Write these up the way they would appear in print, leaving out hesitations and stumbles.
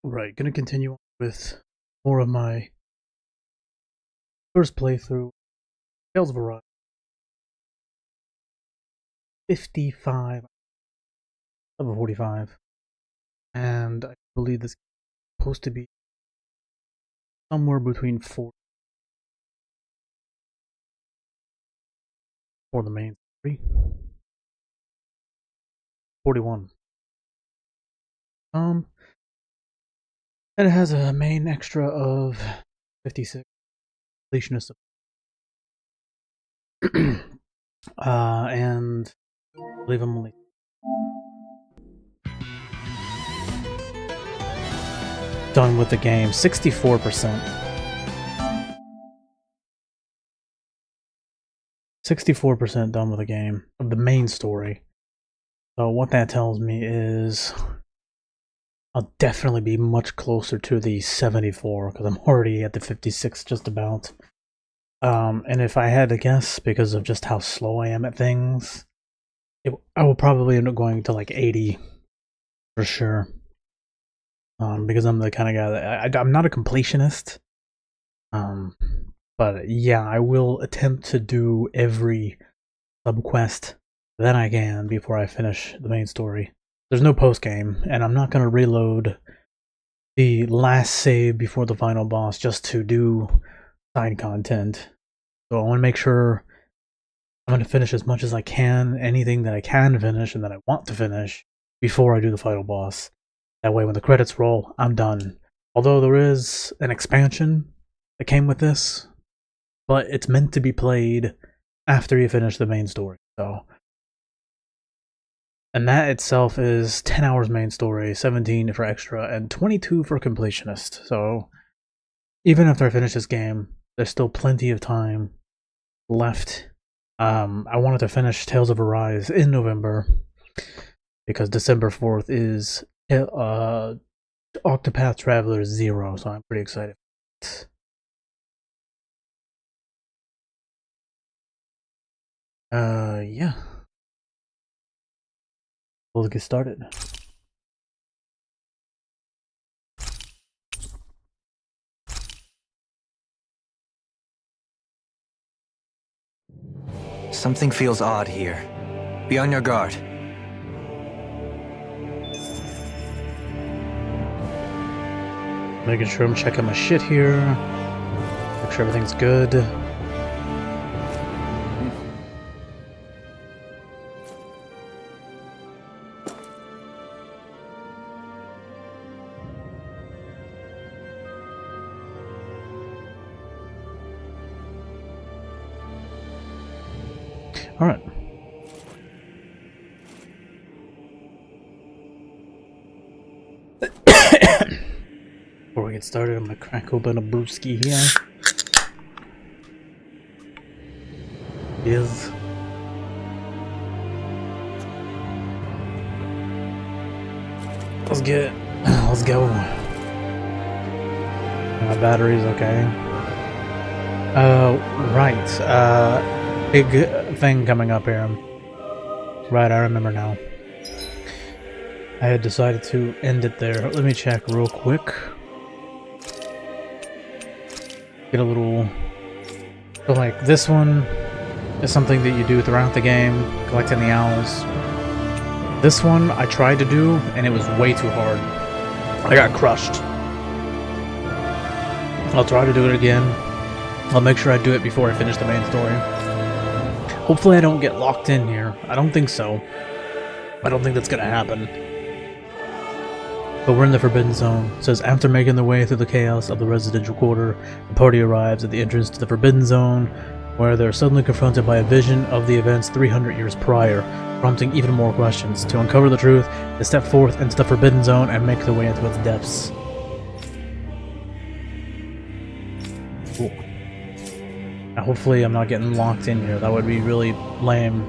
Right, gonna continue on with more of my first playthrough. Tales of Arise. 55, level 45. And I believe this is supposed to be somewhere between 4 for the main story. 41. And it has a main extra of 56. Completionist. And I believe I'm only done with the game. 64%. 64% done with the game of the main story. So what that tells me is I'll definitely be much closer to the 74 because I'm already at the 56 just about. And if I had to guess, because of just how slow I am at things, I will probably end up going to like 80 for sure. Because I'm the kind of guy that I'm not a completionist. But yeah, I will attempt to do every subquest that I can before I finish the main story. There's no post game, and I'm not gonna reload the last save before the final boss just to do side content. So I want to make sure I'm going to finish as much as I can, anything that I can finish and that I want to finish before I do the final boss. That way when the credits roll, I'm done. Although there is an expansion that came with this, but it's meant to be played after you finish the main story. And that itself is 10 hours main story, 17 for extra, and 22 for completionist. So even after I finish this game, there's still plenty of time left. I wanted to finish Tales of Arise in November because December 4th is Octopath Traveler 0, so I'm pretty excited. Yeah. Let's get started. Something feels odd here. Be on your guard. Making sure I'm checking my shit here. Make sure everything's good. All right. Before we get started, I'm gonna crack open a brewski here. Yes. Let's go. My battery's okay. Right. Big thing coming up here. Right, I remember now. I had decided to end it there. Let me check real quick. Get a little... So like, this one is something that you do throughout the game, collecting the owls. This one I tried to do, and it was way too hard. I got crushed. I'll try to do it again. I'll make sure I do it before I finish the main story. Hopefully I don't get locked in here. I don't think so. I don't think that's gonna happen. But we're in the Forbidden Zone. It says, after making their way through the chaos of the residential quarter, the party arrives at the entrance to the Forbidden Zone, where they're suddenly confronted by a vision of the events 300 years prior, prompting even more questions. To uncover the truth, they step forth into the Forbidden Zone and make their way into its depths. Cool. Now, hopefully I'm not getting locked in here. That would be really lame.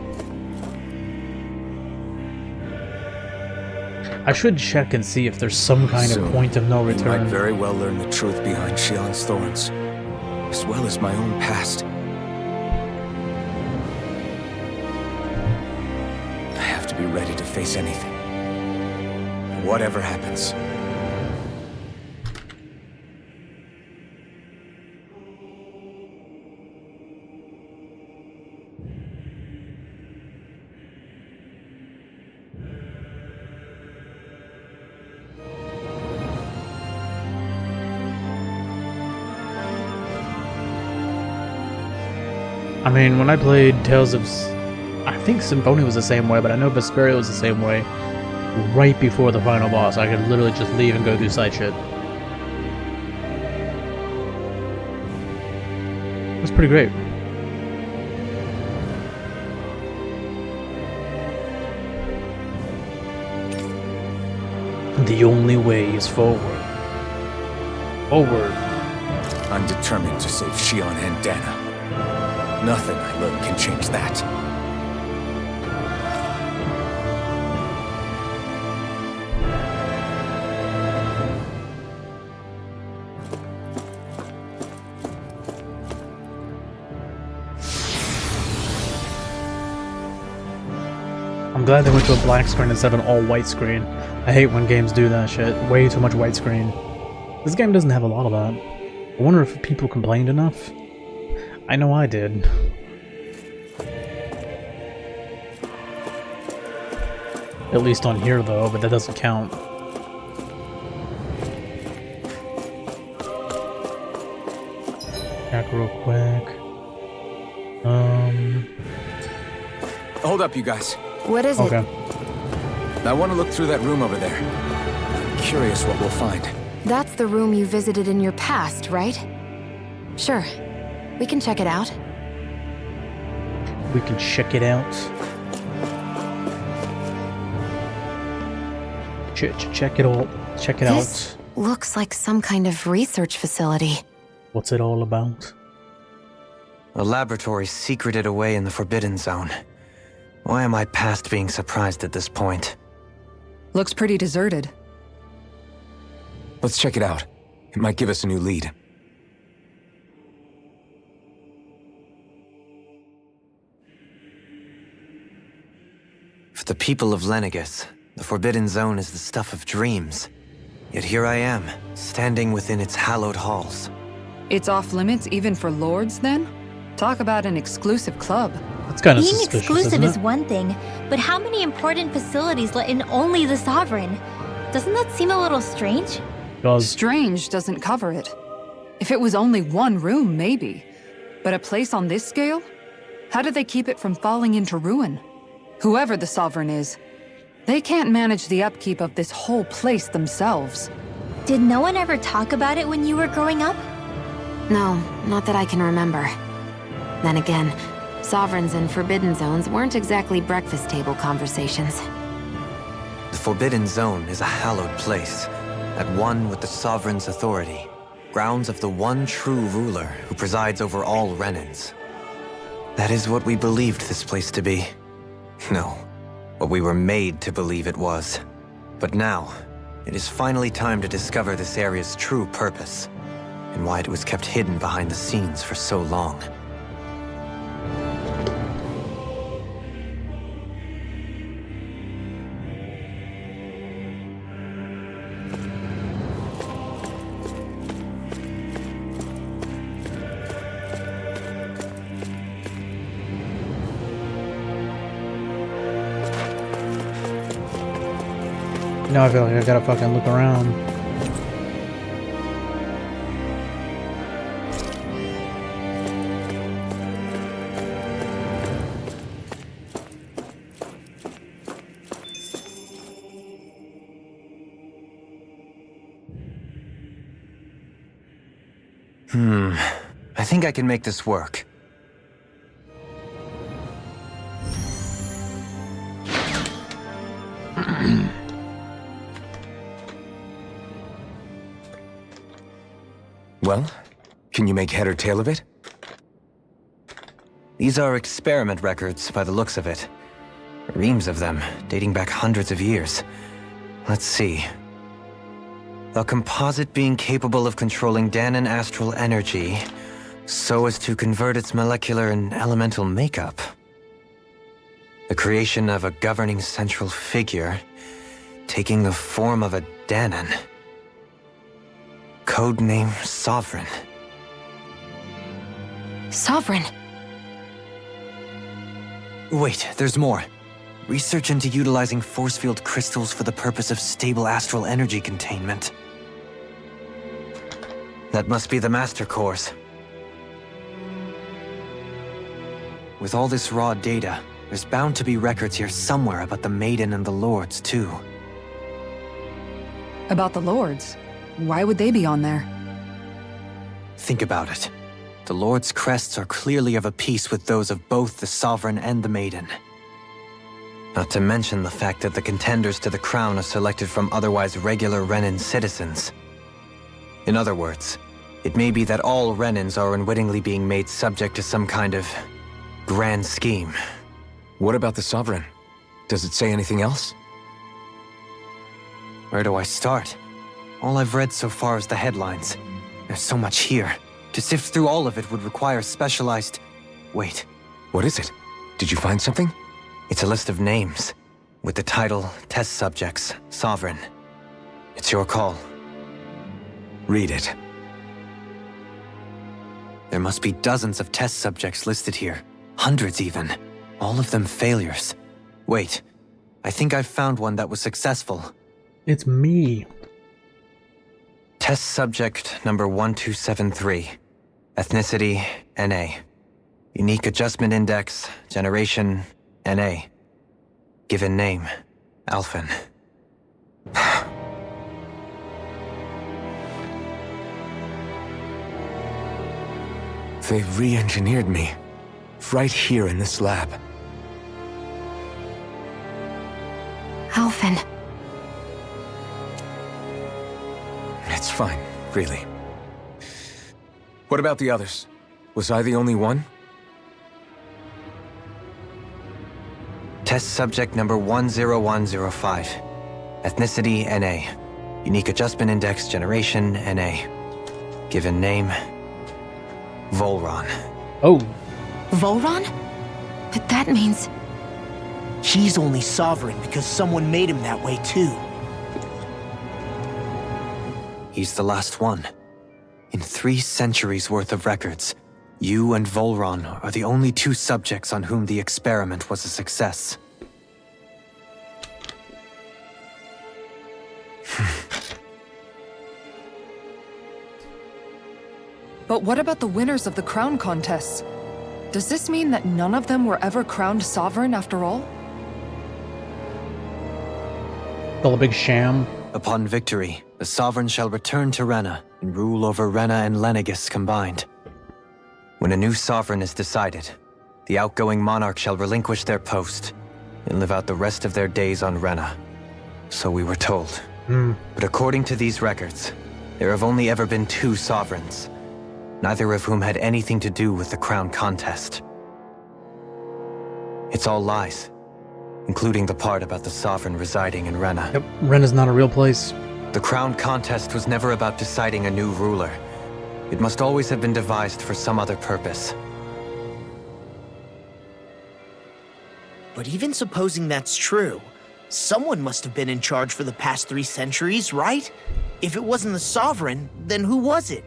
I should check and see if there's some kind of point of no return. I might very well learn the truth behind Shionne's thorns, as well as my own past. I have to be ready to face anything. Whatever happens. I mean, when I played Tales of... I think Symphonia was the same way, but I know Vesperia was the same way. Right before the final boss, I could literally just leave and go do side shit. It was pretty great. The only way is forward. Forward. I'm determined to save Shion and Dana. Nothing I learn can change that. I'm glad they went to a black screen instead of an all-white screen. I hate when games do that shit. Way too much widescreen. This game doesn't have a lot of that. I wonder if people complained enough. I know I did. At least on here though, but that doesn't count. Check real quick. Hold up, you guys. What is Okay. it? I want to look through that room over there. I'm curious what we'll find. That's the room you visited in your past, right? Sure. We can check it out. We can check it out. Check it all. Check it This out. looks like some kind of research facility. What's it all about? A laboratory secreted away in the Forbidden Zone. Why am I past being surprised at this point? Looks pretty deserted. Let's check it out. It might give us a new lead. For the people of Lenegis, the Forbidden Zone is the stuff of dreams. Yet here I am, standing within its hallowed halls. It's off limits even for lords, then? Talk about an exclusive club. That's kind of Being suspicious, exclusive isn't is it? one thing, but how many important facilities let in only the Sovereign? Doesn't that seem a little strange? Because Strange doesn't cover it. If it was only one room, maybe. But a place on this scale? How do they keep it from falling into ruin? Whoever the Sovereign is, they can't manage the upkeep of this whole place themselves. Did no one ever talk about it when you were growing up? No, not that I can remember. Then again, Sovereigns and Forbidden Zones weren't exactly breakfast table conversations. The Forbidden Zone is a hallowed place, at one with the Sovereign's authority, grounds of the one true ruler who presides over all Renans. That is what we believed this place to be. No, what we were made to believe it was. But now, it is finally time to discover this area's true purpose, and why it was kept hidden behind the scenes for so long. now I feel like I gotta fucking look around. I think I can make this work. Well, can you make head or tail of it? These are experiment records by the looks of it. Reams of them, dating back hundreds of years. Let's see. A composite being capable of controlling Danan astral energy so as to convert its molecular and elemental makeup. The creation of a governing central figure taking the form of a Danan. Codename Sovereign. Sovereign! Wait, there's more. Research into utilizing force field crystals for the purpose of stable astral energy containment. That must be the Master Cores. with all this raw data, there's bound to be records here somewhere about the Maiden and the Lords, too. About the Lords? Why would they be on there? Think about it. The Lord's crests are clearly of a piece with those of both the Sovereign and the Maiden. Not to mention the fact that the contenders to the crown are selected from otherwise regular Renan citizens. In other words, it may be that all Renans are unwittingly being made subject to some kind of grand scheme. What about the Sovereign? Does it say anything else? Where do I start? All I've read so far is the headlines. There's so much here. To sift through all of it would require specialized... Wait, What is it? Did you find something? it's a list of names, with the title Test Subjects, Sovereign. It's your call. Read it. There must be dozens of test subjects listed here. Hundreds even. All of them failures. Wait, I think I've found one that was successful. It's me. Test subject number 1273. Ethnicity, NA. Unique Adjustment Index, Generation, NA. Given name, Alphen. They re-engineered me. Right here in this lab. Alphen. It's fine, really. What about the others? Was I the only one? Test subject number 10105. Ethnicity, NA. Unique Adjustment Index, Generation, NA. Given name, Volron. Oh, Volron? But that means... He's only sovereign because someone made him that way too. He's the last one. In 3 centuries worth of records, you and Volron are the only 2 subjects on whom the experiment was a success. But what about the winners of the crown contests? Does this mean that none of them were ever crowned sovereign after all? still a big sham. Upon victory, the Sovereign shall return to Rena and rule over Rena and Lenegis combined. When a new Sovereign is decided, the outgoing monarch shall relinquish their post and live out the rest of their days on Rena. So we were told. But according to these records, there have only ever been 2 Sovereigns, neither of whom had anything to do with the crown contest. It's all lies, including the part about the Sovereign residing in Rena. Yep, Ren is not a real place. The crown contest was never about deciding a new ruler. It must always have been devised for some other purpose. But even supposing that's true, someone must have been in charge for the past 3 centuries, right? If it wasn't the Sovereign, then who was it?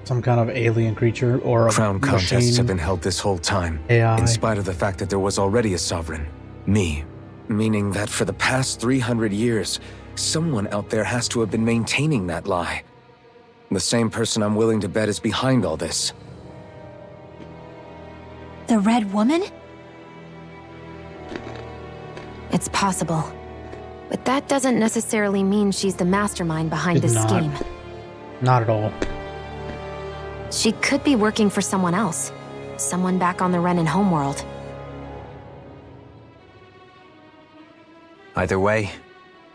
Some kind of alien creature or a Crown contests machine. have been held this whole time, AI. in spite of the fact that there was already a Sovereign. Me. Meaning that for the past 300 years, someone out there has to have been maintaining that lie. The same person I'm willing to bet is behind all this. The Red Woman? It's possible. But that doesn't necessarily mean she's the mastermind behind It's this not. scheme. Not at all. She could be working for someone else. Someone back on the Renan homeworld. Either way,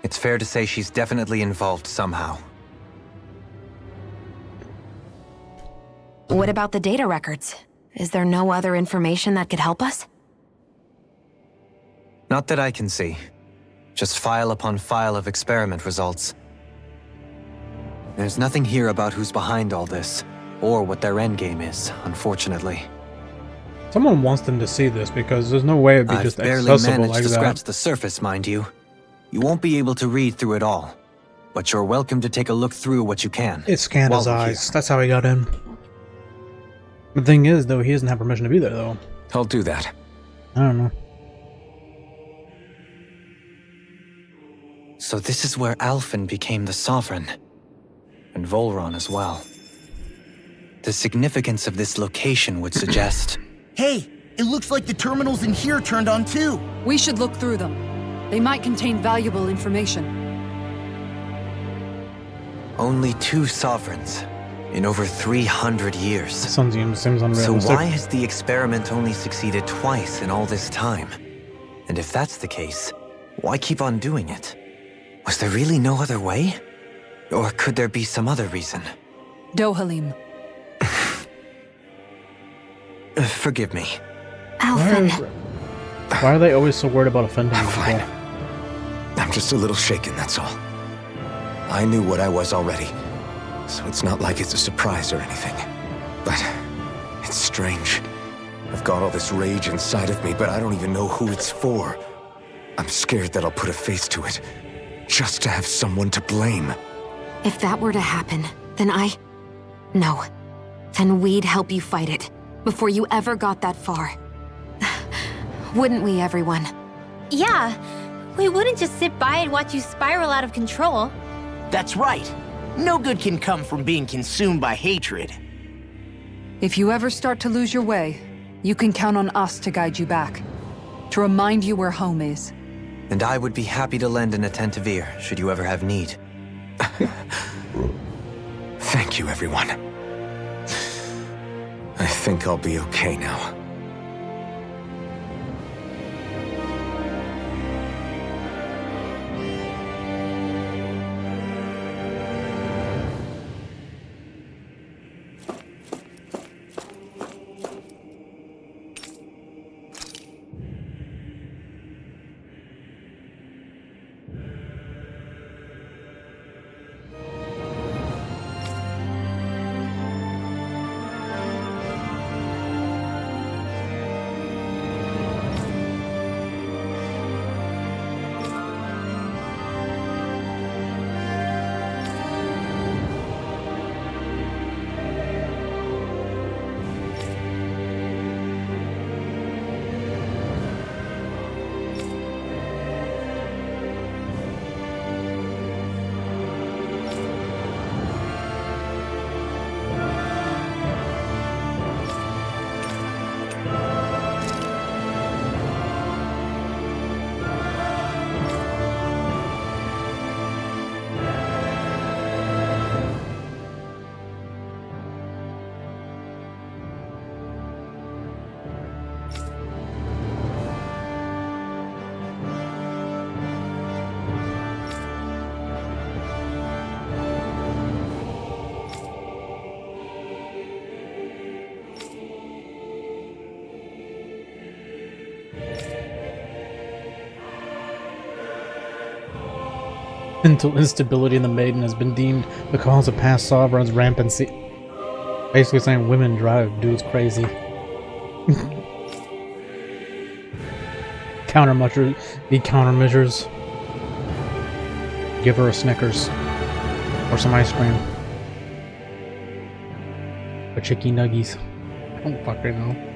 it's fair to say she's definitely involved somehow. What about the data records? Is there no other information that could help us? Not that I can see. Just file upon file of experiment results. There's nothing here about who's behind all this, or what their endgame is, unfortunately. Someone wants them to see this because there's no way it'd be I've just barely accessible managed like to that. scratch the surface, mind you. You won't be able to read through it all, but you're welcome to take a look through what you can. It scanned his while we're eyes. here. That's how he got in. The thing is, though, he doesn't have permission to be there, though. I'll do that. I don't know. So this is where Alphen became the Sovereign, and Volron as well. The significance of this location would suggest... Hey, It looks like the terminals in here turned on too. We should look through them. They might contain valuable information. Only 2 sovereigns in over 300 years. Seems So unrealistic. why has the experiment only succeeded twice in all this time? And if that's the case, why keep on doing it? Was there really no other way? Or could there be some other reason? Dohalim. Forgive me. Alphen. Why are they always so worried about offending I'm people? fine. I'm just a little shaken, that's all. I knew what I was already, so it's not like it's a surprise or anything. But it's strange. I've got all this rage inside of me, but I don't even know who it's for. I'm scared that I'll put a face to it, just to have someone to blame. If that were to happen, then No. Then we'd help you fight it, before you ever got that far. Wouldn't we, everyone? Yeah, we wouldn't just sit by and watch you spiral out of control. That's right. No good can come from being consumed by hatred. If you ever start to lose your way, you can count on us to guide you back. To remind you where home is. And I would be happy to lend an attentive ear, should you ever have need. Thank you, everyone. I think I'll be okay now. Mental instability in the Maiden has been deemed the cause of past sovereigns' rampancy. Basically saying women drive dudes crazy. Countermeasures. Give her a Snickers. Or some ice cream. Or chicky nuggies. I don't fucking know.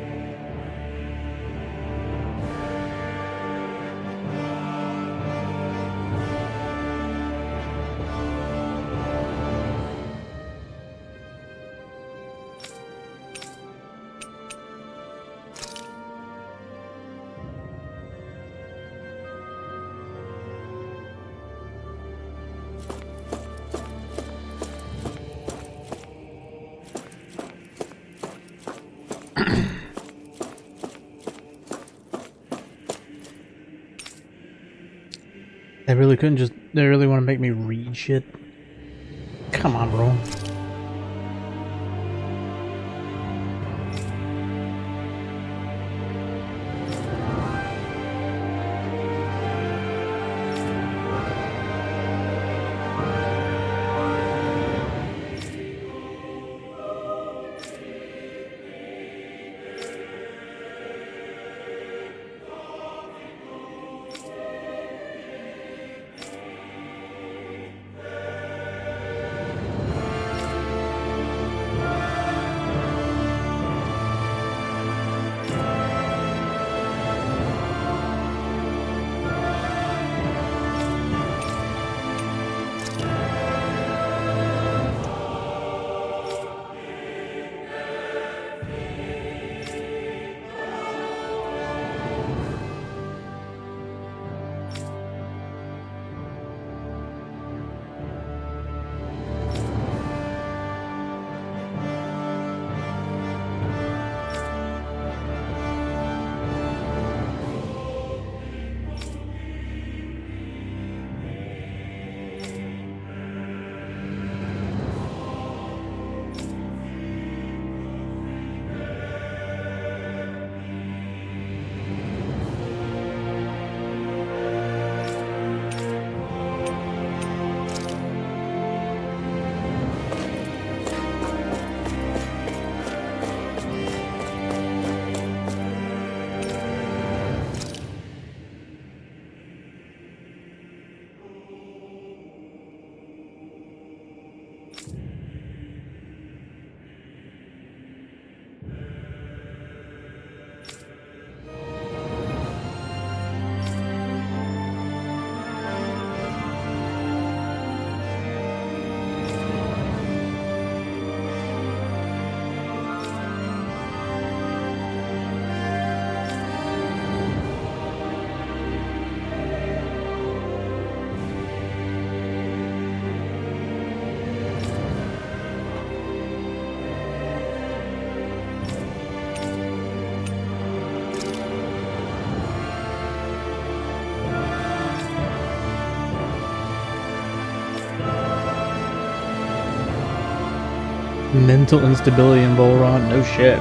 They really couldn't just... They really want to make me read shit? Come on, bro. Mental instability in Volron? No shit.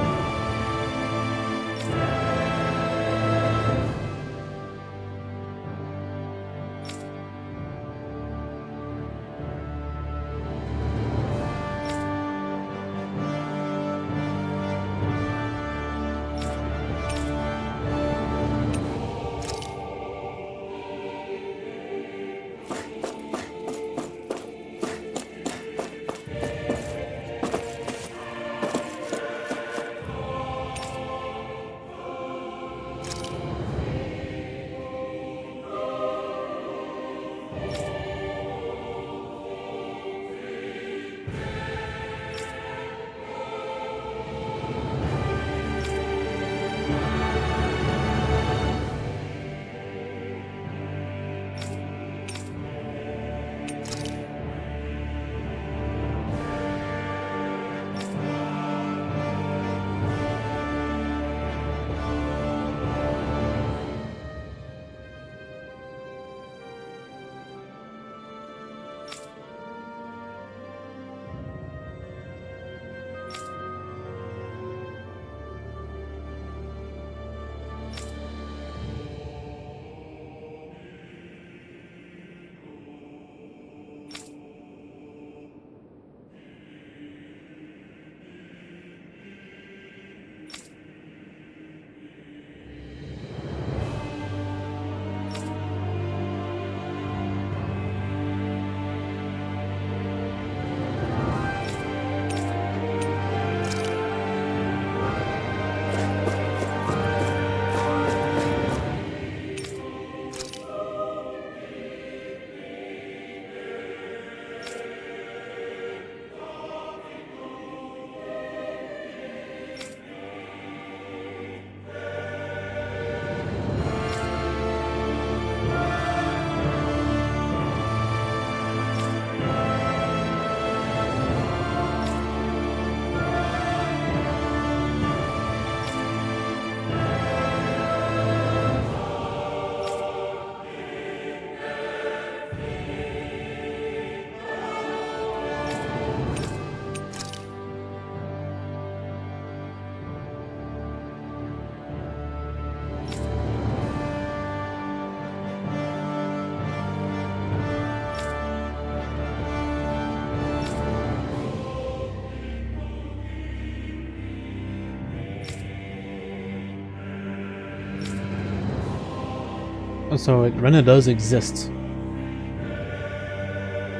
So Rena does exist.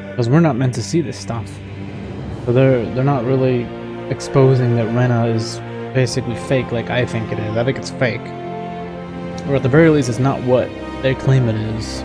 Because we're not meant to see this stuff. So they're not really exposing that Rena is basically fake like I think it is. I think it's fake. Or at the very least it's not what they claim it is.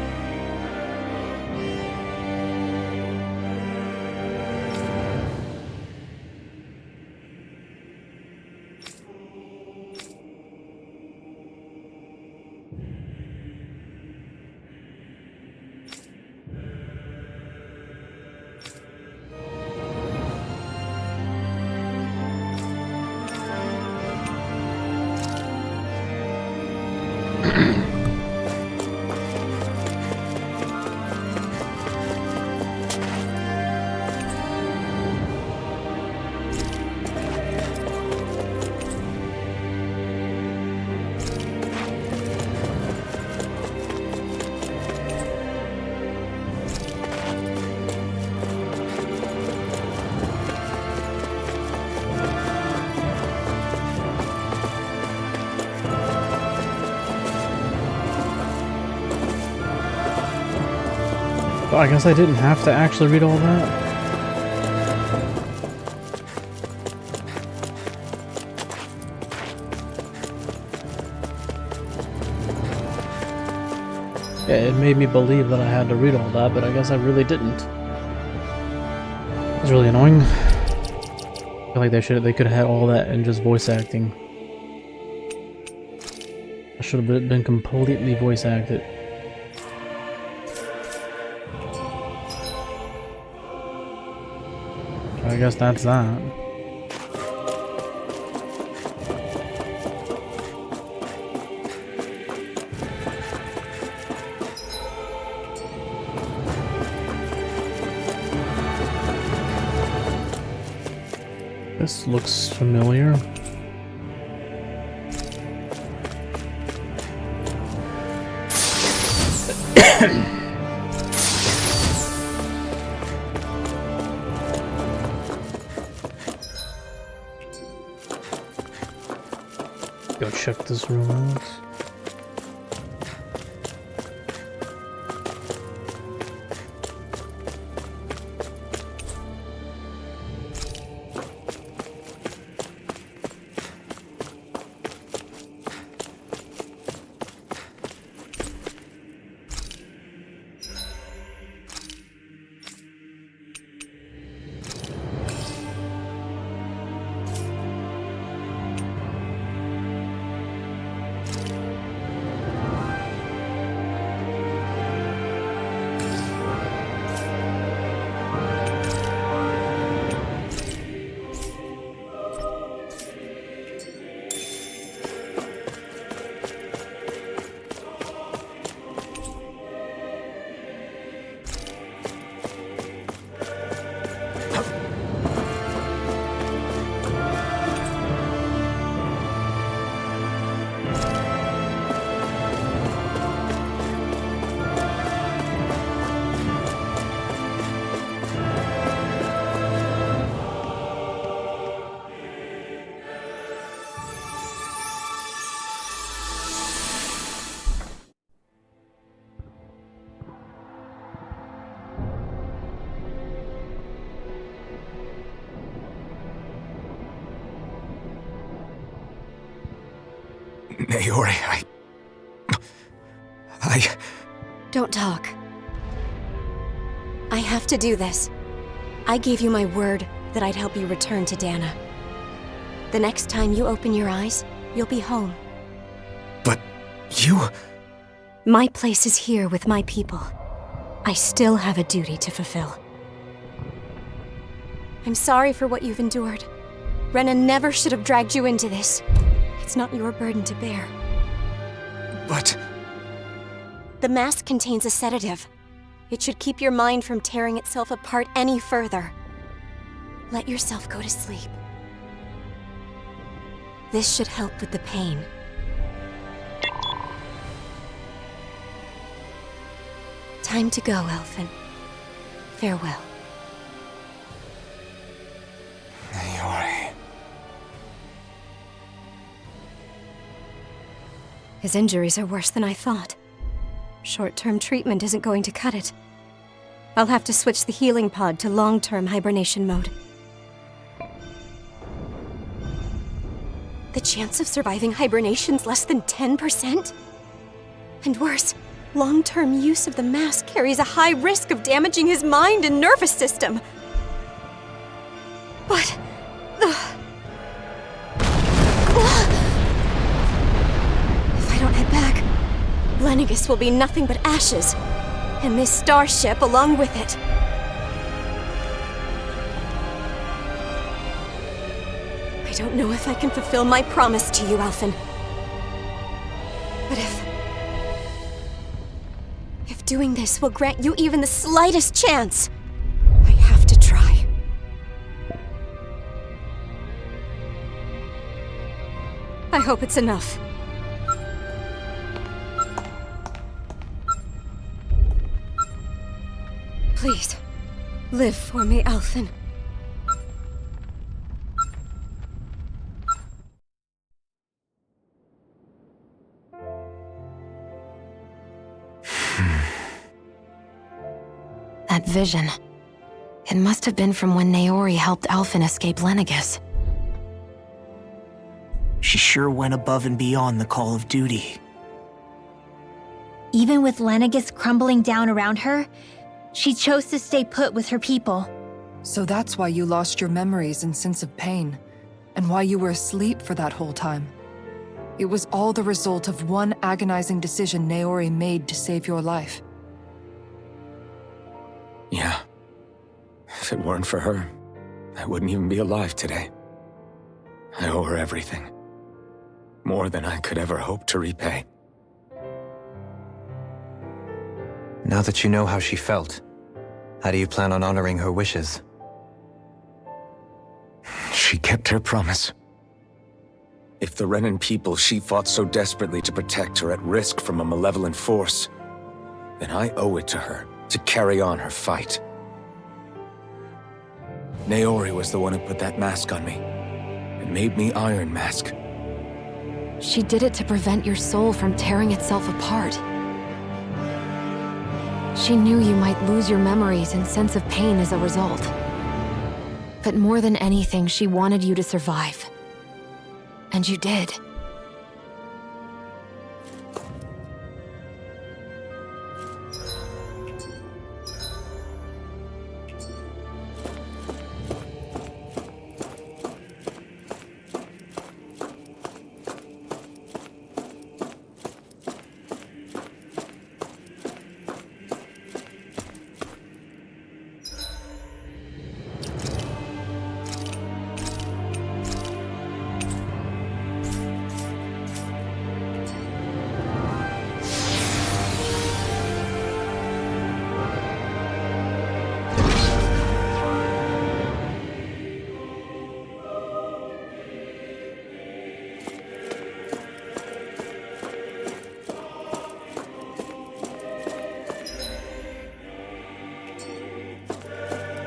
So I guess I didn't have to actually read all that. Yeah, it made me believe that I had to read all that, but I guess I really didn't. It's really annoying. I feel like they could have had all that in just voice acting. I should have been completely voice acted. I guess that's that. This looks familiar. Go check this room out. Naori, I... Don't talk. I have to do this. I gave you my word that I'd help you return to Dana. The next time you open your eyes, you'll be home. But you... My place is here with my people. I still have a duty to fulfill. I'm sorry for what you've endured. Rena never should have dragged you into this. It's not your burden to bear. But... The mask contains a sedative. It should keep your mind from tearing itself apart any further. Let yourself go to sleep. This should help with the pain. Time to go, Elfin. Farewell. Naori... His injuries are worse than I thought. Short-term treatment isn't going to cut it. I'll have to switch the healing pod to long-term hibernation mode. The chance of surviving hibernation's less than 10%? And worse, long-term use of the mask carries a high risk of damaging his mind and nervous system. But... If I don't head back, Lenegis will be nothing but ashes, and this starship along with it. I don't know if I can fulfill my promise to you, Alphen. But if doing this will grant you even the slightest chance, I have to try. I hope it's enough. Please, live for me, Alphen. That vision. It must have been from when Naori helped Alphen escape Lenegis. She sure went above and beyond the call of duty. Even with Lenegis crumbling down around her, she chose to stay put with her people. So that's why you lost your memories and sense of pain, and why you were asleep for that whole time. It was all the result of one agonizing decision Naori made to save your life. Yeah. If it weren't for her, I wouldn't even be alive today. I owe her everything. More than I could ever hope to repay. Now that you know how she felt, how do you plan on honoring her wishes? She she kept her promise. If the Renan people she fought so desperately to protect are at risk from a malevolent force, then I owe it to her to carry on her fight. Naori was the one who put that mask on me, and made me Iron Mask. She did it to prevent your soul from tearing itself apart. She knew you might lose your memories and sense of pain as a result. But more than anything, she wanted you to survive. And you did.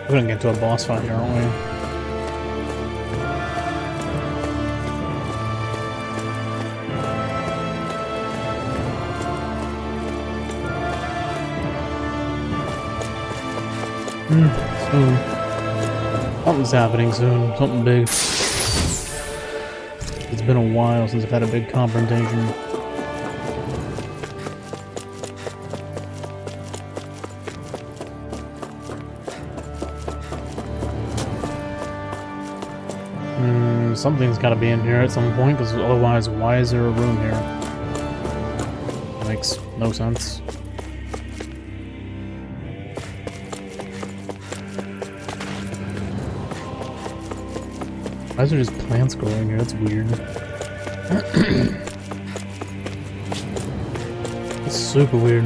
We're gonna get to a boss fight here, aren't we? Soon. Something's happening soon. Something big. It's been a while since I've had a big confrontation. Something's gotta be in here at some point, because otherwise, why is there a room here? Makes no sense. Why is there just plants growing here? That's weird. It's super weird.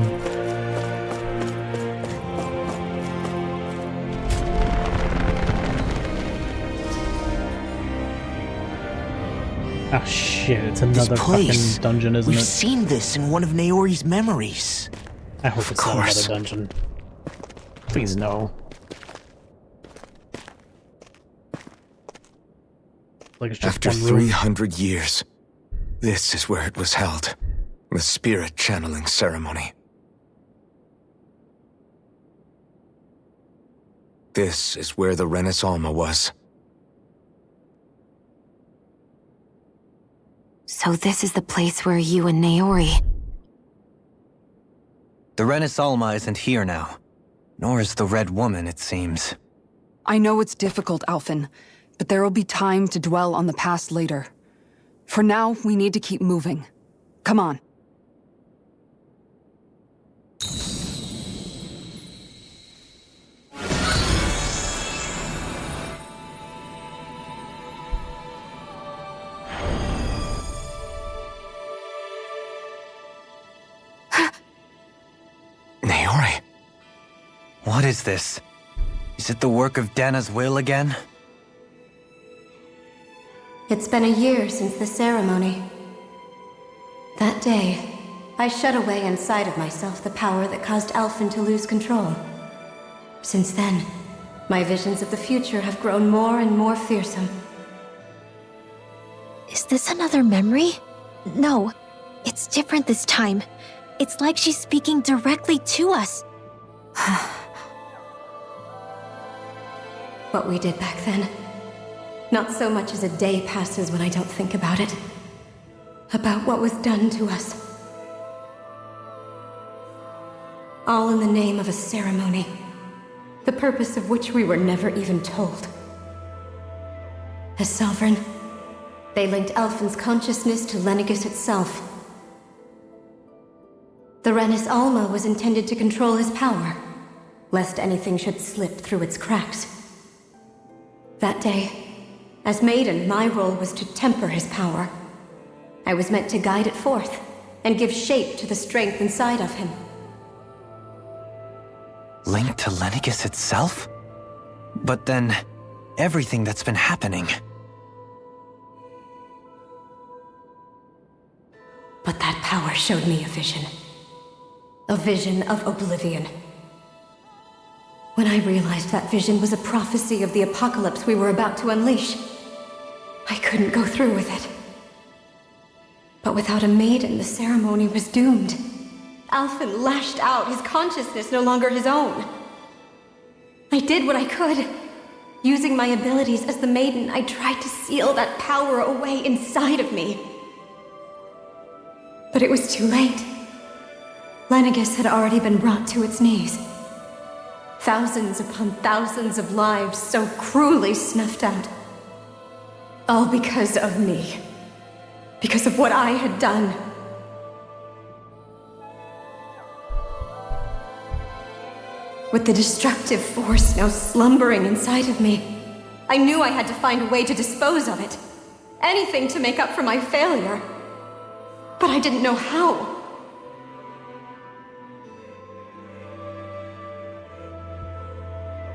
Ah shit, it's another fucking dungeon, isn't it? We've seen this in one of Naori's memories. I hope it's not another dungeon. Please no. Like it's just After one room. 300 years, this is where it was held. The spirit channeling ceremony. This is where the Renis Alma was. So this is the place where you and Naori... The Renis Alma isn't here now. Nor is the Red Woman, it seems. I know it's difficult, Alphen, but there will be time to dwell on the past later. For now, we need to keep moving. Come on. Naori? What is this? Is it the work of Dana's will again? It's been a year since the ceremony. That day, I shut away inside of myself the power that caused Alphen to lose control. Since then, my visions of the future have grown more and more fearsome. Is this another memory? No, it's different this time. It's like she's speaking directly to us. What we did back then. Not so much as a day passes when I don't think about it. About what was done to us. All in the name of a ceremony. The purpose of which we were never even told. As Sovereign, they linked Alphen's consciousness to Lenegis itself. The Renis Alma was intended to control his power, lest anything should slip through its cracks. That day, as Maiden, my role was to temper his power. I was meant to guide it forth, and give shape to the strength inside of him. Linked to Lenegis itself? But then, everything that's been happening... But that power showed me a vision. A vision of oblivion. When I realized that vision was a prophecy of the apocalypse we were about to unleash, I couldn't go through with it. But without a maiden, the ceremony was doomed. Alphen lashed out, his consciousness no longer his own. I did what I could. Using my abilities as the maiden, I tried to seal that power away inside of me. But it was too late. Lenegis had already been brought to its knees. Thousands upon thousands of lives so cruelly snuffed out. All because of me. Because of what I had done. With the destructive force now slumbering inside of me, I knew I had to find a way to dispose of it. Anything to make up for my failure. But I didn't know how.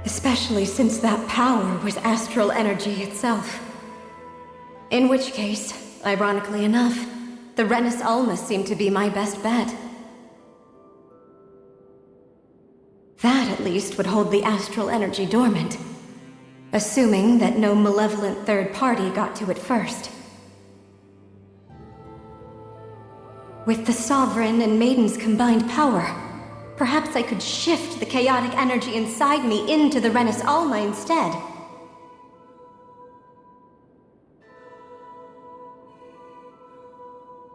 Especially since that power was astral energy itself. In which case, ironically enough, the Renis Alma seemed to be my best bet. That, at least, would hold the astral energy dormant. Assuming that no malevolent third party got to it first. With the Sovereign and Maiden's combined power, perhaps I could shift the chaotic energy inside me into the Renis Alma instead.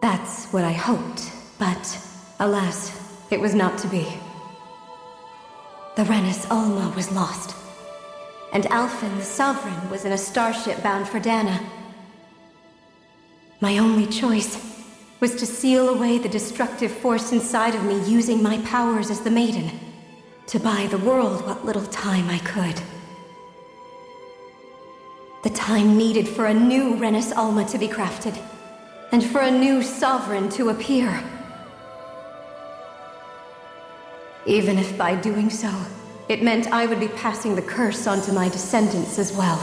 That's what I hoped, but alas, it was not to be. The Renis Alma was lost, and Alphen the Sovereign was in a starship bound for Dana. My only choice was to seal away the destructive force inside of me using my powers as the Maiden, to buy the world what little time I could. The time needed for a new Renis Alma to be crafted, and for a new Sovereign to appear. Even if by doing so, it meant I would be passing the curse on to my descendants as well.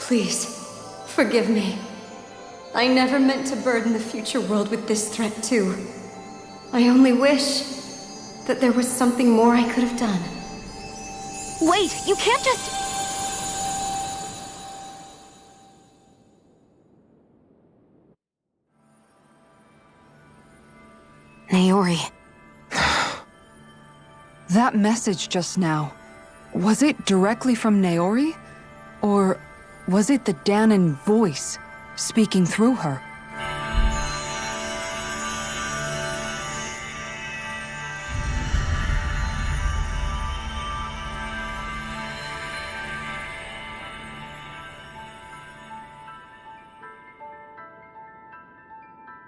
Please, forgive me. I never meant to burden the future world with this threat too. I only wish that there was something more I could have done. Wait, you can't just... Naori. That message just now, was it directly from Naori? Or was it the Dahnan voice speaking through her?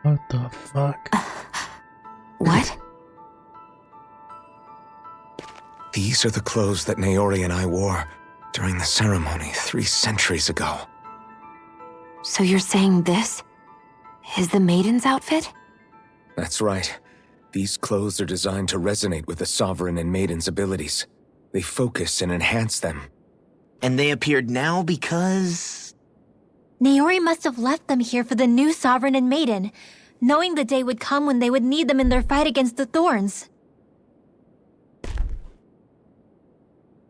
What the fuck? What? These are the clothes that Naori and I wore during the ceremony 3 centuries ago. So you're saying this is the Maiden's outfit? That's right. These clothes are designed to resonate with the Sovereign and Maiden's abilities. They focus and enhance them. And they appeared now because... Naori must have left them here for the new Sovereign and Maiden, knowing the day would come when they would need them in their fight against the Thorns.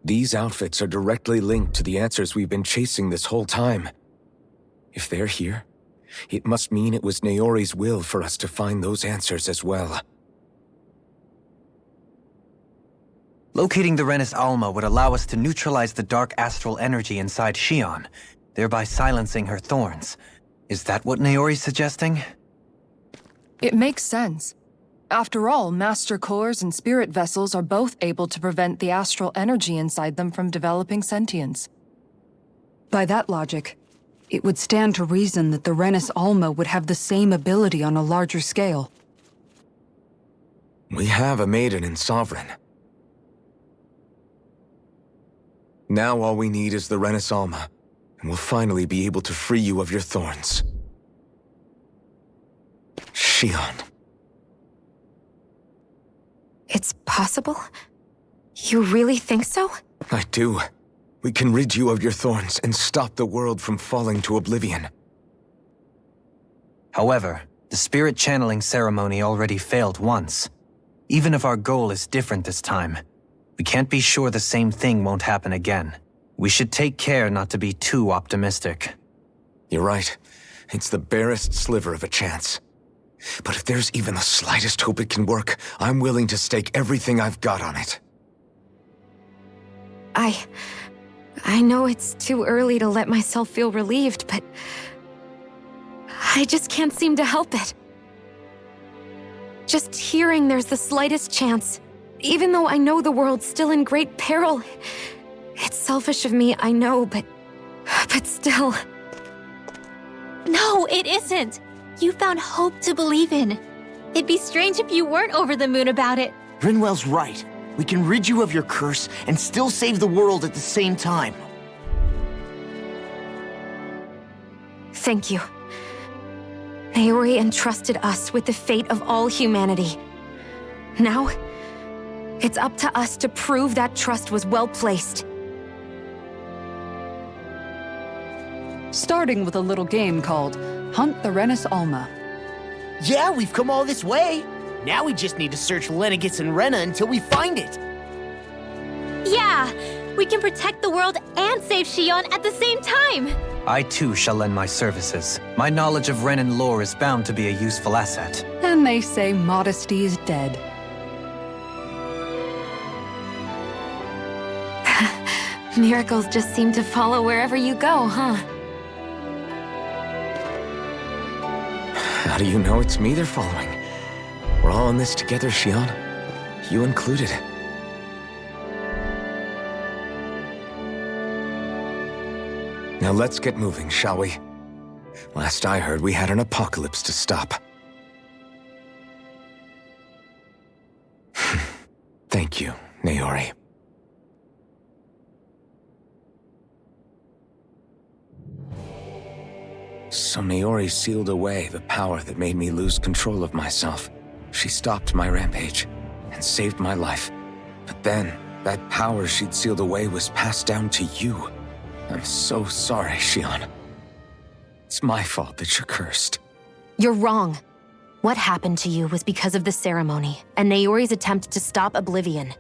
These outfits are directly linked to the answers we've been chasing this whole time. If they're here, it must mean it was Naori's will for us to find those answers as well. Locating the Renis Alma would allow us to neutralize the dark astral energy inside Xion, thereby silencing her thorns. Is that what Naori's suggesting? It makes sense. After all, Master Cores and Spirit Vessels are both able to prevent the astral energy inside them from developing sentience. By that logic, it would stand to reason that the Renis Alma would have the same ability on a larger scale. We have a Maiden and Sovereign. Now all we need is the Renis Alma, and we'll finally be able to free you of your thorns. Xion. It's possible? You really think so? I do. we can rid you of your thorns and stop the world from falling to oblivion. However, the spirit channeling ceremony already failed once. Even if our goal is different this time, we can't be sure the same thing won't happen again. We should take care not to be too optimistic. You're right. It's the barest sliver of a chance. But if there's even the slightest hope it can work, I'm willing to stake everything I've got on it. I know it's too early to let myself feel relieved, but I just can't seem to help it. Just hearing there's the slightest chance, even though I know the world's still in great peril. It's selfish of me, I know, but still. No, it isn't. You found hope to believe in. It'd be strange if you weren't over the moon about it. Rinwell's right. We can rid you of your curse and still save the world at the same time. Thank you. Naori entrusted us with the fate of all humanity. Now, it's up to us to prove that trust was well placed. Starting with a little game called Hunt the Rennis Alma. Yeah, we've come all this way. Now we just need to search Lenegis and Rena until we find it. Yeah, we can protect the world and save Shion at the same time. I too shall lend my services. My knowledge of Renan lore is bound to be a useful asset. And they say modesty is dead. Miracles just seem to follow wherever you go, huh? How do you know it's me they're following? We're all in this together, Shion. You included. Now let's get moving, shall we? Last I heard, we had an apocalypse to stop. Thank you, Naori. So Naori sealed away the power that made me lose control of myself. She stopped my rampage and saved my life. But then, that power she'd sealed away was passed down to you. I'm so sorry, Shion. It's my fault that you're cursed. You're wrong. What happened to you was because of the ceremony and Naori's attempt to stop Oblivion.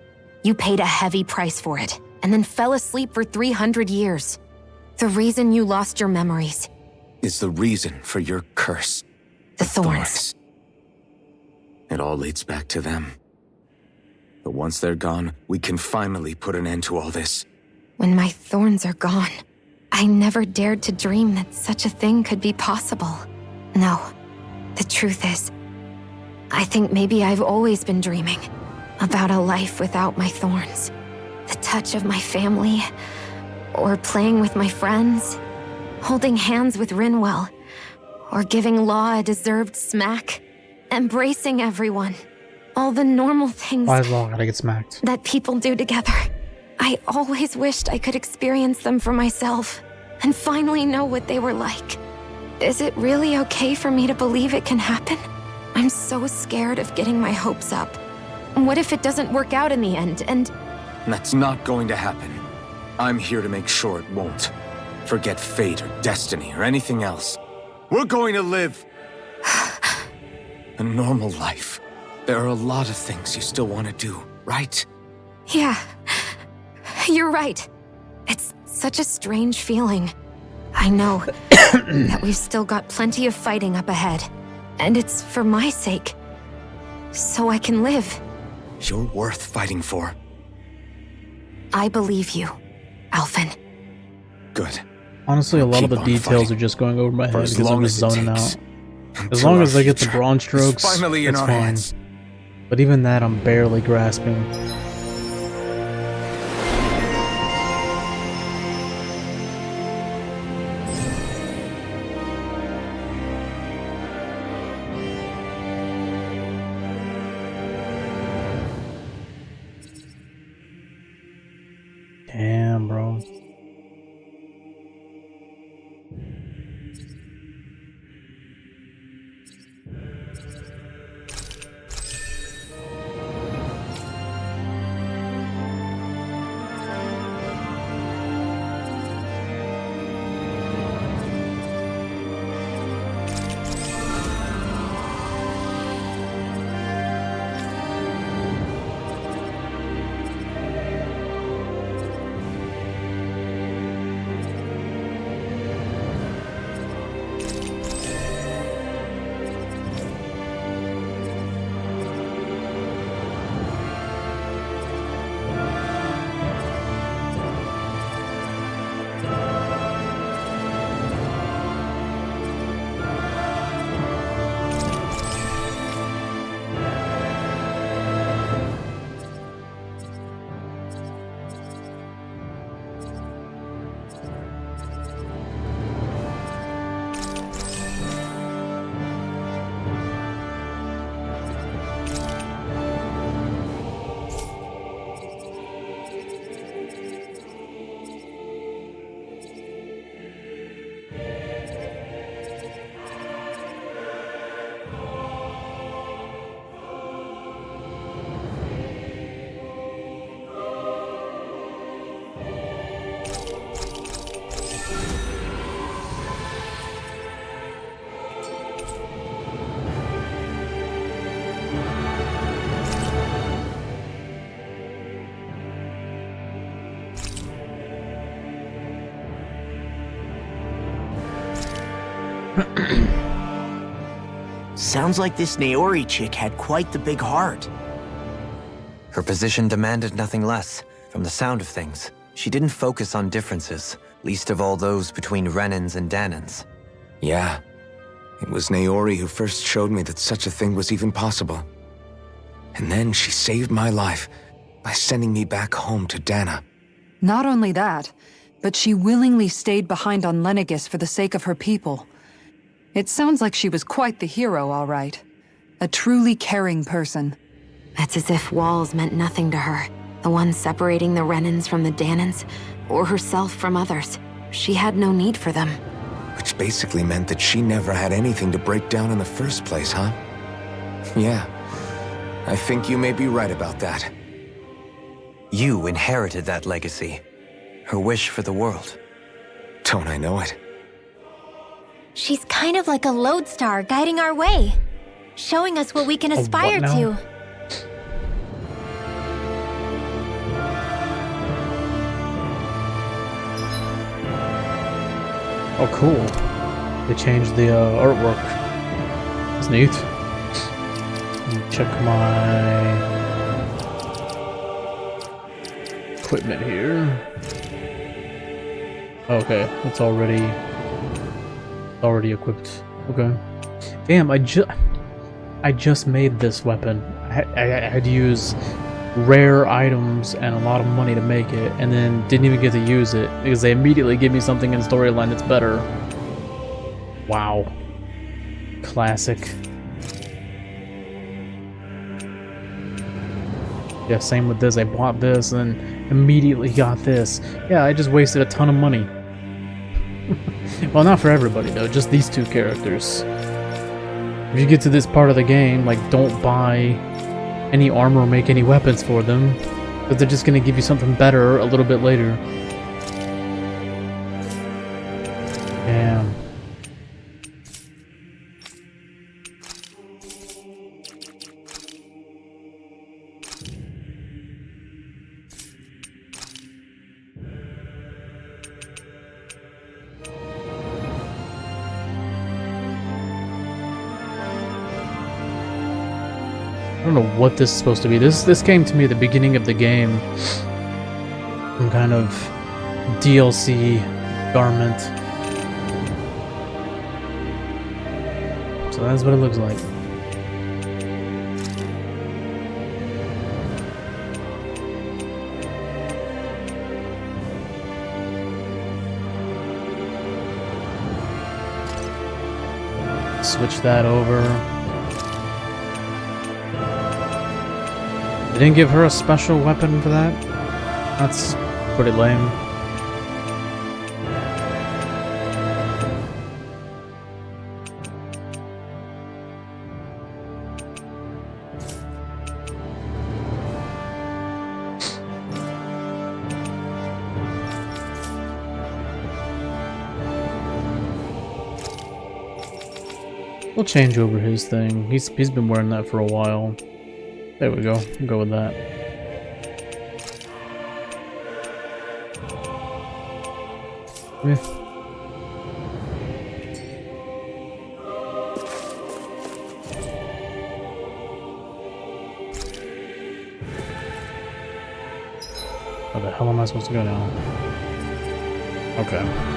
You paid a heavy price for it, and then fell asleep for 300 years. The reason you lost your memories Is the reason for your curse. the thorns. It all leads back to them. But once they're gone, we can finally put an end to all this. When my thorns are gone, I never dared to dream that such a thing could be possible. No, the truth is, I think maybe I've always been dreaming about a life without my thorns. The touch of my family, or playing with my friends, holding hands with Rinwell, or giving Law a deserved smack, embracing everyone. All the normal things Why is Law gotta get smacked? that people do together. I always wished I could experience them for myself and finally know what they were like. Is it really okay for me to believe it can happen? I'm so scared of getting my hopes up. What if it doesn't work out in the end, and That's not going to happen. I'm here to make sure it won't. Forget fate or destiny or anything else. We're going to live a normal life. There are a lot of things you still want to do, right? yeah, you're right. It's such a strange feeling. I know that we've still got plenty of fighting up ahead, and it's for my sake, so I can live. You're worth fighting for. I believe you, Alphen. Good. Honestly, a lot of Keep the on details fighting. are just going over my For head as because I'm long just as it zoning takes. out. As Until long our as I get the future bronze is strokes, finally in it's our fine. hands. But even that, I'm barely grasping. Damn, bro. Sounds like this Naori chick had quite the big heart. Her position demanded nothing less. From the sound of things, she didn't focus on differences, least of all those between Renans and Danans. Yeah. It was Naori who first showed me that such a thing was even possible. And then she saved my life by sending me back home to Dana. Not only that, but she willingly stayed behind on Lenegis for the sake of her people. It sounds like she was quite the hero, all right. A truly caring person. It's as if walls meant nothing to her. The ones separating the Renans from the Danans, or herself from others. She had no need for them. Which basically meant that she never had anything to break down in the first place, huh? Yeah. I think you may be right about that. You inherited that legacy. Her wish for the world. Don't I know it? She's kind of like a lodestar guiding our way, showing us what we can aspire now? to. Oh, cool. They changed the artwork. It's neat. Let me check my equipment here. Okay, it's already equipped. Okay. Damn, I just made this weapon. I had to use rare items and a lot of money to make it, and then didn't even get to use it because they immediately give me something in storyline that's better. Wow. Classic. Yeah, same with this. I bought this and immediately got this. Yeah, I just wasted a ton of money. Well, not for everybody though, just these two characters. If you get to this part of the game, like, don't buy any armor or make any weapons for them, because they're just gonna give you something better a little bit later. Damn. I don't know what this is supposed to be. This came to me at the beginning of the game. Some kind of DLC garment. So that's what it looks like. Switch that over. They didn't give her a special weapon for that? That's pretty lame. We'll change over his thing. He's been wearing that for a while. There we go. We'll go with that. Yeah. Where the hell am I supposed to go now? Okay.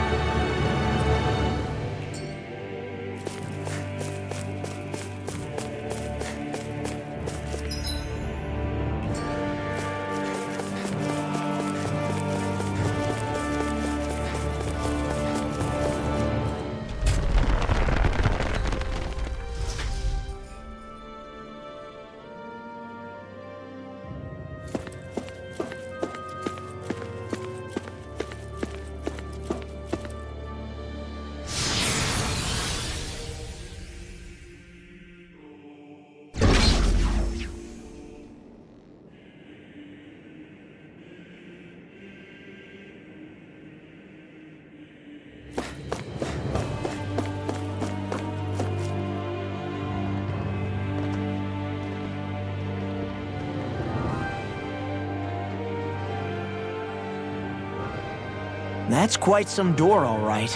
That's quite some door, all right.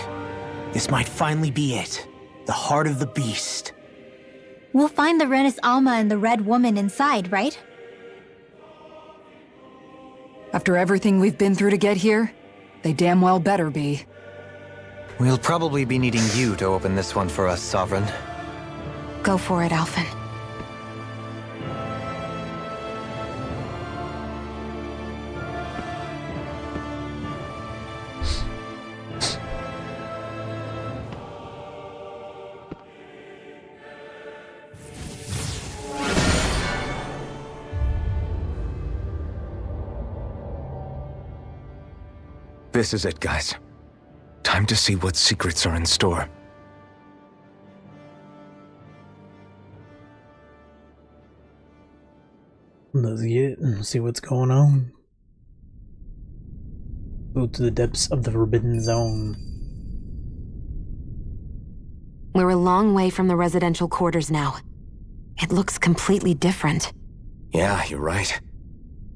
This might finally be it. The heart of the beast. We'll find the Renis Alma and the Red Woman inside, right? After everything we've been through to get here, they damn well better be. We'll probably be needing you to open this one for us, Sovereign. Go for it, Alphen. This is it, guys. Time to see what secrets are in store. Let's get it and see what's going on. Go to the depths of the Forbidden Zone. We're a long way from the residential quarters now. It looks completely different. Yeah, you're right.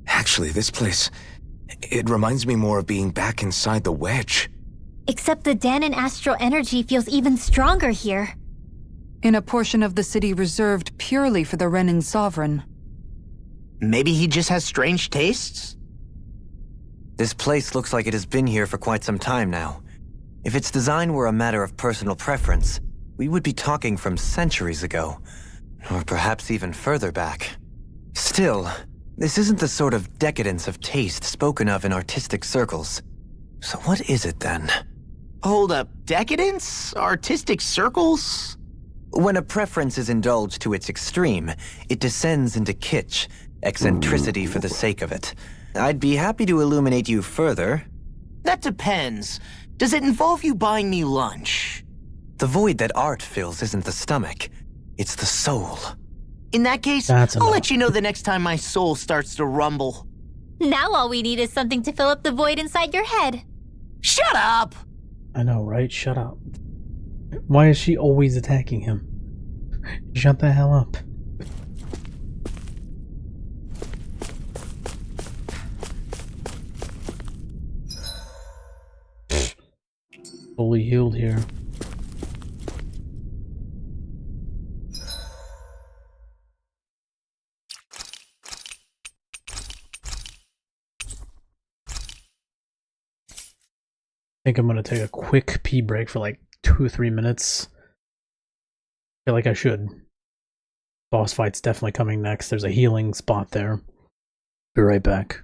Actually, this place... it reminds me more of being back inside the Wedge. Except the Dahnan astral energy feels even stronger here. In a portion of the city reserved purely for the Renin Sovereign. Maybe he just has strange tastes? This place looks like it has been here for quite some time now. If its design were a matter of personal preference, we would be talking from centuries ago. Or perhaps even further back. Still, this isn't the sort of decadence of taste spoken of in artistic circles. So what is it then? Hold up, decadence? Artistic circles? When a preference is indulged to its extreme, it descends into kitsch, eccentricity for the sake of it. I'd be happy to illuminate you further. That depends. Does it involve you buying me lunch? The void that art fills isn't the stomach, it's the soul. In that case, That's I'll enough. let you know the next time my soul starts to rumble. Now all we need is something to fill up the void inside your head. Shut up! I know, right? Shut up. Why is she always attacking him? Shut the hell up. Fully healed here. I think I'm gonna take a quick pee break for like 2 or 3 minutes. I feel like I should. Boss fight's definitely coming next. There's a healing spot there. Be right back.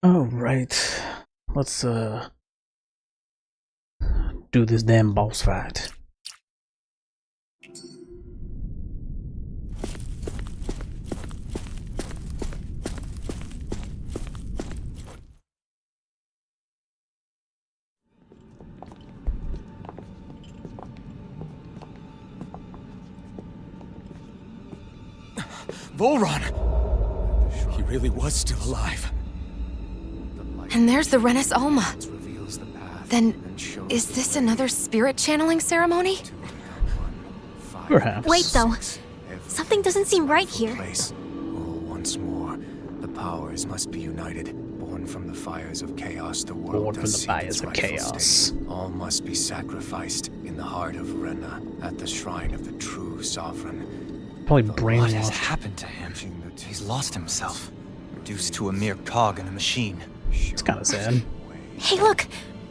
Alright. Let's do this damn boss fight. Volron! He really was still alive. And there's the Renis Alma. Then, is this another spirit channeling ceremony? Perhaps. Wait, though. Something doesn't seem right here. Place. Oh, once more, the powers must be united. Born from the fires of chaos, the world Born from does the seek fires its of rightful chaos. state. All must be sacrificed in the heart of Rena, at the shrine of the true sovereign. Probably What has brainwashed. happened to him? He's lost himself, reduced to a mere cog in a machine. It's kind of sad. Hey, look!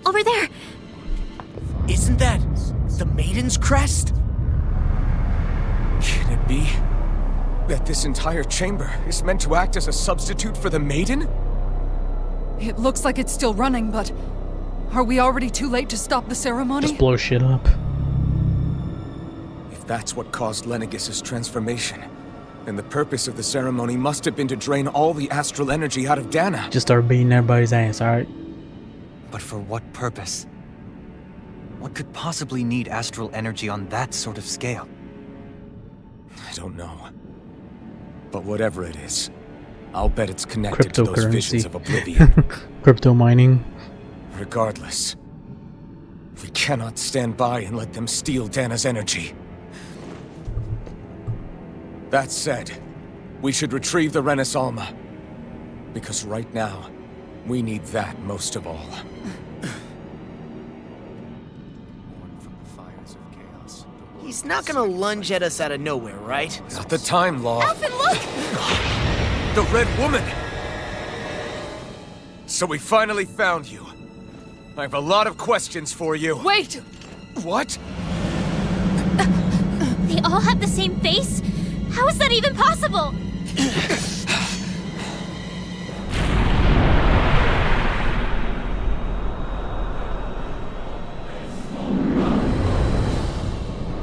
Over there! Isn't that the Maiden's crest? Can it be that this entire chamber is meant to act as a substitute for the Maiden? It looks like it's still running, but are we already too late to stop the ceremony? Just blow shit up. If that's what caused Lenegis' transformation, then the purpose of the ceremony must have been to drain all the astral energy out of Dana. Just start beating everybody's ass, alright? But for what purpose? What could possibly need astral energy on that sort of scale? I don't know. But whatever it is, I'll bet it's connected to those visions of oblivion. Crypto mining. Regardless, we cannot stand by and let them steal Dana's energy. That said, we should retrieve the Renis Alma. Because right now, we need that most of all. He's not gonna lunge at us out of nowhere, right? Not the time, Law. Alphen, look! The Red Woman! So we finally found you. I have a lot of questions for you. Wait! What? They all have the same face? How is that even possible?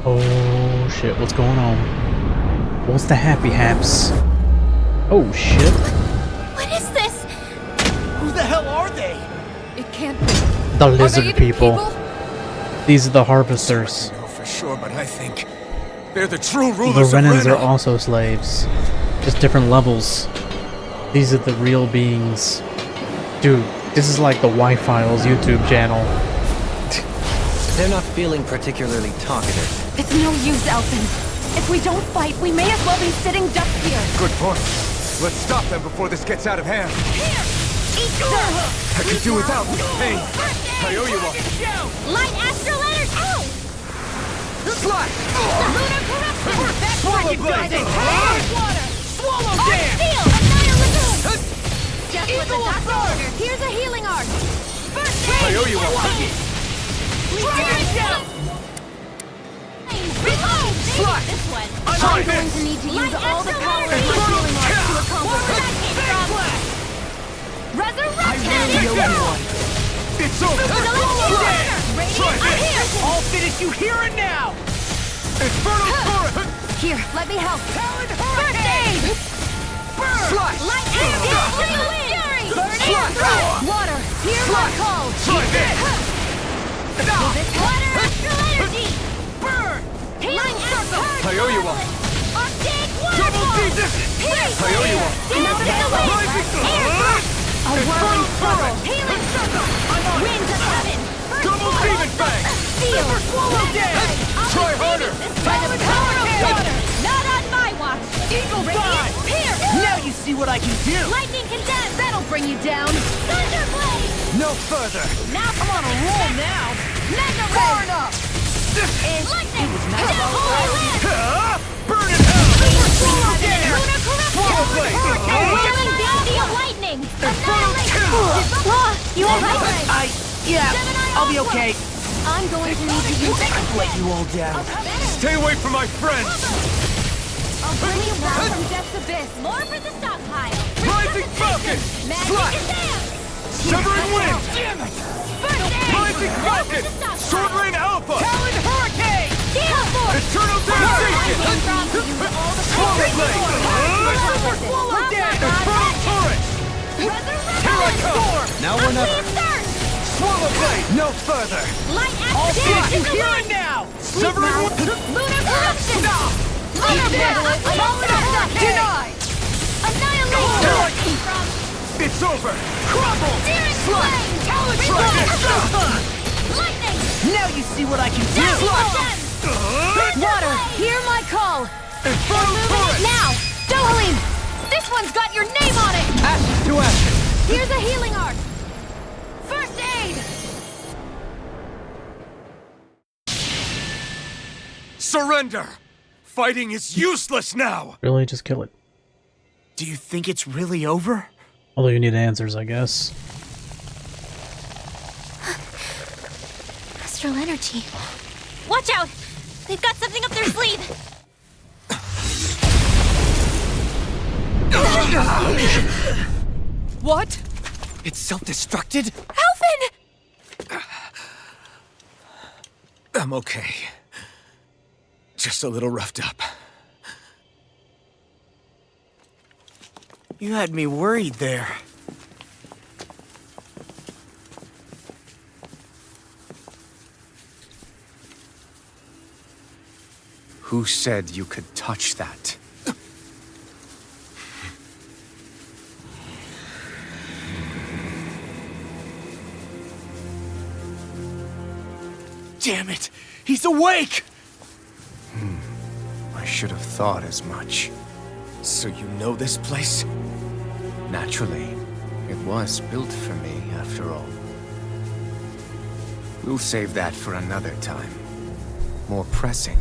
Oh shit, what's going on? What's the happy haps? Oh shit. What is this? Who the hell are they? It can't be. The Are they lizard even people. These are the harvesters. I don't know for sure, but I think they're the true The rulers of Renans Rena. are also slaves. Just different levels. These are the real beings. Dude, this is like the Y-Files YouTube channel. They're not feeling particularly talkative. It's no use, Alphen. If we don't fight, we may as well be sitting ducks here. Good point. Let's stop them before this gets out of hand. Here! Eat I could do without this pain. I owe you one. Light astral energy! Ow! Slide! Lunar corruption! Swallow blade! Water! Swallow Arc dam! steel! Annihilation! Just what the doctor ordered! Here's a healing arc! First aid! I owe you one. Reload! Slide! This one! I'm going to need to use all the power of my healing arc to accomplish it. Resurrection! It's over! I'm here! I'll finish you here and now! Infernal Torrent! Here, let me help. First aid! Slide! Light energy! Fury! Burning Slide! threat! Water, hear my call. Slide in! Water astral energy! Burn! Healing circle! I owe you one. Arctic Double waterfall! D this! Pierce! I owe you one. Melt it away! Air thrust! A whirling puddle. Healing circle! Winds of heaven! Double Demon Fang! Steel! Swallow dam! Try harder! By the power of water! Not on my watch! Eagle dive! Pierce! Now you see what I can do! Lightning condemned! That'll bring you down. Thunderblade! No further! Now I'm on a roll now! Mega Far Ray! enough! Lightning! Holy Land! Burn in hell! Swallow dam! Lunar corruption! Swallow blade! Hurricane! Wheeling bounty of lightning! Annihilation! Law, you alright? Yeah, I'll be okay. I'm going to need to use it. I've let you all down. Stay away from my friends! I'll bring you back from Death's Abyss. More for the stockpile. Rising Falcon! Magic Slide! is there! Severing Wind! Damn it! Rising Falcon! Sword Rain Alpha! Talon Hurricane! Eternal Devastation! Swallow Blade! Super Swallow Dance! Infernal Torrent! Here I come! Now or never. Swallow Blade! No further. I'll see you here and now! Severing Wind! Lunar corruption! Stop! Lunar blast! Talon Hurricane! Denied! Annihilation! It's over! Crumble! Searing flame! Talon Revolt! Strike! Lightning! Now you see what I can do! Water, hear my call! Infernal Torrent! Now! Dohalim! This one's got your name on it! Ashes to ashes. Here's a healing arc! First aid! Surrender! Fighting is useless now! Really, just kill it. Do you think it's really over? Although you need answers, I guess. Astral energy. Watch out! They've got something up their sleeve! What? It's self-destructed? Alphen! I'm okay. Just a little roughed up. You had me worried there. Who said you could touch that? Damn it! He's awake! I should have thought as much. So you know this place? Naturally. It was built for me, after all. We'll save that for another time. More pressing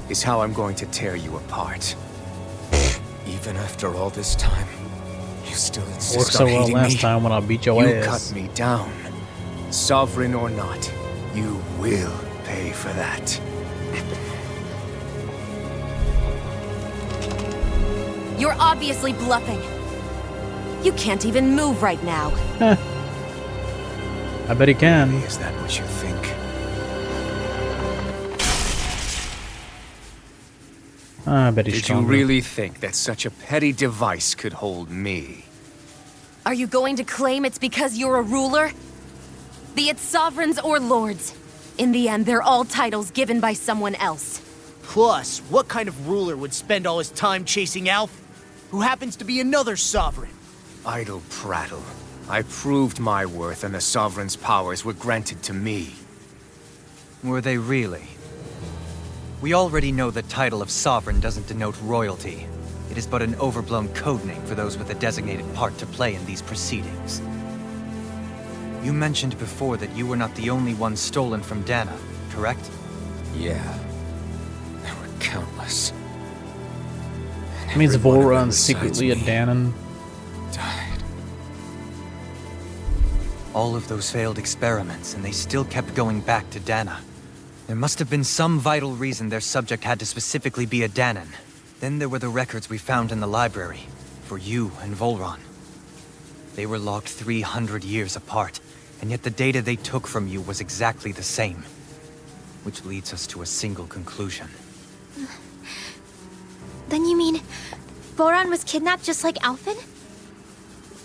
is how I'm going to tear you apart. Even after all this time, you still insist Worked so on well hating last me? time when I beat your You ass. cut me down. Sovereign or not, you will pay for that. You're obviously bluffing. You can't even move right now. I bet he can. Is that what you think? I bet he's Did you stronger. really think that such a petty device could hold me? Are you going to claim it's because you're a ruler? Be it sovereigns or lords. In the end, they're all titles given by someone else. Plus, what kind of ruler would spend all his time chasing Alf, who happens to be another sovereign? Idle prattle. I proved my worth and the Sovereign's powers were granted to me. Were they really? We already know the title of Sovereign doesn't denote royalty. It is but an overblown codename for those with a designated part to play in these proceedings. You mentioned before that you were not the only one stolen from Dana, correct? Yeah. There were countless. And It means every one of them Volron's besides secretly a me Danon. died. All of those failed experiments, and they still kept going back to Dana. There must have been some vital reason their subject had to specifically be a Danon. Then there were the records we found in the library, for you and Volron. They were logged 300 years apart, and yet the data they took from you was exactly the same. Which leads us to a single conclusion. Then you mean Boron was kidnapped just like Alphen?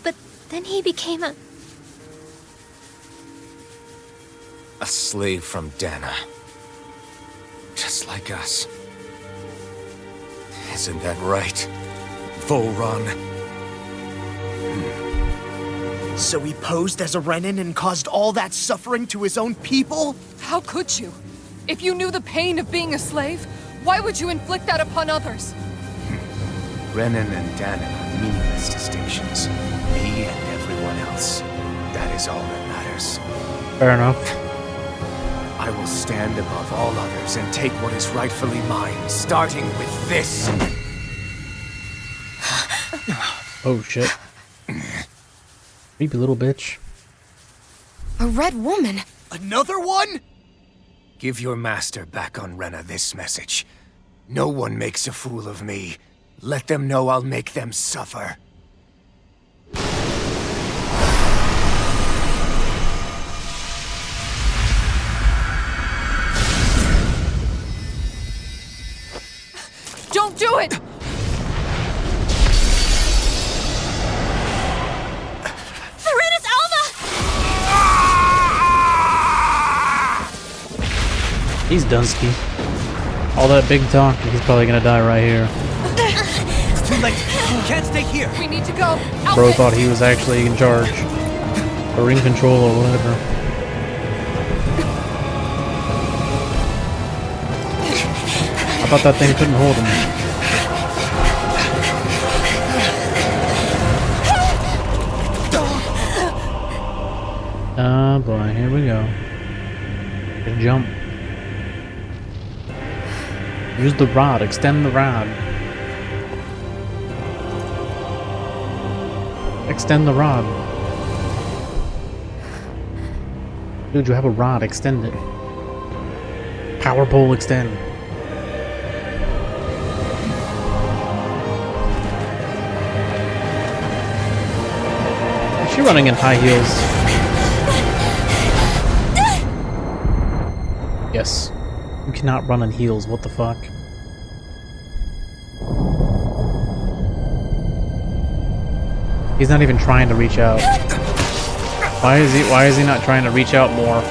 But then he became a... A slave from Dana. Just like us. Isn't that right, Volron? So he posed as a Renin and caused all that suffering to his own people? How could you? If you knew the pain of being a slave, why would you inflict that upon others? Renin and Danon are meaningless distinctions. Me and everyone else. That is all that matters. Fair enough. I will stand above all others and take what is rightfully mine, starting with this. Oh shit. Creepy little bitch. A red woman? Another one? Give your master back on Rena this message. No one makes a fool of me. Let them know I'll make them suffer. do it! Serenus Alma! He's Dunsky. All that big talk, he's probably gonna die right here. It's too late. You can't stay here. We need to go. Bro Alpha! thought he was actually in charge. Or in control or whatever. I thought that thing couldn't hold him. Oh boy, here we go. Just jump. Use the rod, extend the rod. Extend the rod. Dude, you have a rod, extend it. Power pole extend. Is she running in high heels? Yes. You cannot run in heels, what the fuck? He's not even trying to reach out. Why is he not trying to reach out more?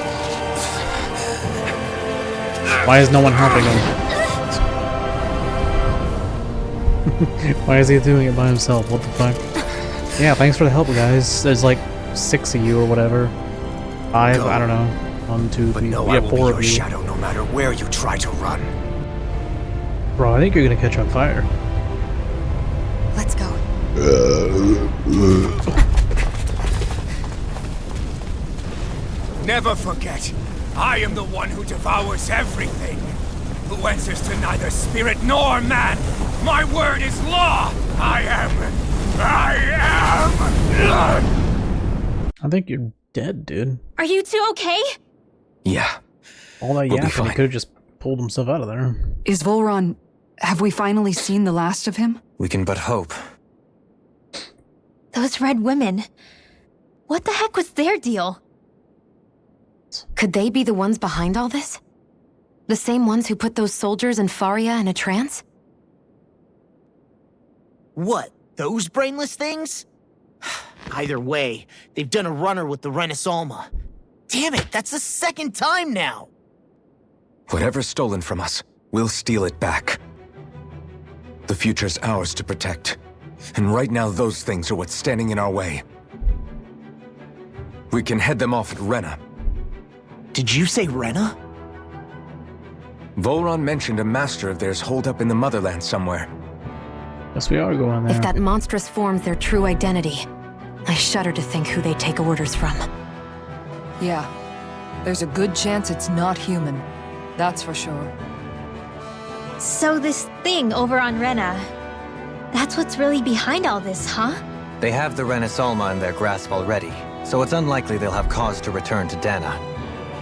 Why is no one helping him? Why is he doing it by himself? What the fuck? Yeah, thanks for the help, guys. There's like 6 of you or whatever. 5, Go. I don't know. 1, 2, But 3, no, yeah, I will be 4 your of you. shadow no matter where you try to run. Bro, I think you're gonna catch on fire. Let's go. Never forget, I am the one who devours everything, who answers to neither spirit nor man. My word is law. I am. I think you're dead, dude. Are you two okay? Yeah. All that We'll be yapping, he fine. could have just pulled himself out of there. Is Volron... Have we finally seen the last of him? We can but hope. Those red women. What the heck was their deal? Could they be the ones behind all this? The same ones who put those soldiers in Faria in a trance? What, those brainless things? Either way, they've done a runner with the Renus Alma. Damn it, that's the 2nd time now! Whatever's stolen from us, we'll steal it back. The future's ours to protect. And right now, those things are what's standing in our way. We can head them off at Rena. Did you say Rena? Volron mentioned a master of theirs holed up in the motherland somewhere. Guess we are going there. If that monstrous form's their true identity, I shudder to think who they take orders from. Yeah. There's a good chance it's not human. That's for sure. So this thing over on Rena, that's what's really behind all this, huh? They have the Renus Alma in their grasp already, so it's unlikely they'll have cause to return to Dana.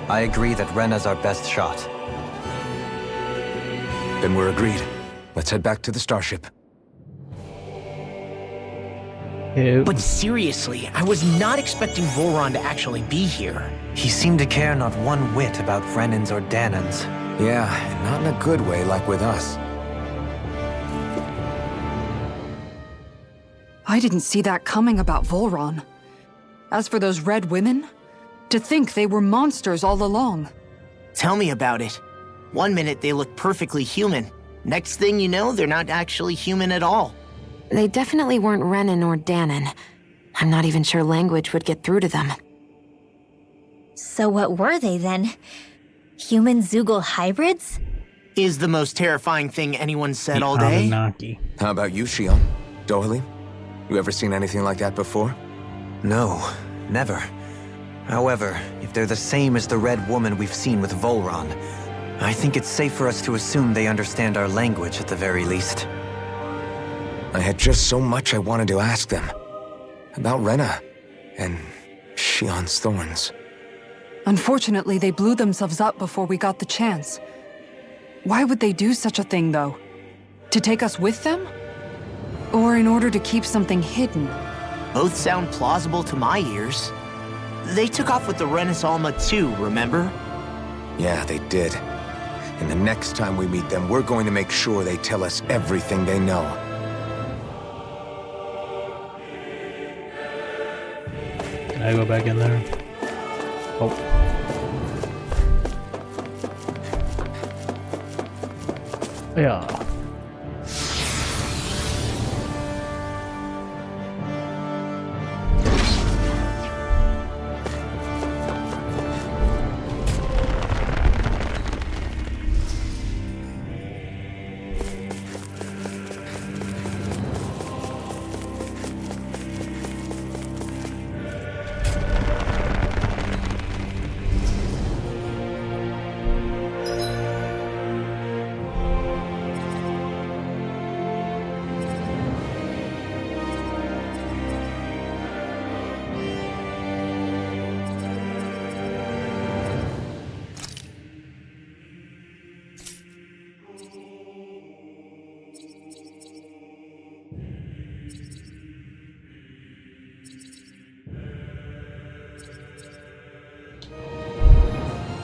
I agree that Rena's our best shot. Then we're agreed. Let's head back to the starship. Ew. But seriously, I was not expecting Volron to actually be here. He seemed to care not one whit about Renans or Danans. Yeah, and not in a good way like with us. I didn't see that coming about Volron. As for those red women, to think they were monsters all along. Tell me about it. One minute they look perfectly human. Next thing you know, they're not actually human at all. They definitely weren't Renan or Danan. I'm not even sure language would get through to them. So what were they then? Human Zoogle hybrids? Is the most terrifying thing anyone said The all day. Anunnaki. How about you, Shion? Dohalie? You ever seen anything like that before? No, never. However, if they're the same as the Red Woman we've seen with Volron, I think it's safe for us to assume they understand our language at the very least. I had just so much I wanted to ask them. About Rena. And Shion's thorns. Unfortunately, they blew themselves up before we got the chance. Why would they do such a thing, though? To take us with them? Or in order to keep something hidden? Both sound plausible to my ears. They took off with the Renus Alma too, remember? Yeah, they did. And the next time we meet them, we're going to make sure they tell us everything they know. Can I go back in there? Oh. Yeah.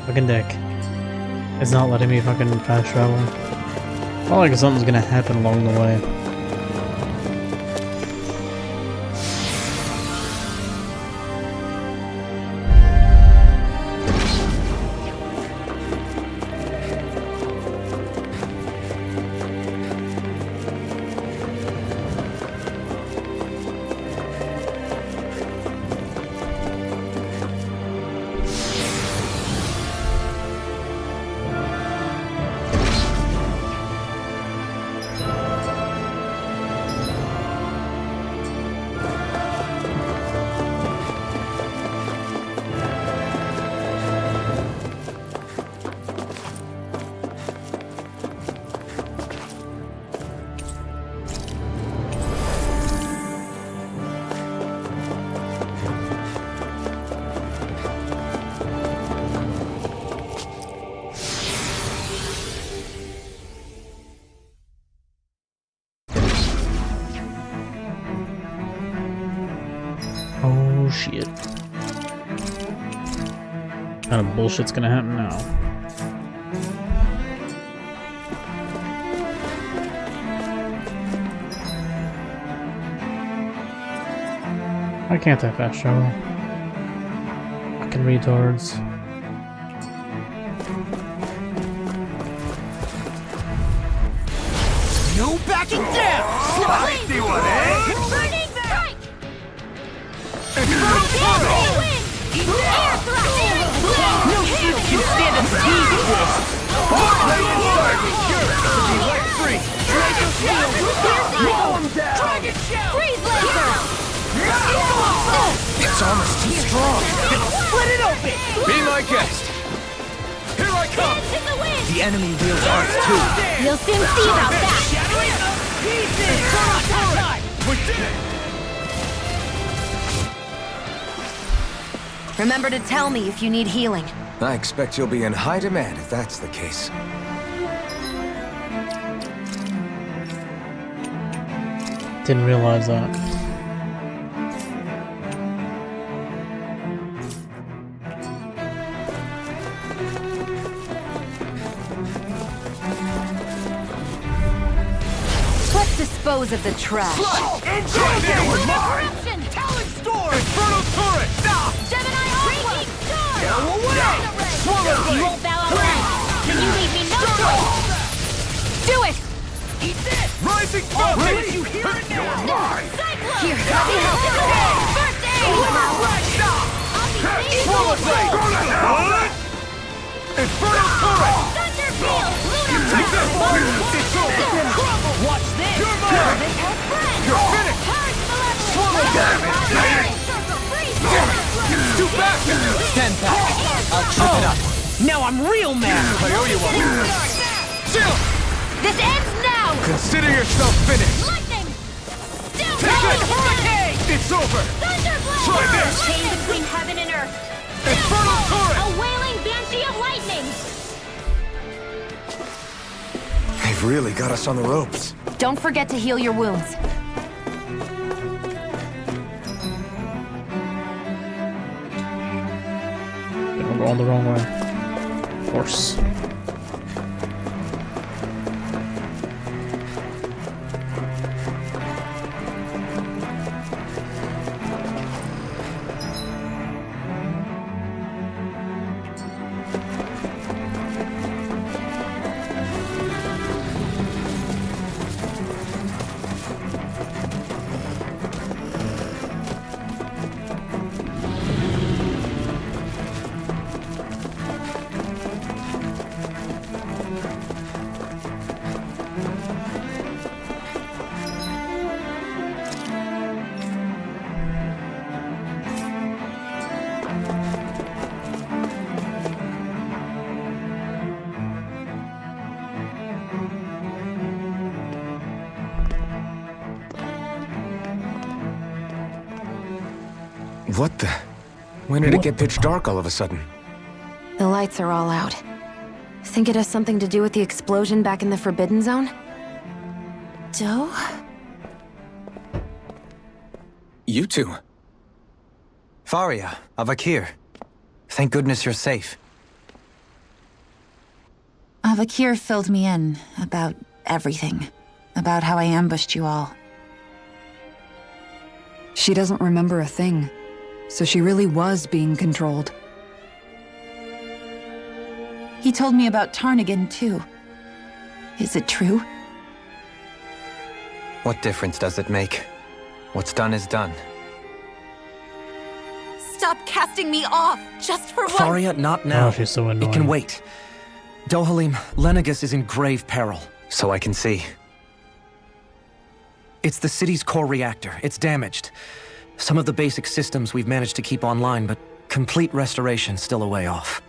Fucking deck. It's not letting me fucking fast travel. Probably like something's gonna happen along the way. Oh shit. What kind of bullshit's gonna happen now? Why can't I fast travel? Fucking retards. No backing down! I see one, eh? Burning strike! No shield can stand a siege of this! Be let free! Dragon shield! Roll him down! Dragon shield! Freeze laser! Its armor's too strong. Split it open! Be my guest! Here I come! Into the wind! The enemy wields ours too! You'll soon see about that! We did it! Remember to tell me if you need healing. I expect you'll be in high demand if that's the case. Didn't realize that. Let's dispose of the trash. Enjoy there! Corruption! Talon Storm! Infernal Turret! Stop! Gemini Aqua! Storm! Get away! Swallow You Blade! won't bow out last, then you leave me no choice! Do it! Eat this! Rising Falcon! You hear it now! You're mine! Cyclone! Here, let me help. First aid! Stop! I'll be pleased Swallow with Blade! you. Infernal Turret! Thunder Field! Lunar Take this! Blast! It's over! Crumble! Watch this! You're mine! You're finished! Purge Malevolence! Swallow damage! Circle freeze! Too fast! Stand back! I'll chop it up! Now I'm real mad! I owe you one! Chill! This ends now! Consider yourself finished. Lightning! Down Take it! Hurricane! It's over! Thunderblast! Try this! Chain between heaven and earth! Infernal Turret! A wailing banshee of lightning! They've really got us on the ropes. Don't forget to heal your wounds. I'm going the wrong way. Of course. What the? When did it get pitch dark all of a sudden? The lights are all out. Think it has something to do with the explosion back in the Forbidden Zone? Doe? You two. Faria, Avakir. Thank goodness you're safe. Avakir filled me in about everything. About how I ambushed you all. She doesn't remember a thing, so she really was being controlled. He told me about Tarnigan, too. Is it true? What difference does it make? What's done is done. Stop casting me off, just for once! Faria, not now. Oh, she's so annoying. It can wait. Dohalim, Lenegis is in grave peril. So I can see. It's the city's core reactor. It's damaged. Some of the basic systems we've managed to keep online, but complete restoration's still a way off.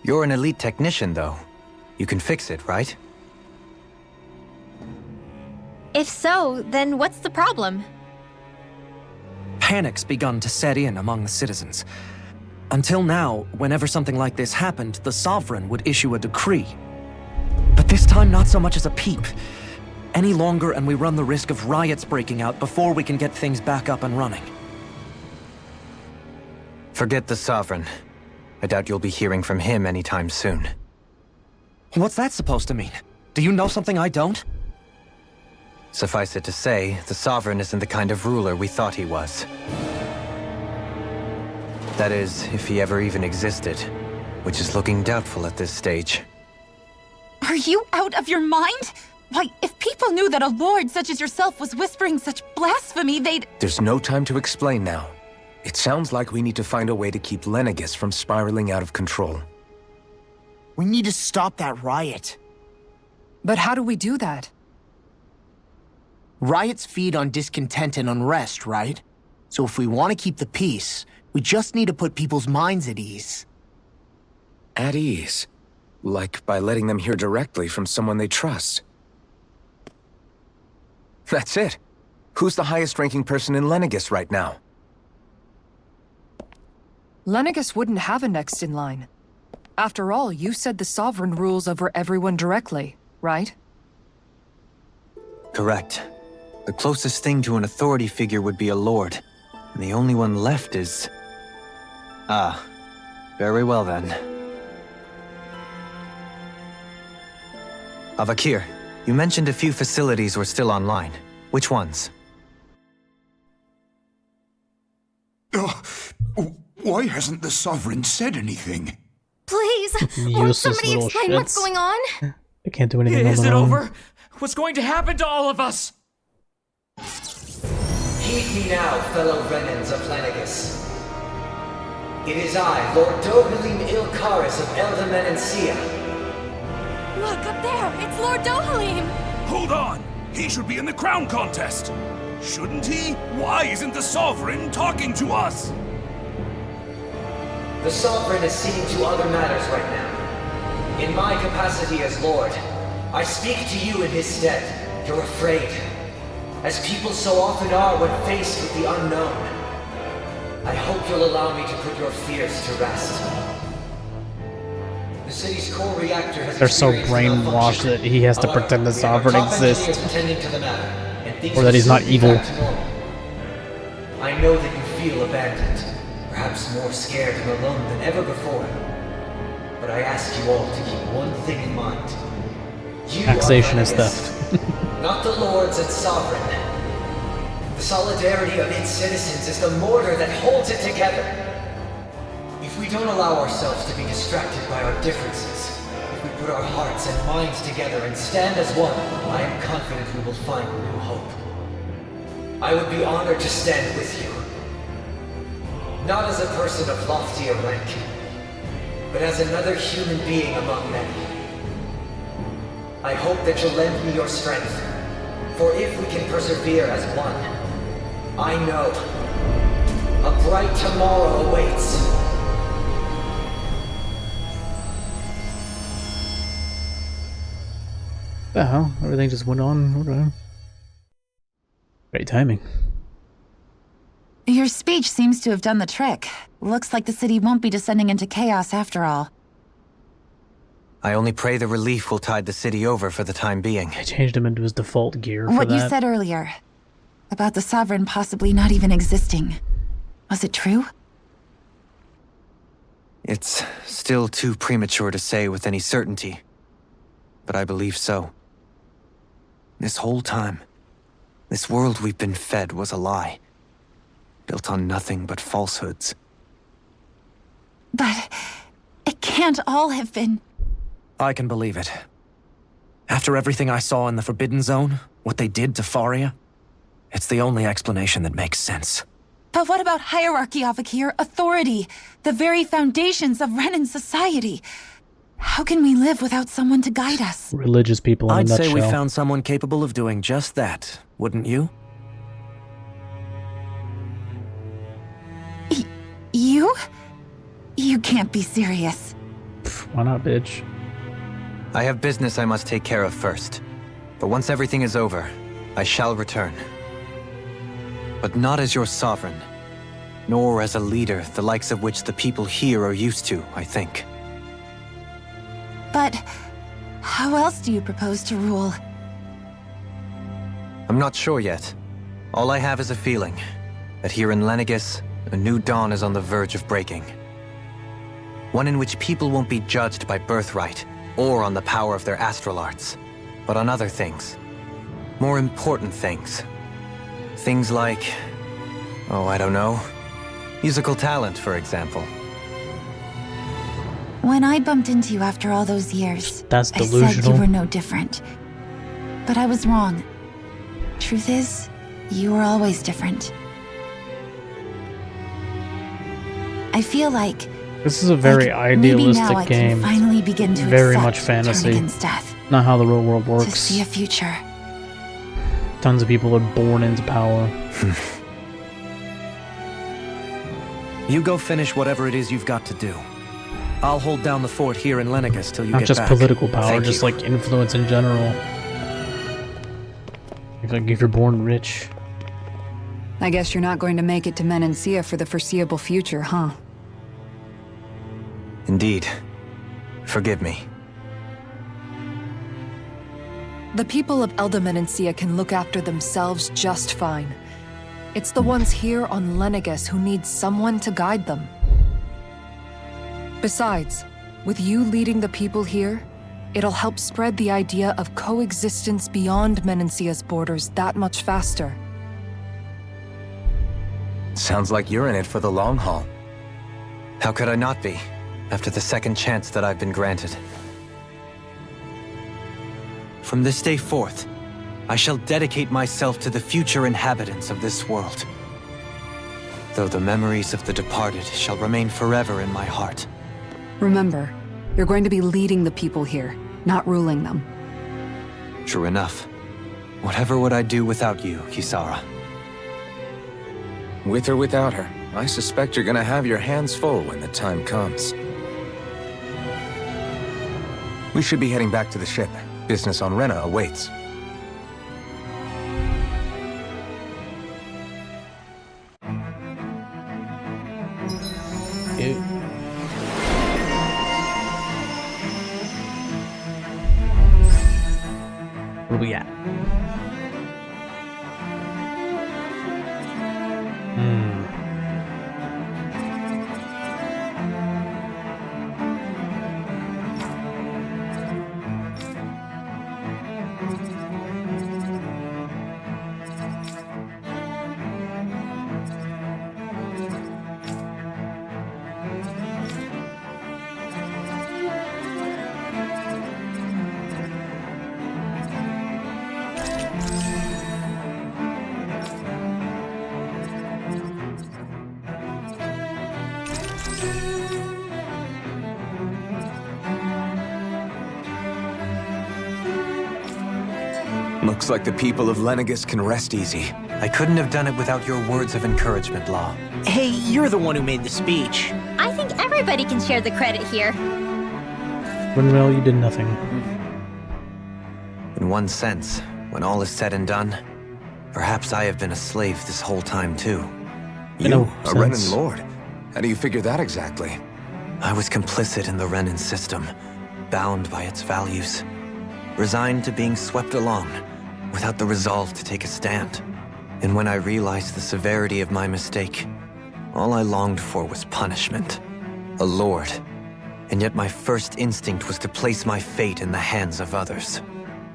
You're an elite technician, though. You can fix it, right? If so, then what's the problem? Panic's begun to set in among the citizens. Until now, whenever something like this happened, the Sovereign would issue a decree. But this time, not so much as a peep. Any longer and we run the risk of riots breaking out before we can get things back up and running. Forget the Sovereign. I doubt you'll be hearing from him anytime soon. What's that supposed to mean? Do you know something I don't? Suffice it to say, the Sovereign isn't the kind of ruler we thought he was. That is, if he ever even existed, which is looking doubtful at this stage. Are you out of your mind? Why, if people knew that a lord such as yourself was whispering such blasphemy, they'd— There's no time to explain now. It sounds like we need to find a way to keep Lenegis from spiraling out of control. We need to stop that riot. But how do we do that? Riots feed on discontent and unrest, right? So if we want to keep the peace, we just need to put people's minds at ease. At ease? Like by letting them hear directly from someone they trust. That's it. Who's the highest-ranking person in Lenegis right now? Lenegis wouldn't have a next in line. After all, you said the Sovereign rules over everyone directly, right? Correct. The closest thing to an authority figure would be a lord, and the only one left is... Ah, very well then. Avakir, you mentioned a few facilities were still online. Which ones? Why hasn't the Sovereign said anything? Please, won't Useless somebody little explain what's shits. going on? I can't do anything on Is their it own. over? What's going to happen to all of us? Heed me now, fellow Renans of Lenegis. It is I, Lord Dohalim Ilkaris of Elda Menancia. Look, up there! It's Lord Dohalim! Hold on! He should be in the crown contest! Shouldn't he? Why isn't the Sovereign talking to us? The Sovereign is seeing to other matters right now. In my capacity as Lord, I speak to you in his stead. You're afraid, as people so often are when faced with the unknown. I hope you'll allow me to put your fears to rest. The city's core reactor has They're so experienced brainwashed that he has to However, pretend the we have Sovereign our top exists. engineers attending to the matter, and things Or that will he's not soon be evil. back to normal. I know that you feel abandoned, perhaps more scared and alone than ever before. But I ask you all to keep one thing in mind. You Taxation are is Lenegis, theft. not the Lords and Sovereign. The solidarity of its citizens is the mortar that holds it together. If we don't allow ourselves to be distracted by our differences, if we put our hearts and minds together and stand as one, I am confident we will find new hope. I would be honored to stand with you. Not as a person of loftier rank, but as another human being among many. I hope that you'll lend me your strength, for if we can persevere as one, I know a bright tomorrow awaits. The hell? Everything just went on. Great timing. Your speech seems to have done the trick. Looks like the city won't be descending into chaos after all. I only pray the relief will tide the city over for the time being. I changed him into his default gear for What that. you said earlier, about the Sovereign possibly not even existing. Was it true? It's still too premature to say with any certainty, but I believe so. This whole time, this world we've been fed was a lie, built on nothing but falsehoods. But it can't all have been. I can believe it. After everything I saw in the Forbidden Zone, what they did to Faria, it's the only explanation that makes sense. But what about hierarchy, Avakir? Authority? The very foundations of Renan society? How can we live without someone to guide us? Religious people in I'd a nutshell. say we found someone capable of doing just that, wouldn't you? You? You can't be serious. Why not, bitch? I have business I must take care of first. But once everything is over, I shall return. But not as your sovereign, nor as a leader the likes of which the people here are used to, I think. But how else do you propose to rule? I'm not sure yet. All I have is a feeling that here in Lenegis, a new dawn is on the verge of breaking. One in which people won't be judged by birthright or on the power of their astral arts, but on other things. More important things. Things like, oh, I don't know, musical talent, for example. When I bumped into you after all those years, That's I said delusional. you were no different. But I was wrong. Truth is, you were always different. I feel like This is a very maybe now I idealistic game. can finally begin to Very accept much fantasy. Turnigan's death, Not how the real world to works. see a future. Tons of people are born into power. You go finish whatever it is you've got to do. I'll hold down the fort here in Lenegis till you Not get just back. political power, Thank just you. like influence in general. If you're born rich. I guess you're not going to make it to Menancia for the foreseeable future, huh? Indeed. Forgive me. The people of Elda Menancia can look after themselves just fine. It's the ones here on Lenegis who need someone to guide them. Besides, with you leading the people here, it'll help spread the idea of coexistence beyond Menancia's borders that much faster. Sounds like you're in it for the long haul. How could I not be, after the second chance that I've been granted? From this day forth, I shall dedicate myself to the future inhabitants of this world. Though the memories of the departed shall remain forever in my heart. Remember, you're going to be leading the people here, not ruling them. True enough. Whatever would I do without you, Kisara? With or without her, I suspect you're gonna have your hands full when the time comes. We should be heading back to the ship. Business on Rena awaits. Ew. What do we got? Looks like the people of Lenegis can rest easy. I couldn't have done it without your words of encouragement, Law. Hey, you're the one who made the speech. I think everybody can share the credit here. Windmill, you did nothing. In one sense, when all is said and done, perhaps I have been a slave this whole time too. You, No a Renan sense. Lord? How do you figure that exactly? I was complicit in the Renan system, bound by its values, resigned to being swept along, without the resolve to take a stand. And when I realized the severity of my mistake, all I longed for was punishment. A lord. And yet my first instinct was to place my fate in the hands of others.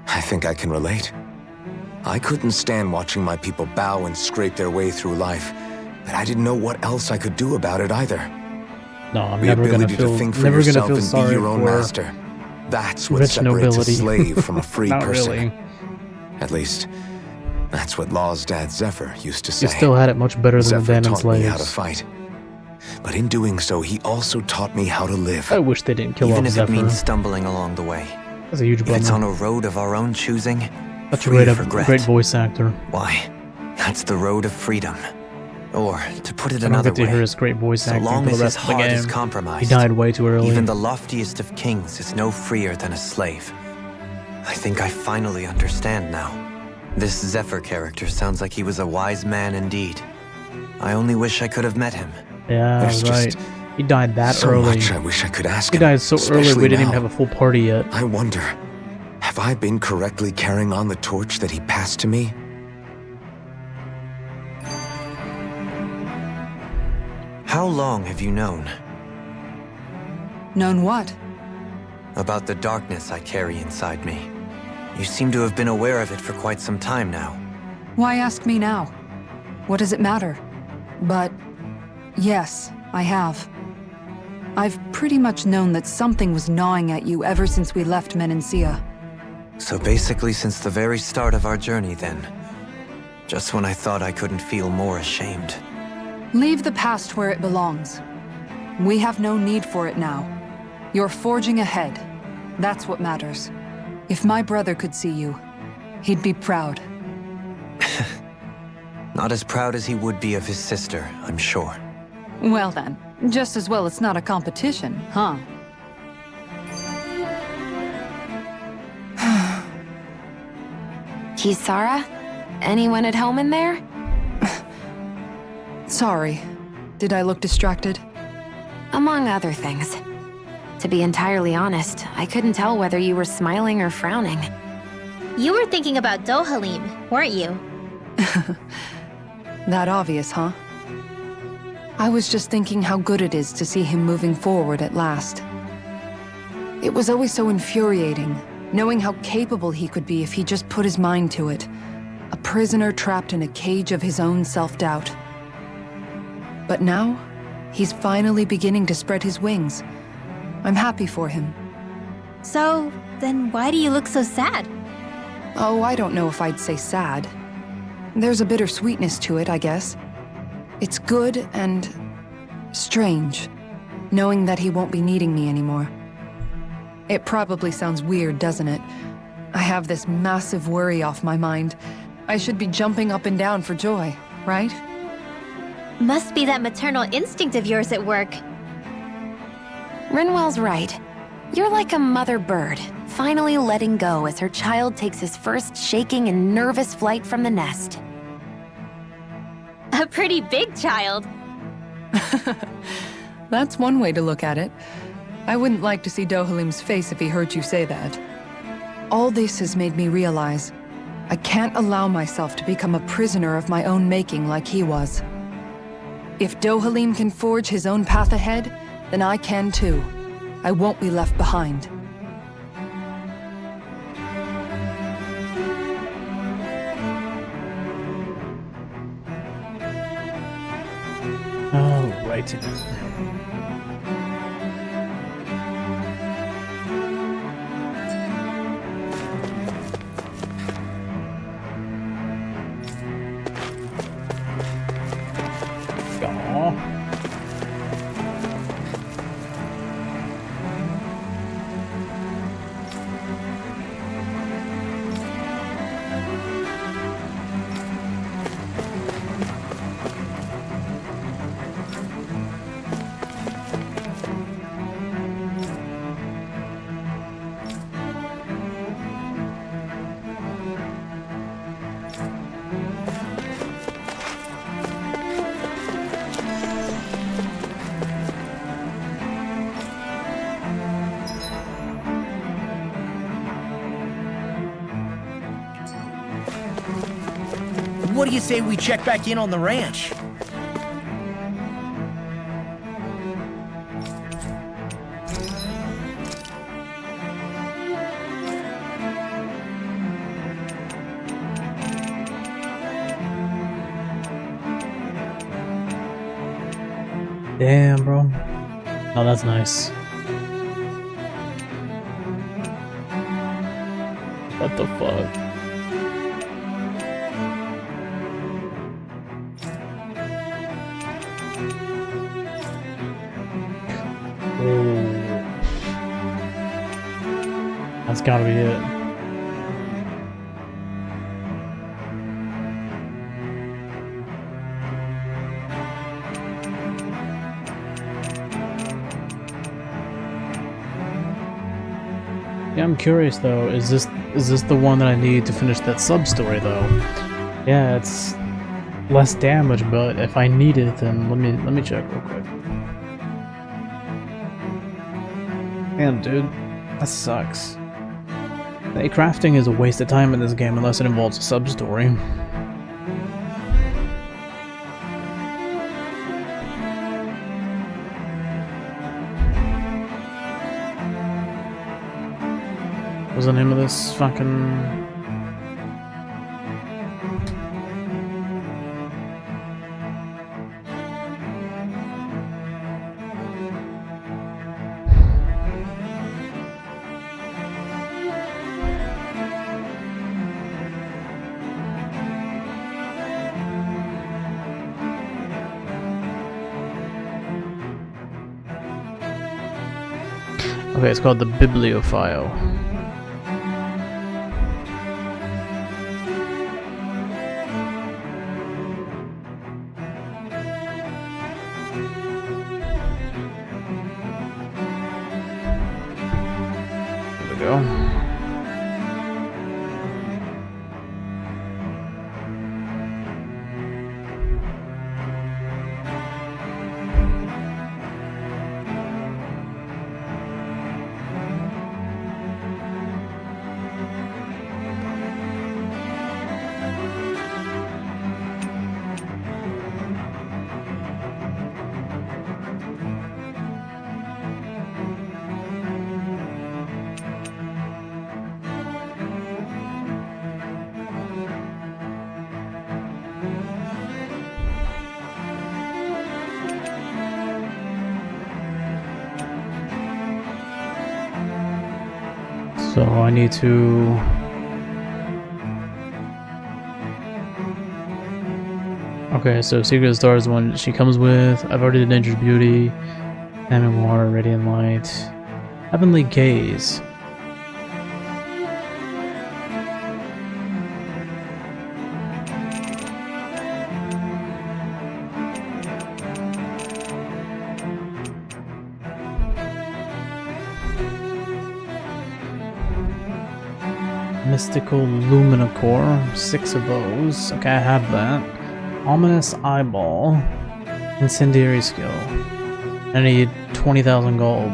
I think I can relate. I couldn't stand watching my people bow and scrape their way through life, but I didn't know what else I could do about it either. No, I'm The never gonna ability feel to think for never gonna yourself feel and sorry be your own for master. That's what rich separates nobility. a slave from a free Not person. really. At least, that's what Law's dad Zephyr used to say. He still had it much better than Zephyr the abandoned taught me how to slaves. fight. But in doing so, he also taught me how to live. I wish they didn't kill Even off if Zephyr. it means stumbling along the way. That's a huge If it's bummer. on a road of our own choosing, Such a free great, of regret. great voice actor. Why, that's the road of freedom. Or, to put it I don't another get to way, hear his great voice so acting long for the as his rest of the heart game. is compromised, He died way too early. even the loftiest of kings is no freer than a slave. I think I finally understand now. This Zephyr character sounds like he was a wise man indeed. I only wish I could have met him. Yeah, There's right. just He died that so early. much I wish I could ask He him. died so early especially we didn't now. even have a full party yet. I wonder, have I been correctly carrying on the torch that he passed to me? How long have you known Known what? about the darkness I carry inside me? You seem to have been aware of it for quite some time now. Why ask me now? What does it matter? But yes, I have. I've pretty much known that something was gnawing at you ever since we left Menancia. So basically since the very start of our journey then. Just when I thought I couldn't feel more ashamed. Leave the past where it belongs. We have no need for it now. You're forging ahead. That's what matters. If my brother could see you, he'd be proud. Not as proud as he would be of his sister, I'm sure. Well then, just as well it's not a competition, huh? Kisara? Anyone at home in there? Sorry. Did I look distracted? Among other things. To be entirely honest, I couldn't tell whether you were smiling or frowning. You were thinking about Dohalim, weren't you? That obvious, huh? I was just thinking how good it is to see him moving forward at last. It was always so infuriating, knowing how capable he could be if he just put his mind to it. A prisoner trapped in a cage of his own self-doubt. But now, he's finally beginning to spread his wings. I'm happy for him. So, then why do you look so sad? Oh, I don't know if I'd say sad. There's a bittersweetness to it, I guess. It's good and strange, knowing that he won't be needing me anymore. It probably sounds weird, doesn't it? I have this massive worry off my mind. I should be jumping up and down for joy, right? Must be that maternal instinct of yours at work. Rinwell's right. You're like a mother bird, finally letting go as her child takes his first shaking and nervous flight from the nest. A pretty big child. That's one way to look at it. I wouldn't like to see Dohalim's face if he heard you say that. All this has made me realize I can't allow myself to become a prisoner of my own making like he was. If Dohalim can forge his own path ahead, then I can too. I won't be left behind. Alright. what do you say we check back in on the ranch? Damn, bro. Oh, that's nice. What the fuck? Oh. That's gotta be it. Yeah, I'm curious though, is this the one that I need to finish that sub-story though? Yeah, it's less damage, but if I need it, then let me check real quick. Damn, dude, that sucks. Hey, crafting is a waste of time in this game unless it involves a sub-story. What's the name of this fucking... Okay, it's called the Bibliophile. So I need to... Okay, so Secret of the Stars is the one she comes with. I've already did Nature's Beauty, Diamond Water, Radiant Light, Heavenly Gaze. Mystical Luminacore, 6 of those. Okay, I have that. Ominous Eyeball. Incendiary Skill. I need 20,000 gold.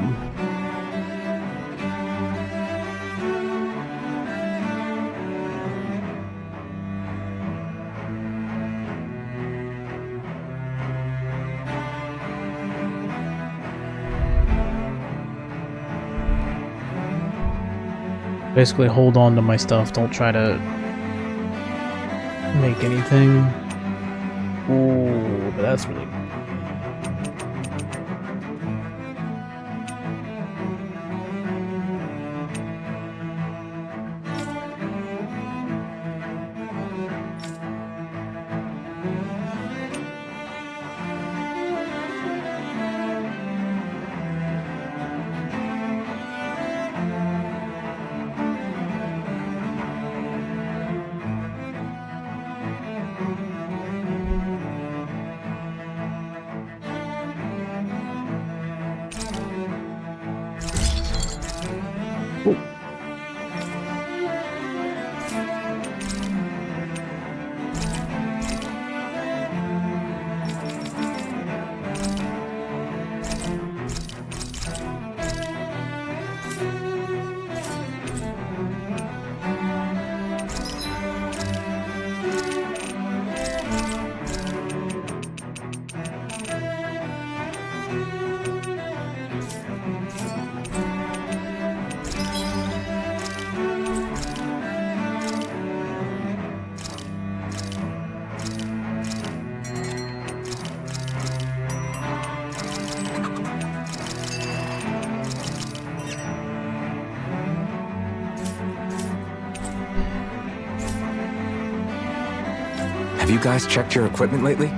Basically hold on to my stuff, don't try to make anything. Ooh, but that's really... Have you guys checked your equipment lately?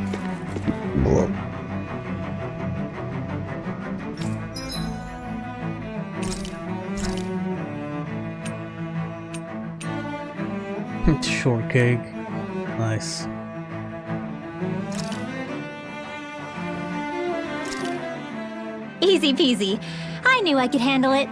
Shortcake. Nice. Easy peasy. I knew I could handle it.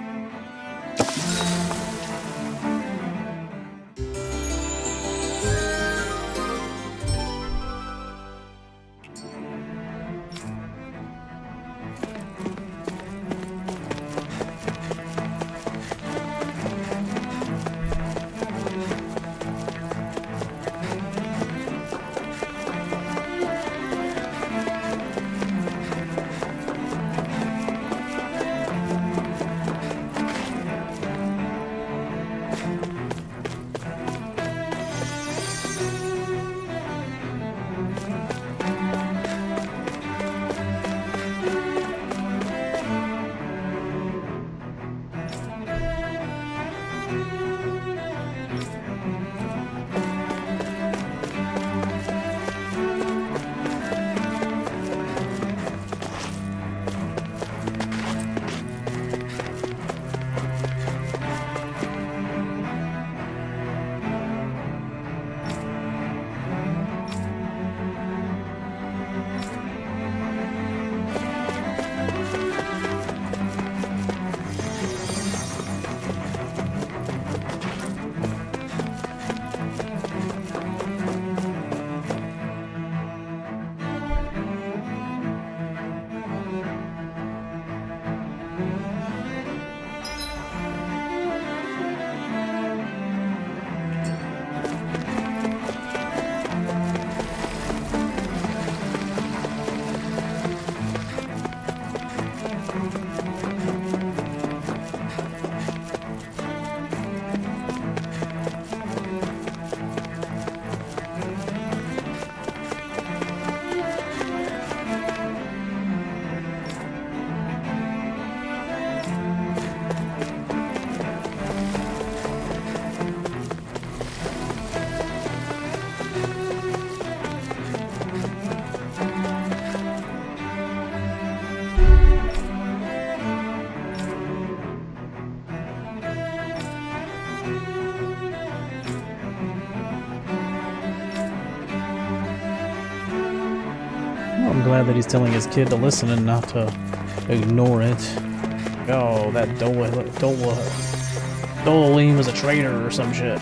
I'm glad that he's telling his kid to listen and not to ignore it. Oh, that Dolim was a traitor or some shit.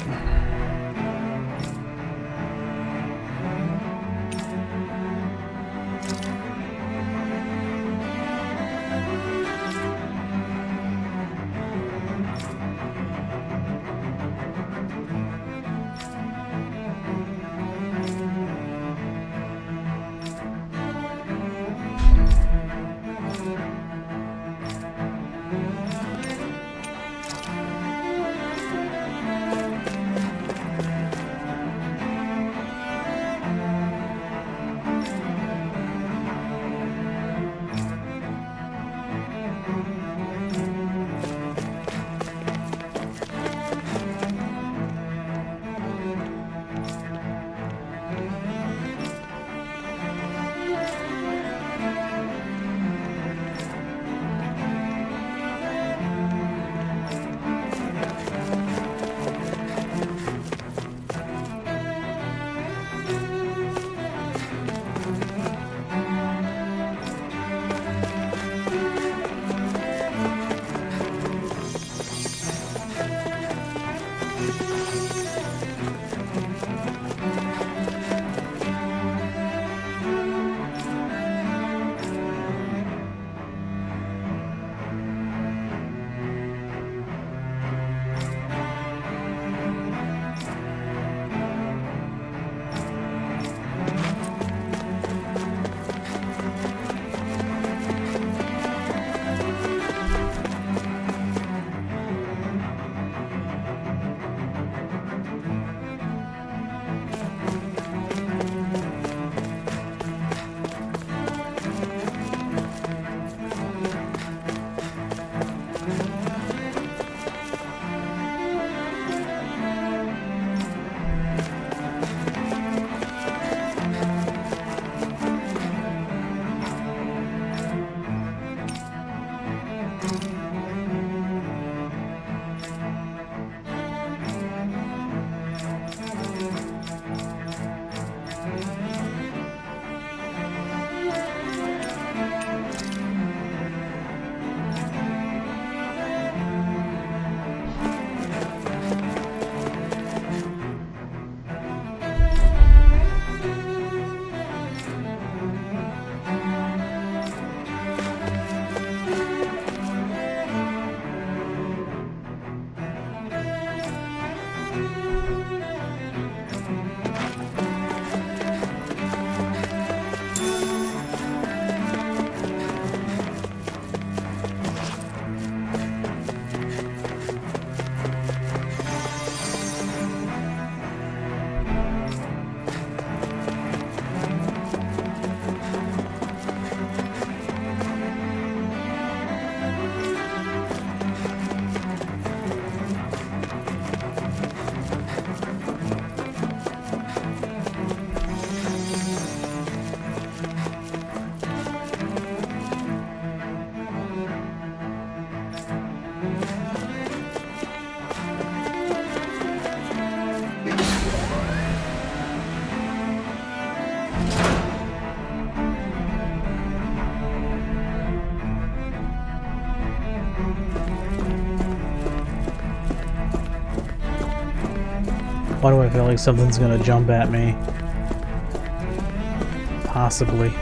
Why do I feel like something's gonna jump at me? Possibly.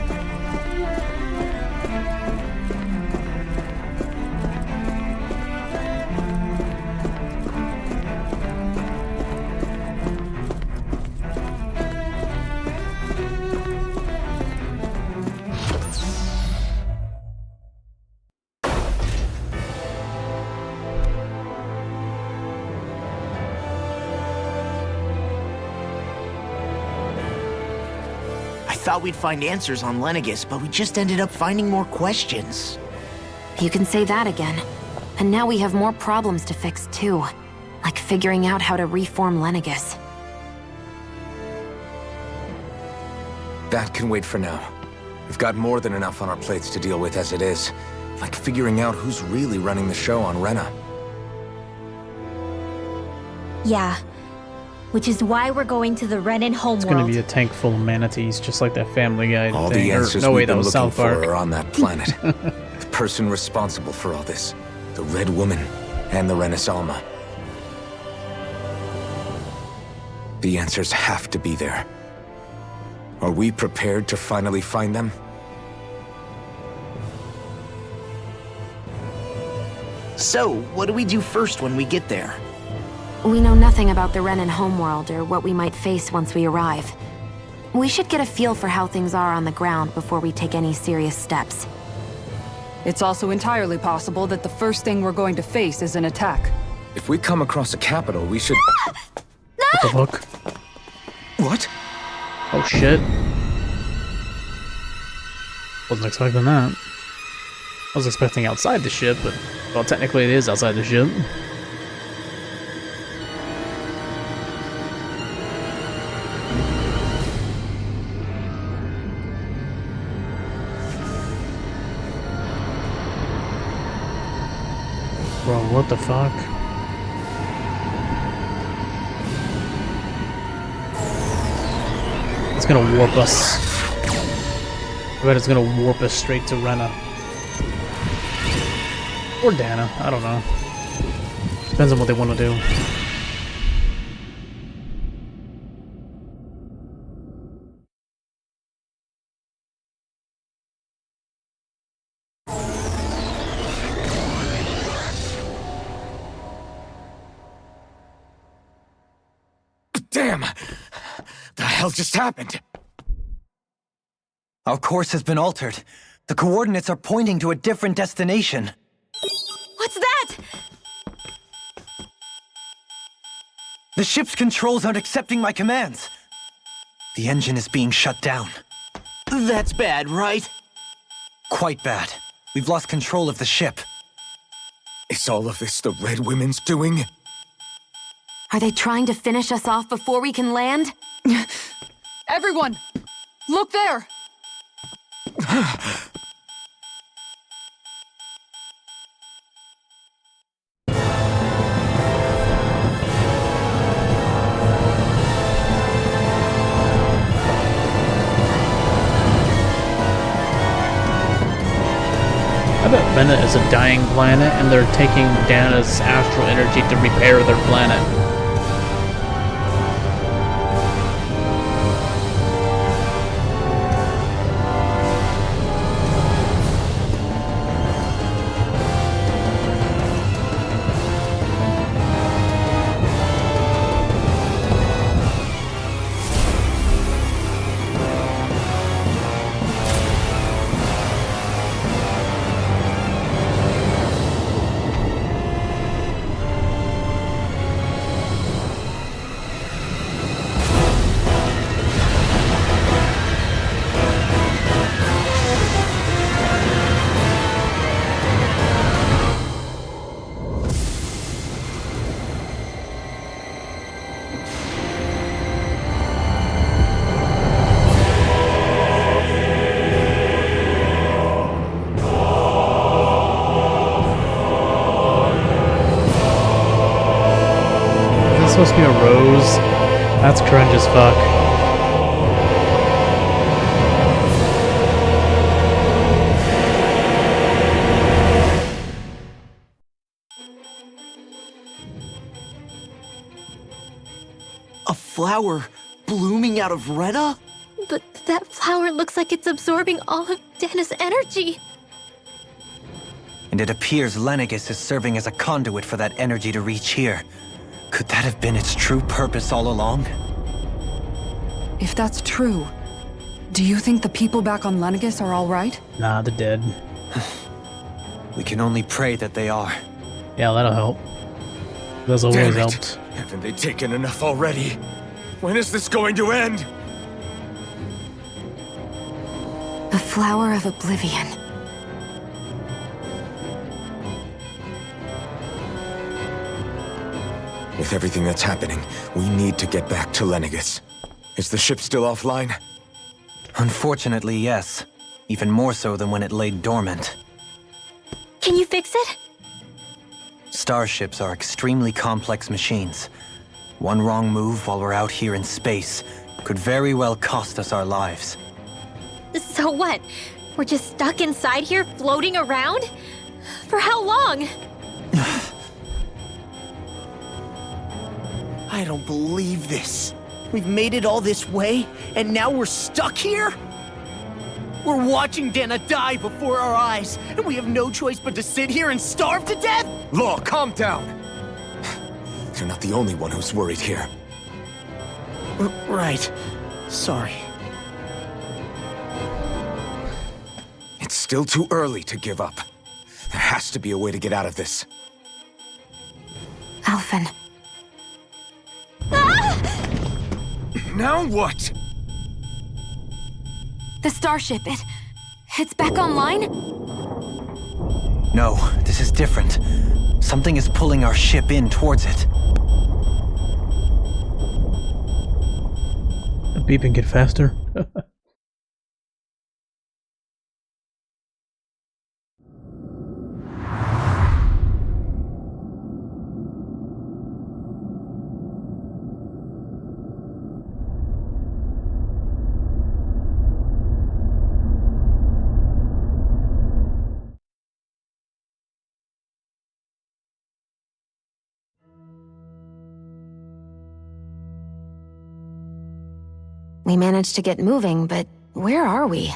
I thought we'd find answers on Lenegis, but we just ended up finding more questions. You can say that again. And now we have more problems to fix too. Like figuring out how to reform Lenegis. That can wait for now. We've got more than enough on our plates to deal with as it is. Like figuring out who's really running the show on Rena. Yeah. Which is why we're going to the Renan homeworld. It's gonna be a tank full of manatees, just like that Family Guy All thing. the answers No, we've wait, that been was looking South Park. for are on that planet. The person responsible for all this. The Red Woman and the Renaissance. The answers have to be there. Are we prepared to finally find them? So, what do we do first when we get there? We know nothing about the Renan homeworld or what we might face once we arrive. We should get a feel for how things are on the ground before we take any serious steps. It's also entirely possible that the first thing we're going to face is an attack. If we come across a capital, we should... What the fuck? What? Oh shit. Wasn't expecting that. I was expecting outside the ship, but... well, technically it is outside the ship. Bro, what the fuck? It's gonna warp us. I bet it's gonna warp us straight to Rena. Or Dana, I don't know. Depends on what they want to do. Damn! The hell just happened? Our course has been altered. The coordinates are pointing to a different destination. What's that? The ship's controls aren't accepting my commands. The engine is being shut down. That's bad, right? Quite bad. We've lost control of the ship. Is all of this the Red Women's doing? Are they trying to finish us off before we can land? Everyone! Look there! I bet Rena is a dying planet and they're taking Dana's astral energy to repair their planet. Supposed to be a rose? That's cringe as fuck. A flower blooming out of Rena? But that flower looks like it's absorbing all of Dana's energy. And it appears Lenegis is serving as a conduit for that energy to reach here. Could that have been its true purpose all along? If that's true, do you think the people back on Lenegis are all right? Nah, they're dead. We can only pray that they are. Yeah, that'll help. That's always Damn it. helped. Haven't they taken enough already? When is this going to end? The Flower of Oblivion. With everything that's happening, we need to get back to Lenegis. Is the ship still offline? Unfortunately, yes. Even more so than when it lay dormant. Can you fix it? Starships are extremely complex machines. One wrong move while we're out here in space could very well cost us our lives. So what? We're just stuck inside here, floating around? For how long? I don't believe this. We've made it all this way, and now we're stuck here? We're watching Dana die before our eyes, and we have no choice but to sit here and starve to death? Law, calm down! You're not the only one who's worried here. Right. Sorry. It's still too early to give up. There has to be a way to get out of this. Alphen. Now what? The starship, it's back online? No, this is different. Something is pulling our ship in towards it. The beeping get faster. We managed to get moving, but where are we?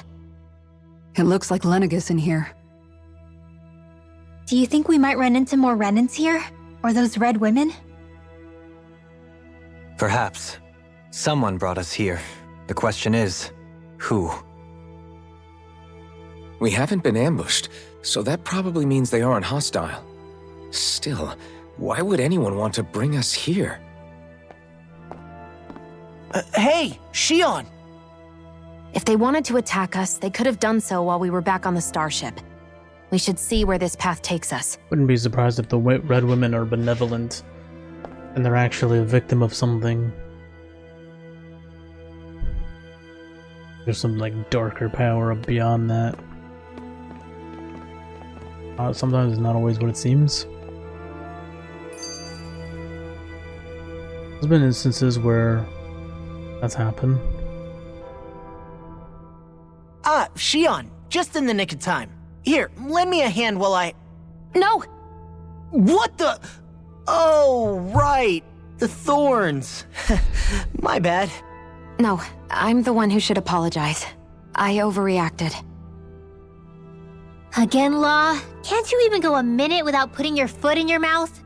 It looks like Lenegis in here. Do you think we might run into more Renans here? Or those red women? Perhaps. Someone brought us here. The question is, who? We haven't been ambushed, so that probably means they aren't hostile. Still, why would anyone want to bring us here? Hey, Shion! If they wanted to attack us, they could have done so while we were back on the starship. We should see where this path takes us. Wouldn't be surprised if the red women are benevolent and they're actually a victim of something. There's some like darker power up beyond that. Sometimes it's not always what it seems. There's been instances where that's happened. Shion, just in the nick of time. Here, lend me a hand while I... No! What the... Oh, right. The thorns. My bad. No, I'm the one who should apologize. I overreacted. Again, Law? Can't you even go a minute without putting your foot in your mouth?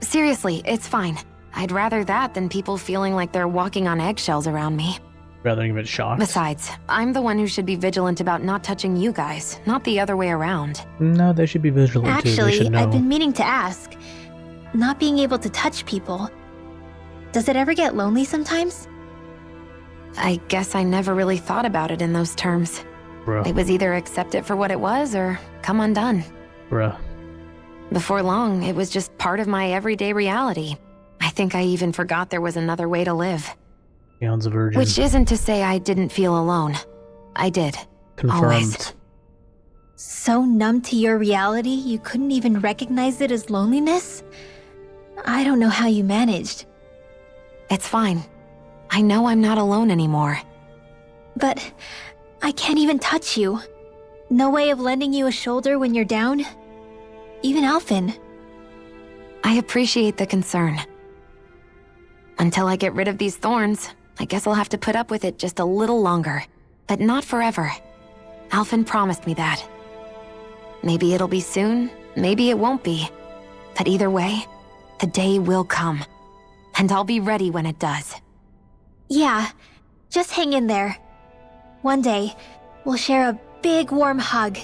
Seriously, it's fine. I'd rather that than people feeling like they're walking on eggshells around me. Rather than get shocked. Besides, I'm the one who should be vigilant about not touching you guys, not the other way around. No, they should be vigilant too. They Actually, should know. I've been meaning to ask. Not being able to touch people, does it ever get lonely sometimes? I guess I never really thought about it in those terms. Bruh. It was either accept it for what it was or come undone. Bruh. Before long, it was just part of my everyday reality. I think I even forgot there was another way to live. Eon's a virgin. Which isn't to say I didn't feel alone. I did. Confirmed. Always. So numb to your reality, you couldn't even recognize it as loneliness? I don't know how you managed. It's fine. I know I'm not alone anymore. But I can't even touch you. No way of lending you a shoulder when you're down? Even Alphen. I appreciate the concern. Until I get rid of these thorns, I guess I'll have to put up with it just a little longer. But not forever. Alphen promised me that. Maybe it'll be soon, maybe it won't be. But either way, the day will come. And I'll be ready when it does. Yeah, just hang in there. One day, we'll share a big warm hug.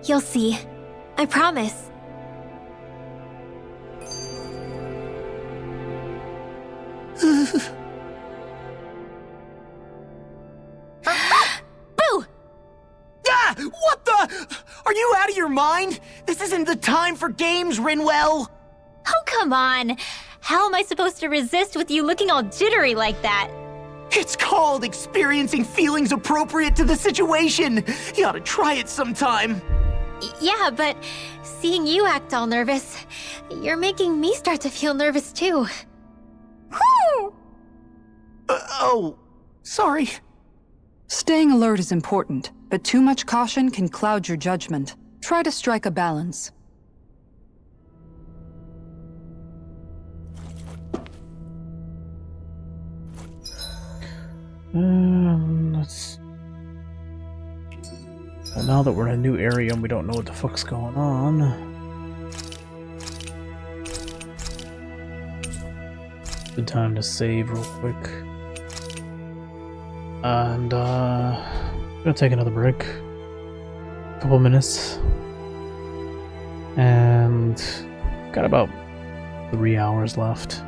You'll see. I promise. Boo! Ah! What the? Are you out of your mind? This isn't the time for games, Rinwell! Oh, come on. How am I supposed to resist with you looking all jittery like that? It's called experiencing feelings appropriate to the situation. You ought to try it sometime. Yeah, but seeing you act all nervous, you're making me start to feel nervous too. Oh, sorry. Staying alert is important, but too much caution can cloud your judgment. Try to strike a balance. Let's... Well, now that we're in a new area and we don't know what the fuck's going on, good time to save real quick. And gonna take another break, couple minutes, and got about 3 hours left.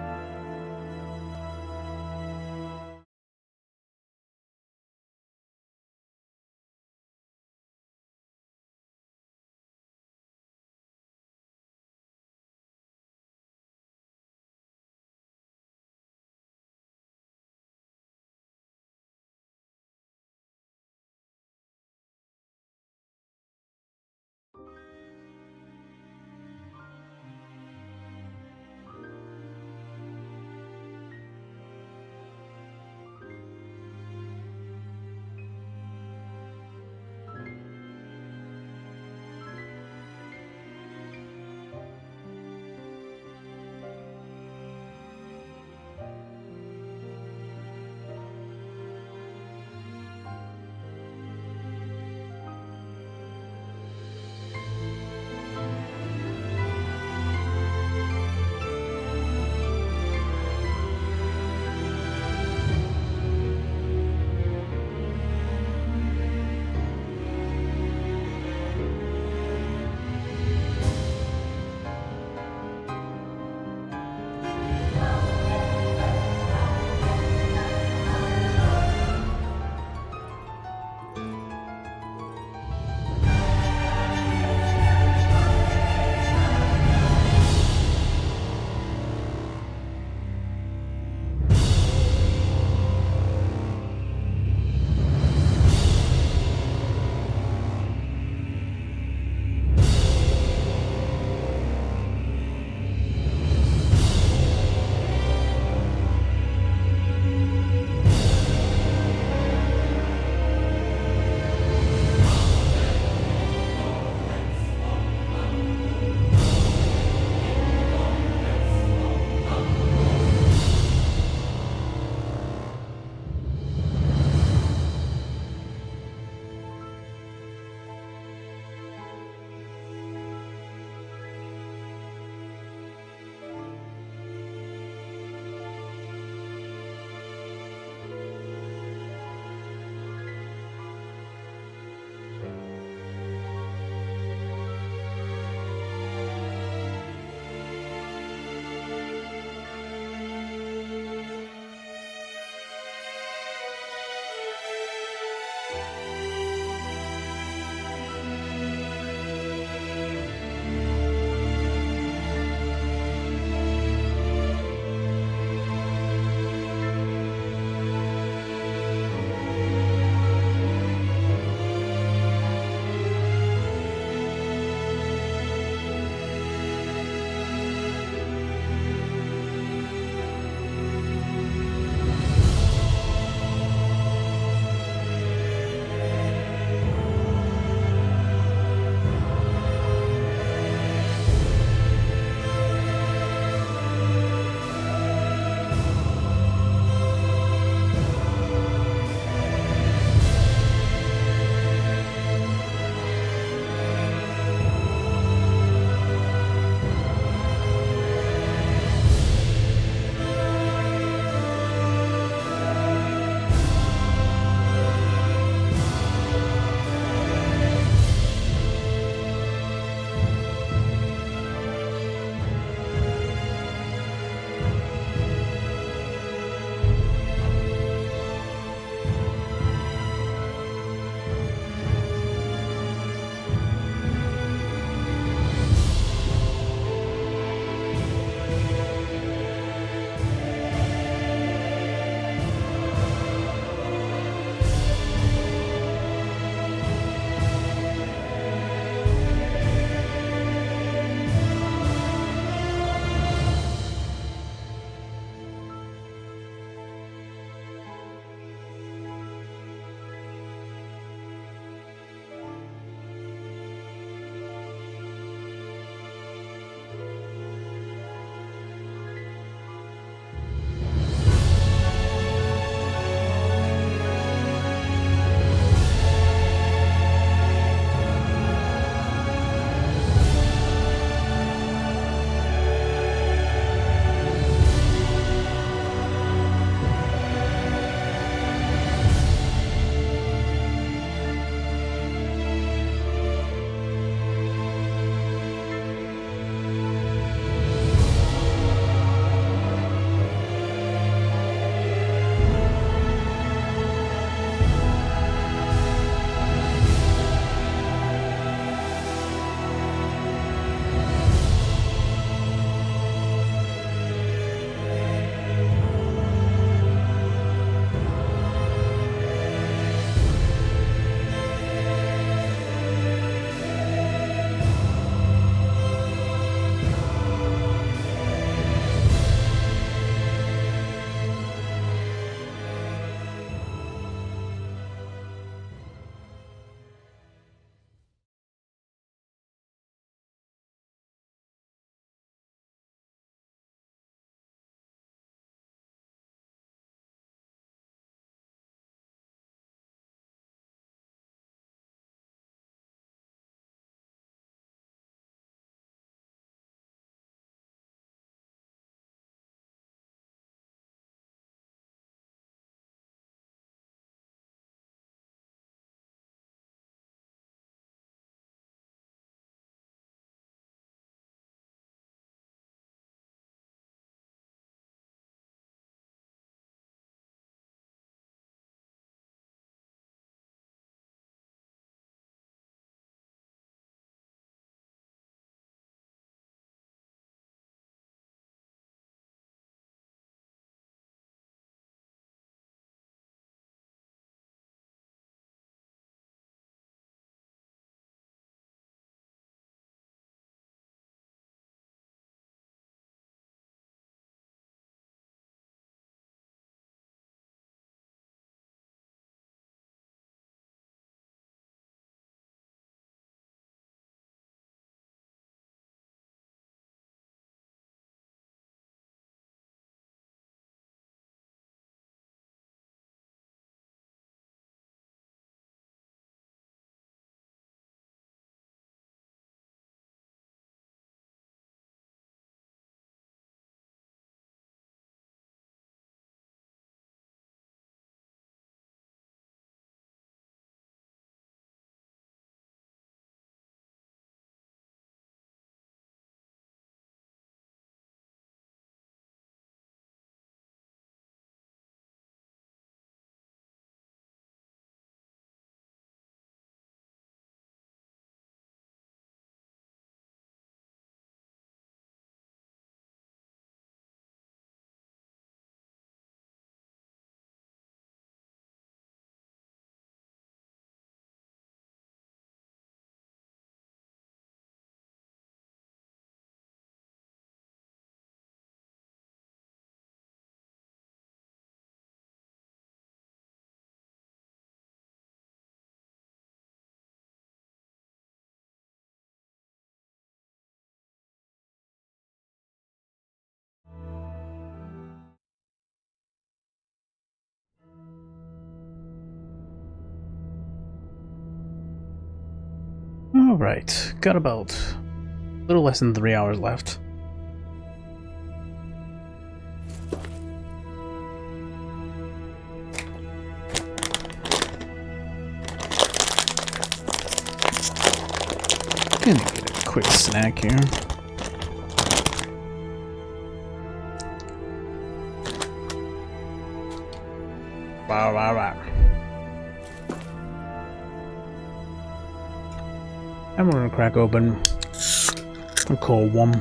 Alright, got about a little less than 3 hours left. Gonna get a quick snack here. Wow. I'm gonna crack open a cold one.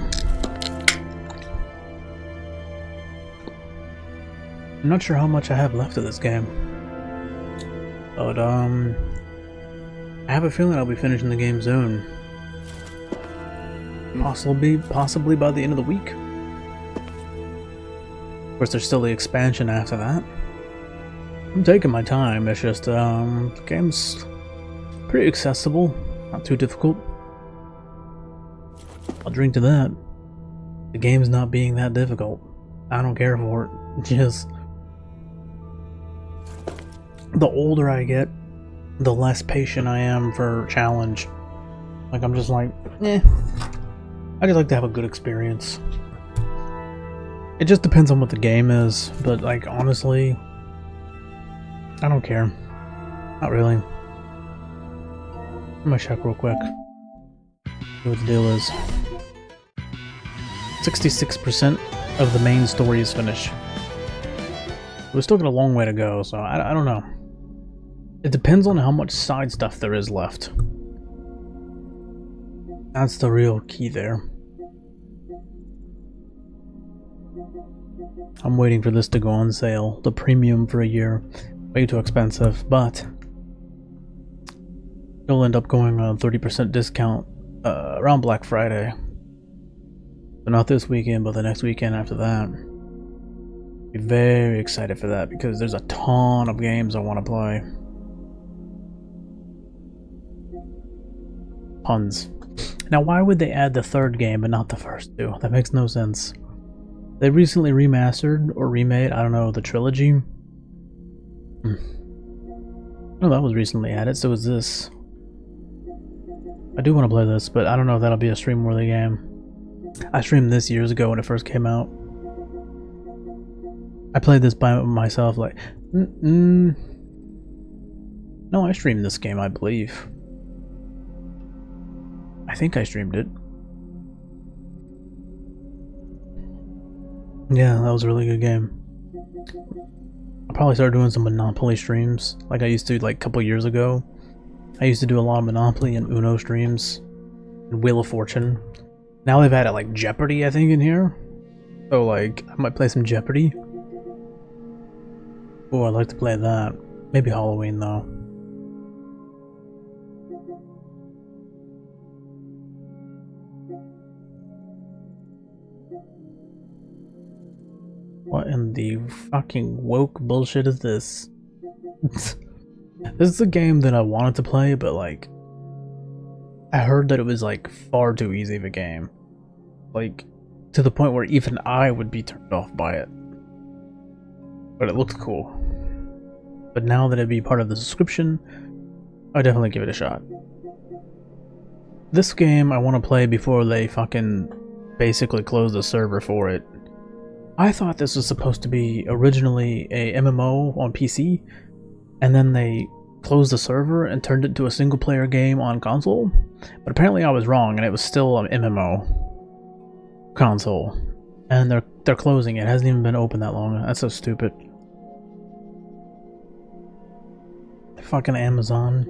I'm not sure how much I have left of this game, but I have a feeling I'll be finishing the game soon. Possibly by the end of the week. Of course, there's still the expansion after that. I'm taking my time. It's just the game's pretty accessible, not too difficult. I'll drink to that. The game's not being that difficult. I don't care for it. Just the older I get, the less patient I am for challenge. Like, I'm just like, eh. I just like to have a good experience. It just depends on what the game is, but like, honestly, I don't care. Not really. I'm gonna check real quick. See what the deal is. 66% of the main story is finished. We still got a long way to go, so I don't know. It depends on how much side stuff there is left. That's the real key there. I'm waiting for this to go on sale. The premium for a year. Way too expensive, but it'll end up going on 30% discount around Black Friday. So not this weekend, but the next weekend after that. Be very excited for that because there's a ton of games I want to play. Tons. Now, why would they add the third game but not the first two? That makes no sense. They recently remastered or remade, I don't know, the trilogy. Oh, that was recently added, so is this. I do want to play this, but I don't know if that'll be a stream-worthy game. I streamed this years ago when it first came out. I played this by myself, like... No, I streamed this game, I believe. I think I streamed it. Yeah, that was a really good game. I'll probably start doing some Monopoly streams, like I used to like a couple years ago. I used to do a lot of Monopoly and Uno streams, and Wheel of Fortune. Now they've added like Jeopardy, I think, in here. So like, I might play some Jeopardy. Oh, I'd like to play that. Maybe Halloween though. What in the fucking woke bullshit is this? This is a game that I wanted to play, but like, I heard that it was like far too easy of a game. Like, to the point where even I would be turned off by it. But it looked cool. But now that it'd be part of the subscription, I'd definitely give it a shot. This game I want to play before they fucking basically close the server for it. I thought this was supposed to be originally a MMO on PC, and then they closed the server and turned it to a single player game on console. But apparently I was wrong, and it was still an MMO console. And they're closing it. It hasn't even been open that long. That's so stupid. Fucking Amazon.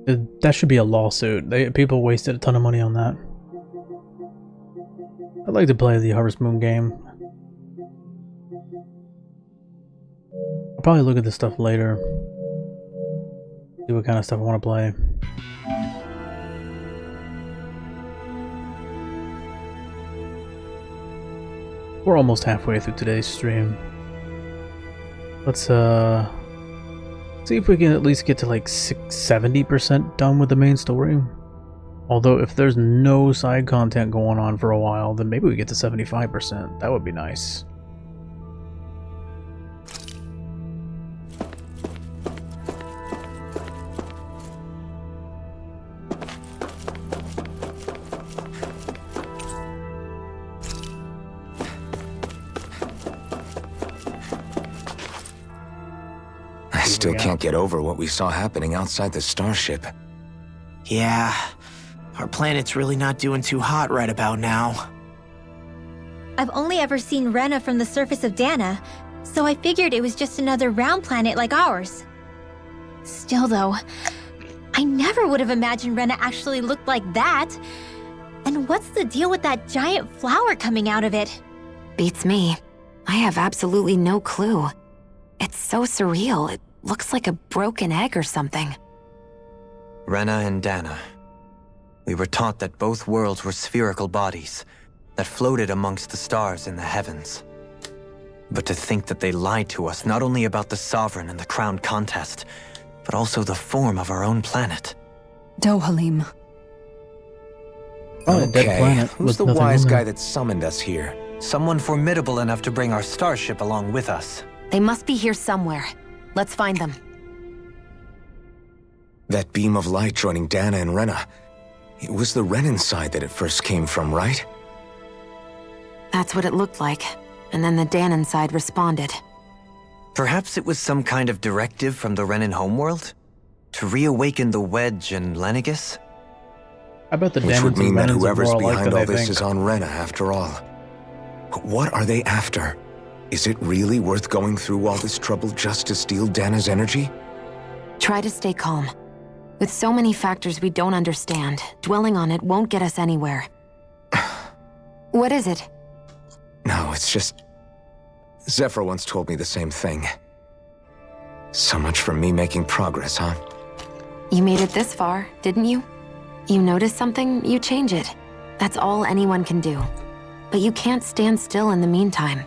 That should be a lawsuit. People wasted a ton of money on that. I'd like to play the Harvest Moon game. I'll probably look at this stuff later. See what kind of stuff I want to play. We're almost halfway through today's stream. Let's see if we can at least get to like 70% done with the main story. Although if there's no side content going on for a while, then maybe we get to 75%. That would be nice. still can't get over what we saw happening outside the starship. Yeah, our planet's really not doing too hot right about now. I've only ever seen Rena from the surface of Dana, so I figured it was just another round planet like ours. Still though, I never would have imagined Rena actually looked like that. And what's the deal with that giant flower coming out of it? Beats me. I have absolutely no clue. It's so surreal. It looks like a broken egg or something. Rena and Dana. We were taught that both worlds were spherical bodies that floated amongst the stars in the heavens. But to think that they lied to us not only about the Sovereign and the Crown contest, but also the form of our own planet. Dohalim. Oh, a dead Okay, planet who's with the nothing wise on guy there. that summoned us here? Someone formidable enough to bring our starship along with us. They must be here somewhere. Let's find them. That beam of light joining Dana and Rena. It was the Renan side that it first came from, right? That's what it looked like. And then the Danon side responded. Perhaps it was some kind of directive from the Renan homeworld? To reawaken the Wedge and Lenegis? I bet the Which would Danons mean and that Renans are whoever's more alike behind than all they this think. is on Rena after all. But what are they after? Is it really worth going through all this trouble just to steal Dana's energy? Try to stay calm. With so many factors we don't understand, dwelling on it won't get us anywhere. What is it? No, it's just... Zephyr once told me the same thing. So much for me making progress, huh? You made it this far, didn't you? You notice something, you change it. That's all anyone can do. But you can't stand still in the meantime.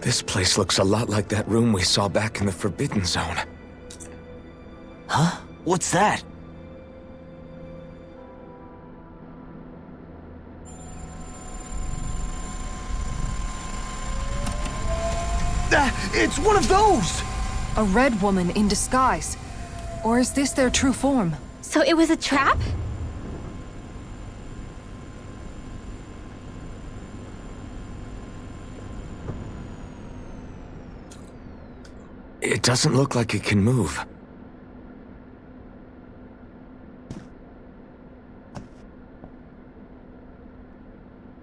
This place looks a lot like that room we saw back in the Forbidden Zone. Huh? What's that? It's one of those! A red woman in disguise. Or is this their true form? So it was a trap? It doesn't look like it can move.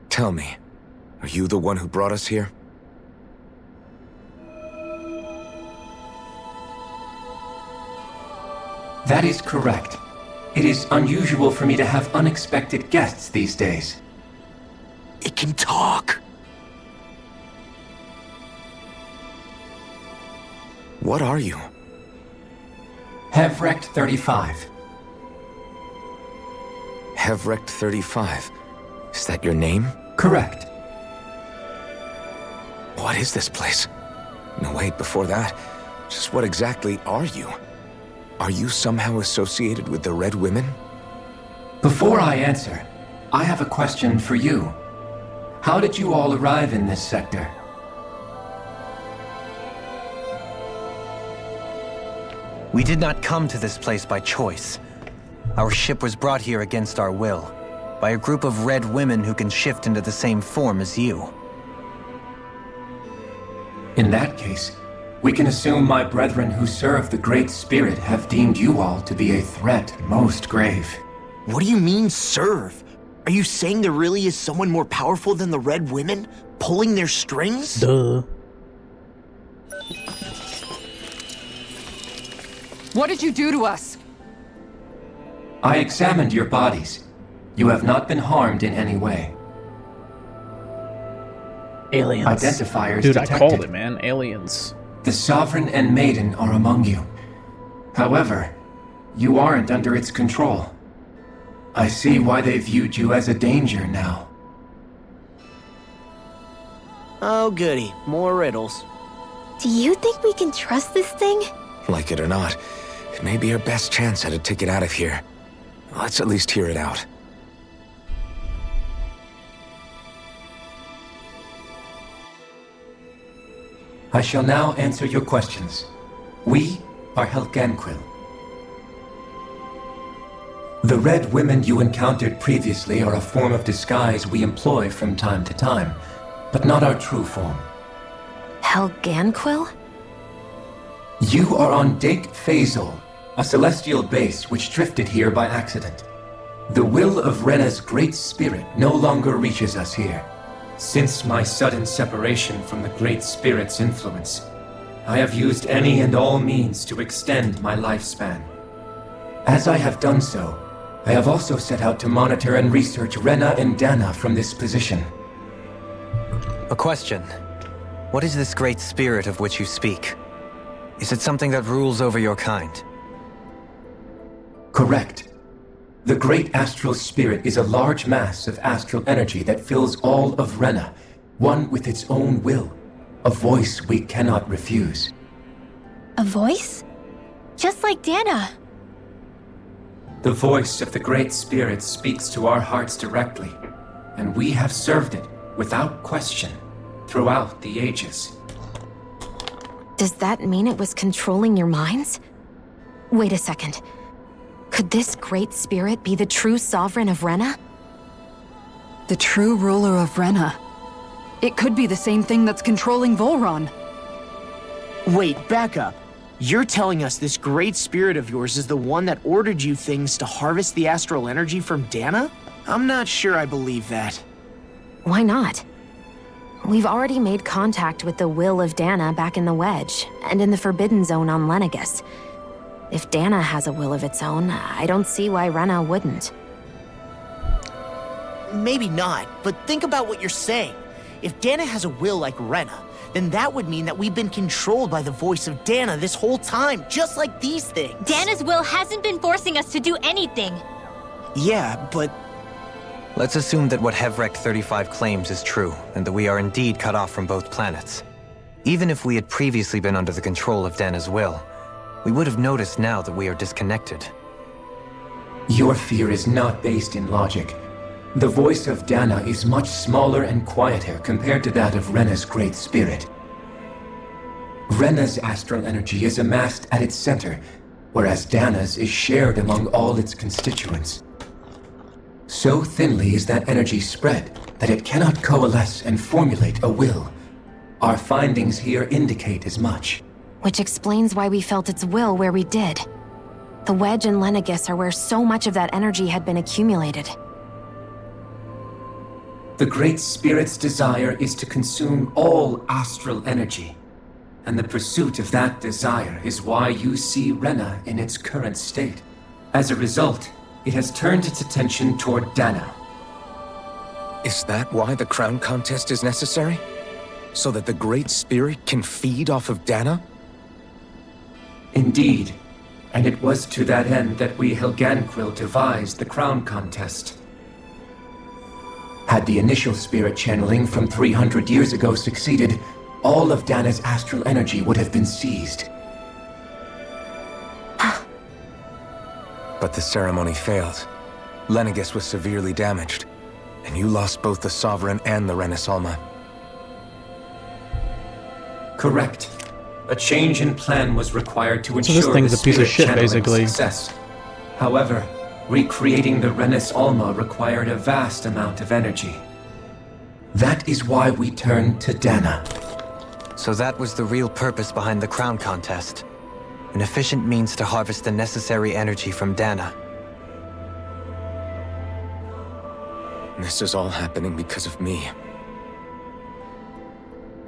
Tell me, are you the one who brought us here? That is correct. It is unusual for me to have unexpected guests these days. It can talk. What are you? Hevrect 35. Hevrect 35. Is that your name? Correct. What is this place? No, wait, before that, just what exactly are you? Are you somehow associated with the Red Women? Before I answer, I have a question for you. How did you all arrive in this sector? We did not come to this place by choice. Our ship was brought here against our will, by a group of red women who can shift into the same form as you. In that case, we can assume my brethren who serve the Great Spirit have deemed you all to be a threat most grave. What do you mean, serve? Are you saying there really is someone more powerful than the Red Women, pulling their strings? Duh. What did you do to us? I examined your bodies. You have not been harmed in any way. Aliens. Identifiers Dude, detected. I called it, man. Aliens. The Sovereign and Maiden are among you. However, you aren't under its control. I see why they viewed you as a danger now. Oh, goody. More riddles. Do you think we can trust this thing? Like it or not, it may be our best chance at a ticket out of here. Let's at least hear it out. I shall now answer your questions. We are Helganquil. The Red Women you encountered previously are a form of disguise we employ from time to time, but not our true form. Helganquil? You are on Dake Phasol, a celestial base which drifted here by accident. The will of Rena's great spirit no longer reaches us here. Since my sudden separation from the Great Spirit's influence, I have used any and all means to extend my lifespan. As I have done so, I have also set out to monitor and research Rena and Dana from this position. A question. What is this Great Spirit of which you speak? Is it something that rules over your kind? Correct. The Great Astral Spirit is a large mass of astral energy that fills all of Rena, one with its own will, a voice we cannot refuse. A voice? Just like Dana. The voice of the Great Spirit speaks to our hearts directly, and we have served it, without question, throughout the ages. Does that mean it was controlling your minds? Wait a second. Could this Great Spirit be the true sovereign of Rena? The true ruler of Rena. It could be the same thing that's controlling Volron. Wait, back up. You're telling us this great spirit of yours is the one that ordered you things to harvest the astral energy from Dana? I'm not sure I believe that. Why not? We've already made contact with the will of Dana back in the Wedge, and in the Forbidden Zone on Lenegus. If Dana has a will of its own, I don't see why Rena wouldn't. Maybe not, but think about what you're saying. If Dana has a will like Rena, then that would mean that we've been controlled by the voice of Dana this whole time, just like these things. Dana's will hasn't been forcing us to do anything. Yeah, but... Let's assume that what Hevrek 35 claims is true, and that we are indeed cut off from both planets. Even if we had previously been under the control of Dana's will, we would have noticed now that we are disconnected. Your fear is not based in logic. The voice of Dana is much smaller and quieter compared to that of Rena's Great Spirit. Rena's astral energy is amassed at its center, whereas Dana's is shared among all its constituents. So thinly is that energy spread that it cannot coalesce and formulate a will. Our findings here indicate as much. Which explains why we felt its will where we did. The Wedge and Lenegus are where so much of that energy had been accumulated. The Great Spirit's desire is to consume all astral energy. And the pursuit of that desire is why you see Rena in its current state. As a result, it has turned its attention toward Dana. Is that why the crown contest is necessary? So that the Great Spirit can feed off of Dana? Indeed. And it was to that end that we Helganquil devised the crown contest. Had the initial spirit channeling from 300 years ago succeeded, all of Dana's astral energy would have been seized. But the ceremony failed. Lenegus was severely damaged, and you lost both the Sovereign and the Renasalma. Correct. A change in plan was required to ensure So this thing's the a piece of spirit shit, channeling's basically. success. However, recreating the Renis Alma required a vast amount of energy. That is why we turned to Dana. So that was the real purpose behind the crown contest. An efficient means to harvest the necessary energy from Dana. This is all happening because of me.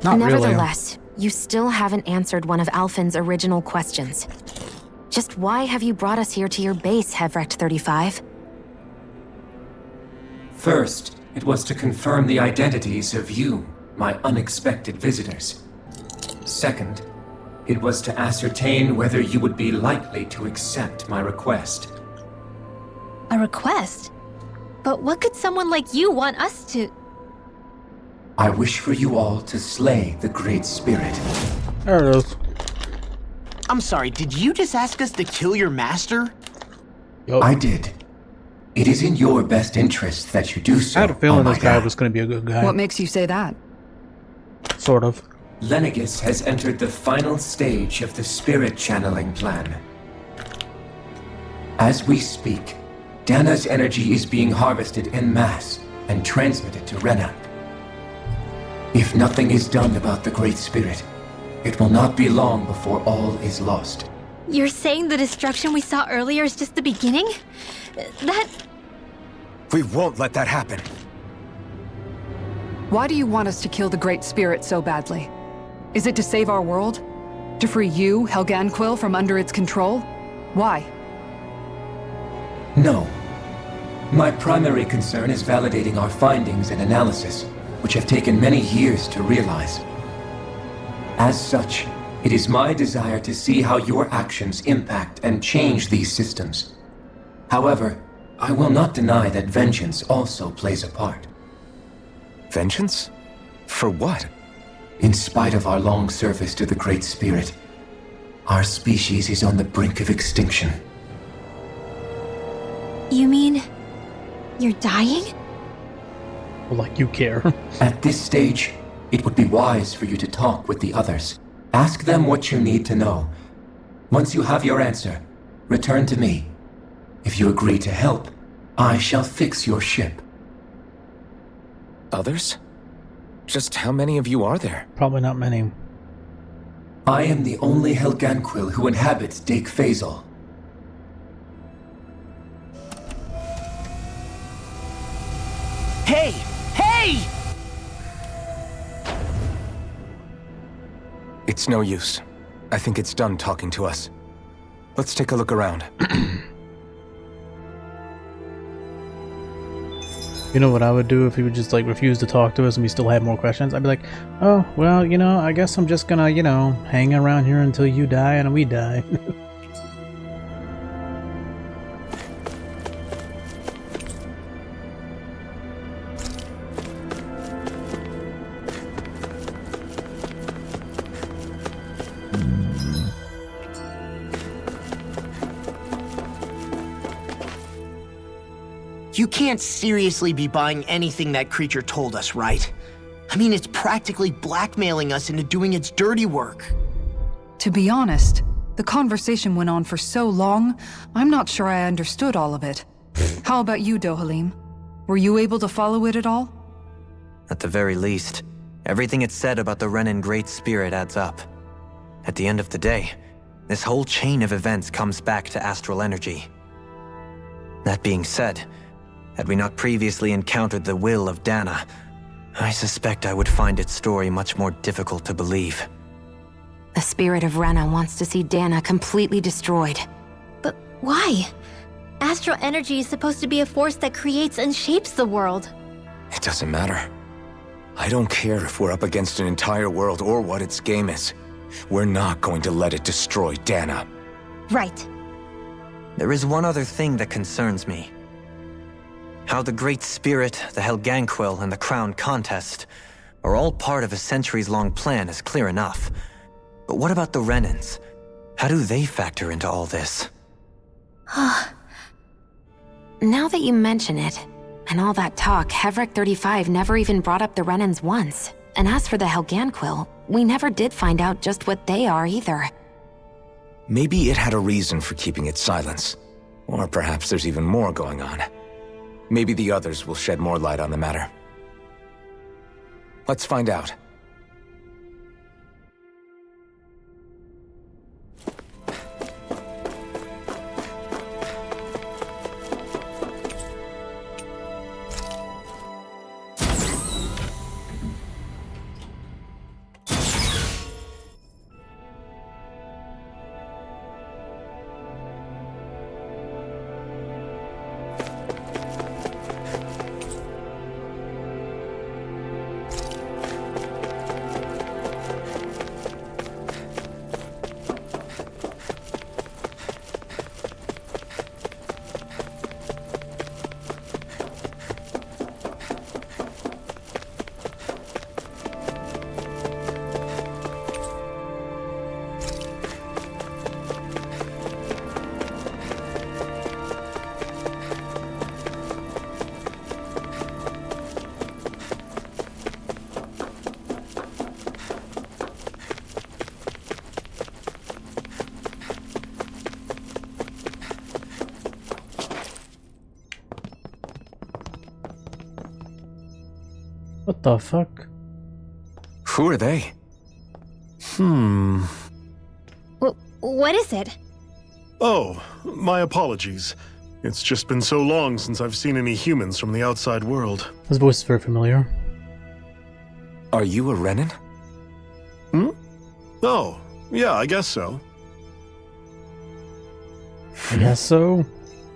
Not really. Nevertheless, you still haven't answered one of Alphen's original questions. Just why have you brought us here to your base, Hevrecht 35? First, it was to confirm the identities of you, my unexpected visitors. Second, it was to ascertain whether you would be likely to accept my request. A request? But what could someone like you want us to... I wish for you all to slay the Great Spirit. There it is. I'm sorry, did you just ask us to kill your master? I did. It is in your best interest that you do so. I had a feeling this guy was going to be a good guy. What makes you say that? Sort of. Lenegis has entered the final stage of the spirit channeling plan. As we speak, Dana's energy is being harvested en masse and transmitted to Rena. If nothing is done about the Great Spirit, it will not be long before all is lost. You're saying the destruction we saw earlier is just the beginning? That... We won't let that happen. Why do you want us to kill the Great Spirit so badly? Is it to save our world? To free you, Helganquil, from under its control? Why? No. My primary concern is validating our findings and analysis, which have taken many years to realize. As such, it is my desire to see how your actions impact and change these systems. However, I will not deny that vengeance also plays a part. Vengeance? For what? In spite of our long service to the Great Spirit, our species is on the brink of extinction. You mean... you're dying? Well, like you care. At this stage, it would be wise for you to talk with the others. Ask them what you need to know. Once you have your answer, return to me. If you agree to help, I shall fix your ship. Others? Just how many of you are there? Probably not many. I am the only Helganquil who inhabits Dake Phasal. Hey! Hey! It's no use. I think it's done talking to us. Let's take a look around. You know what I would do if he would just like refuse to talk to us and we still had more questions? I'd be like, oh, well, you know, I guess I'm just gonna, you know, hang around here until you die and we die. You can't seriously be buying anything that creature told us, right? I mean, it's practically blackmailing us into doing its dirty work. To be honest, the conversation went on for so long, I'm not sure I understood all of it. How about you, Dohalim? Were you able to follow it at all? At the very least, everything it said about the Renan Great Spirit adds up. At the end of the day, this whole chain of events comes back to astral energy. That being said, had we not previously encountered the will of Dana, I suspect I would find its story much more difficult to believe. The spirit of Rena wants to see Dana completely destroyed. But why? Astral energy is supposed to be a force that creates and shapes the world. It doesn't matter. I don't care if we're up against an entire world or what its game is. We're not going to let it destroy Dana. Right. There is one other thing that concerns me. How the Great Spirit, the Helganquil, and the Crown Contest are all part of a centuries-long plan is clear enough. But what about the Renans? How do they factor into all this? Now that you mention it, and all that talk, Hevrecht 35 never even brought up the Renans once. And as for the Helganquil, we never did find out just what they are either. Maybe it had a reason for keeping its silence. Or perhaps there's even more going on. Maybe the others will shed more light on the matter. Let's find out. What the fuck? Who are they? What is it? Oh, my apologies. It's just been so long since I've seen any humans from the outside world. His voice is very familiar. Are you a Renan? Oh, yeah, I guess so. I guess so.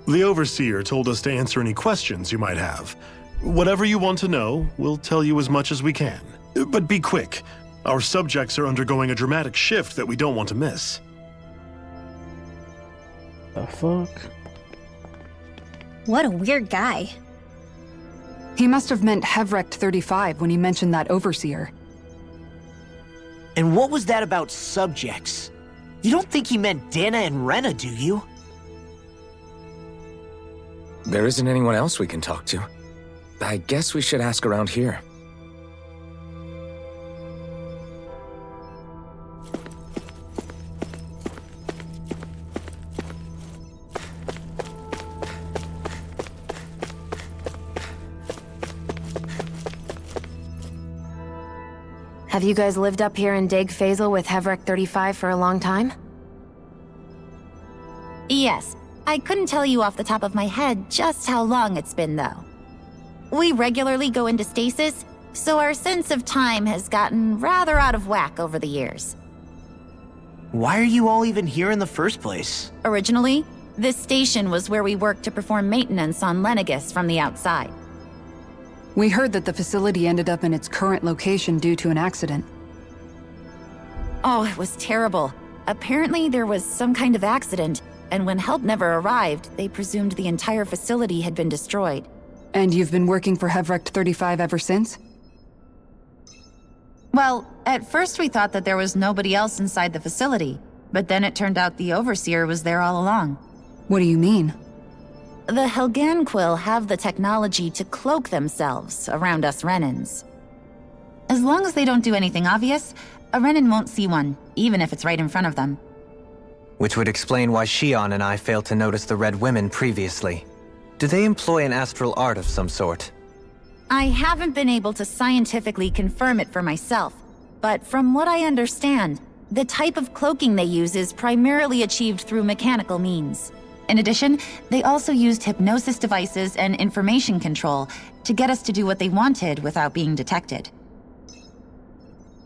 The Overseer told us to answer any questions you might have. Whatever you want to know, we'll tell you as much as we can. But be quick. Our subjects are undergoing a dramatic shift that we don't want to miss. The fuck? What a weird guy. He must have meant Hevrecht 35 when he mentioned that Overseer. And what was that about subjects? You don't think he meant Dana and Rena, do you? There isn't anyone else we can talk to. I guess we should ask around here. Have you guys lived up here in Deg Faisal with Hevrecht 35 for a long time? Yes. I couldn't tell you off the top of my head just how long it's been, though. We regularly go into stasis, so our sense of time has gotten rather out of whack over the years. Why are you all even here in the first place? Originally, this station was where we worked to perform maintenance on Lenegis from the outside. We heard that the facility ended up in its current location due to an accident. Oh, it was terrible. Apparently there was some kind of accident, and when help never arrived, they presumed the entire facility had been destroyed. And you've been working for Hevrecht 35 ever since? Well, at first we thought that there was nobody else inside the facility, but then it turned out the Overseer was there all along. What do you mean? The Helganquil have the technology to cloak themselves around us Renans. As long as they don't do anything obvious, a Renan won't see one, even if it's right in front of them. Which would explain why Shion and I failed to notice the Red Women previously. Do they employ an astral art of some sort? I haven't been able to scientifically confirm it for myself, but from what I understand, the type of cloaking they use is primarily achieved through mechanical means. In addition, they also used hypnosis devices and information control to get us to do what they wanted without being detected.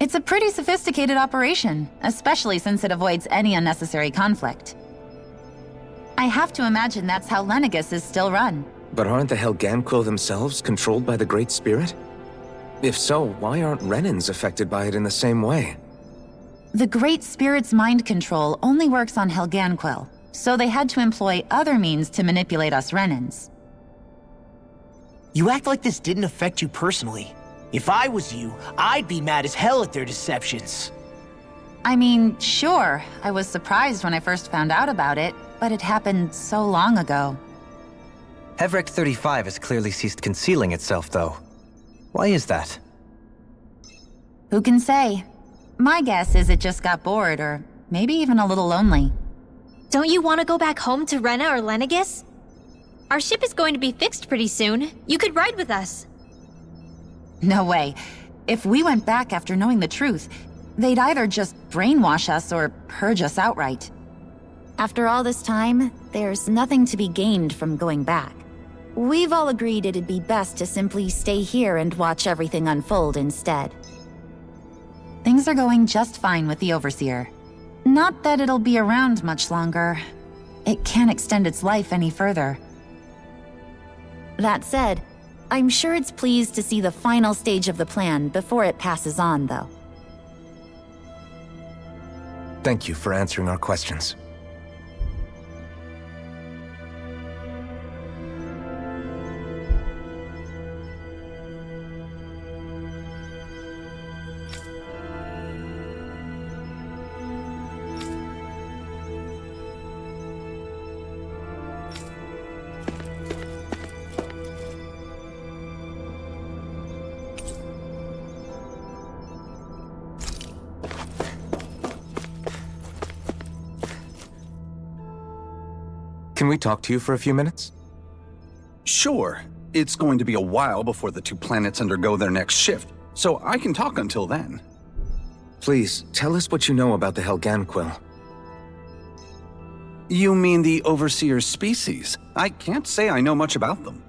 It's a pretty sophisticated operation, especially since it avoids any unnecessary conflict. I have to imagine that's how Lenegis is still run. But aren't the Helganquil themselves controlled by the Great Spirit? If so, why aren't Renans affected by it in the same way? The Great Spirit's mind control only works on Helganquil, so they had to employ other means to manipulate us Renans. You act like this didn't affect you personally. If I was you, I'd be mad as hell at their deceptions. I mean, sure, I was surprised when I first found out about it, but it happened so long ago. Hevrecht 35 has clearly ceased concealing itself, though. Why is that? Who can say? My guess is it just got bored, or maybe even a little lonely. Don't you want to go back home to Rena or Lenegis? Our ship is going to be fixed pretty soon. You could ride with us. No way. If we went back after knowing the truth, they'd either just brainwash us or purge us outright. After all this time, there's nothing to be gained from going back. We've all agreed it'd be best to simply stay here and watch everything unfold instead. Things are going just fine with the Overseer. Not that it'll be around much longer. It can't extend its life any further. That said, I'm sure it's pleased to see the final stage of the plan before it passes on, though. Thank you for answering our questions. Can we talk to you for a few minutes? Sure. it's going to be a while before the two planets undergo their next shift, so I can talk until then. Please, tell us what you know about the Helganquil. You mean the Overseer's species? I can't say I know much about them.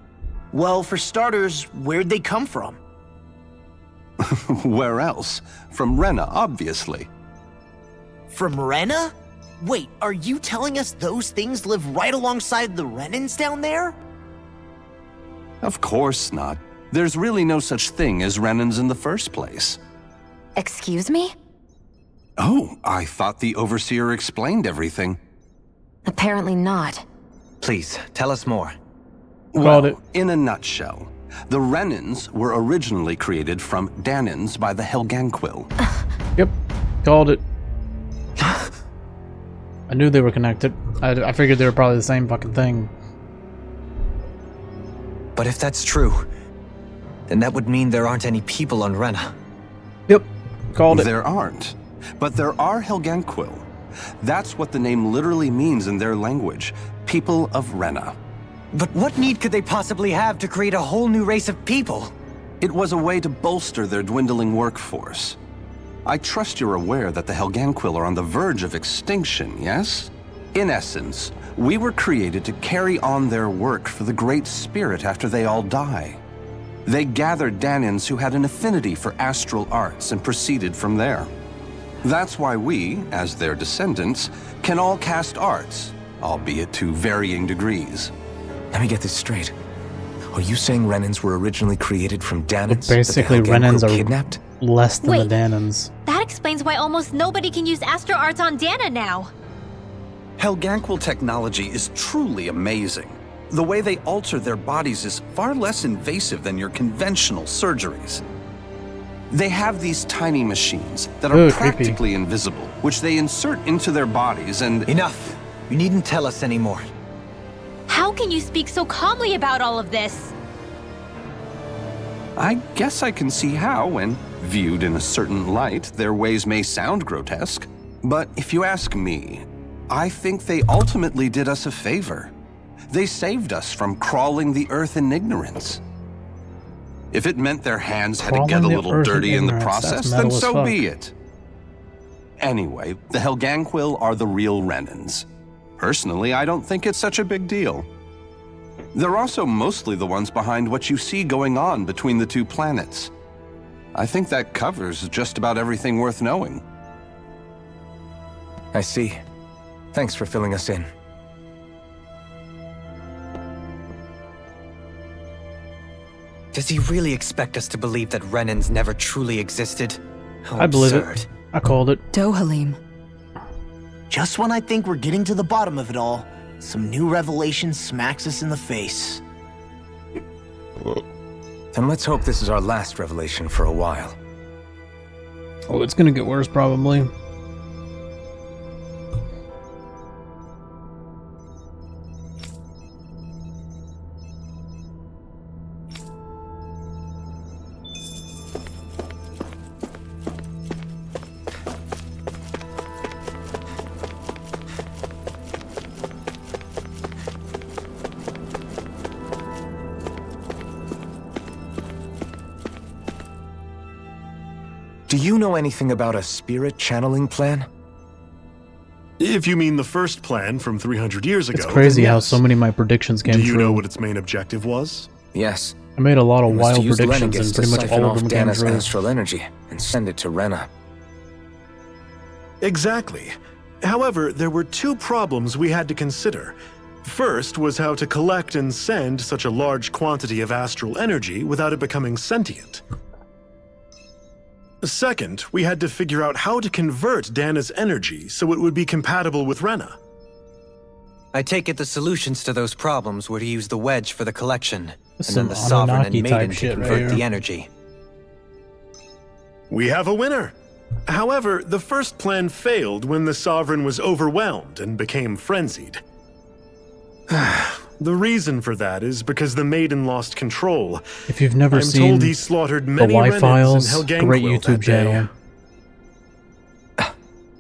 Well, for starters, where'd they come from? Where else? From Rena, obviously. From Rena? Wait, are you telling us those things live right alongside the Renans down there? Of course not. There's really no such thing as Renans in the first place. Excuse me? Oh, I thought the Overseer explained everything. Apparently not. Please, tell us more. Well, in a nutshell, the Renans were originally created from Danans by the Helganquil. Yep, called it. I knew they were connected. I figured they were probably the same fucking thing. But if that's true, then that would mean there aren't any people on Rena. Yep, called it. There aren't, but there are Helganquil. That's what the name literally means in their language, people of Rena. But what need could they possibly have to create a whole new race of people? It was a way to bolster their dwindling workforce. I trust you're aware that the Helganquil are on the verge of extinction, yes? In essence, we were created to carry on their work for the Great Spirit after they all die. They gathered Danans who had an affinity for astral arts and proceeded from there. That's why we, as their descendants, can all cast arts, albeit to varying degrees. Let me get this straight. Are you saying Renans were originally created from Danans? Basically, Renans are kidnapped? Less than Wait. the Danans. That explains why almost nobody can use Astro Arts on Dana now. Helganquil technology is truly amazing. The way they alter their bodies is far less invasive than your conventional surgeries. They have these tiny machines that are practically invisible, which they insert into their bodies and— Enough! You needn't tell us anymore. How can you speak so calmly about all of this? I guess I can see how, when viewed in a certain light, their ways may sound grotesque. But if you ask me, I think they ultimately did us a favor. They saved us from crawling the earth in ignorance. If it meant their hands had to get a little dirty in the process, then so be it. Anyway, the Helganquil are the real Renans. Personally, I don't think it's such a big deal. They're also mostly the ones behind what you see going on between the two planets. I think that covers just about everything worth knowing. I see. Thanks for filling us in. Does he really expect us to believe that Renans never truly existed? How I believe absurd. it. I called it. Dohalim. Just when I think we're getting to the bottom of it all, some new revelation smacks us in the face. Then let's hope this is our last revelation for a while. Oh, it's gonna get worse probably. Do you know anything about a spirit channeling plan? If you mean the first plan from 300 years ago, It's crazy then how yes. so many of my predictions came Do you true. know what its main objective was? Yes. I made a lot of It was wild to use predictions Lenegis and pretty to much siphon all of off them came Dana's true. astral energy and send it to Rena. Exactly. However, there were two problems we had to consider. First was how to collect and send such a large quantity of astral energy without it becoming sentient. Second, we had to figure out how to convert Dana's energy so it would be compatible with Rena. I take it the solutions to those problems were to use the wedge for the collection, This and then is the some Sovereign and Anunnaki type Maiden to shit right convert here. the energy. We have a winner. However, the first plan failed when the Sovereign was overwhelmed and became frenzied. The reason for that is because the Maiden lost control. If you've never I'm seen told he slaughtered the many Renans Y-Files, and Helganquil great that YouTube day. channel.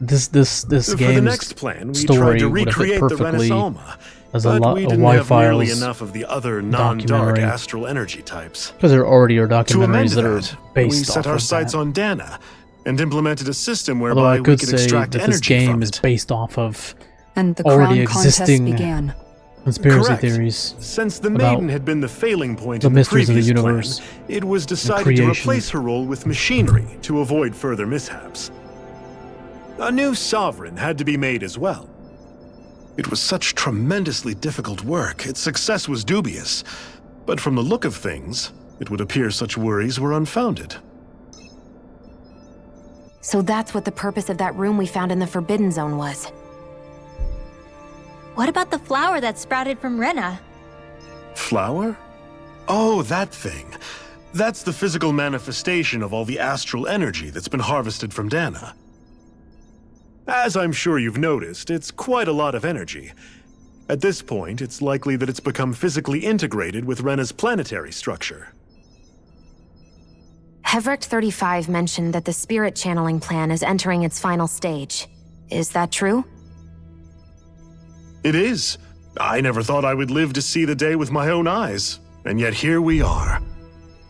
This For the game's next plan, we story tried to would have fit recreate the perfectly Renasalma, as but a we didn't Y have nearly Files enough of the other non-dark documentary. astral energy types. Because there already are To amend documentaries that are that, based we set off our of sights that. on Dana and implemented a system Although whereby I we could could say extract that this energy game from is it. based off of And the already crown contest existing began. conspiracy Correct. theories. Since the about maiden had been the failing point the in the mysteries of the previous universe plan, it was and decided to creation. replace her role with machinery to avoid further mishaps. A new sovereign had to be made as well. It was such tremendously difficult work, its success was dubious. But from the look of things, it would appear such worries were unfounded. So that's what the purpose of that room we found in the Forbidden Zone was. What about the flower that sprouted from Rena? Flower? Oh, that thing. That's the physical manifestation of all the astral energy that's been harvested from Dana. As I'm sure you've noticed, it's quite a lot of energy. At this point, it's likely that it's become physically integrated with Rena's planetary structure. Hevric 35 mentioned that the spirit channeling plan is entering its final stage. Is that true? It is. I never thought I would live to see the day with my own eyes, and yet here we are.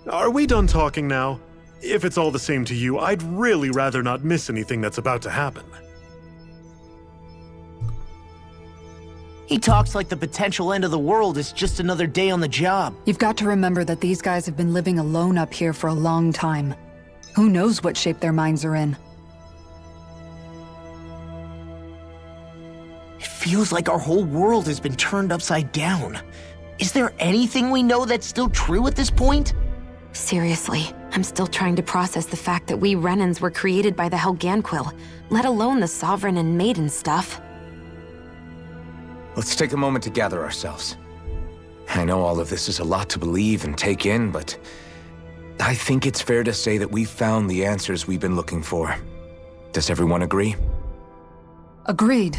Are we done talking now? If it's all the same to you, I'd really rather not miss anything that's about to happen. He talks like the potential end of the world is just another day on the job. You've got to remember that these guys have been living alone up here for a long time. Who knows what shape their minds are in? It feels like our whole world has been turned upside down. Is there anything we know that's still true at this point? Seriously, I'm still trying to process the fact that we Renans were created by the Helganquil, let alone the Sovereign and Maiden stuff. Let's take a moment to gather ourselves. I know all of this is a lot to believe and take in, but I think it's fair to say that we've found the answers we've been looking for. Does everyone agree? Agreed.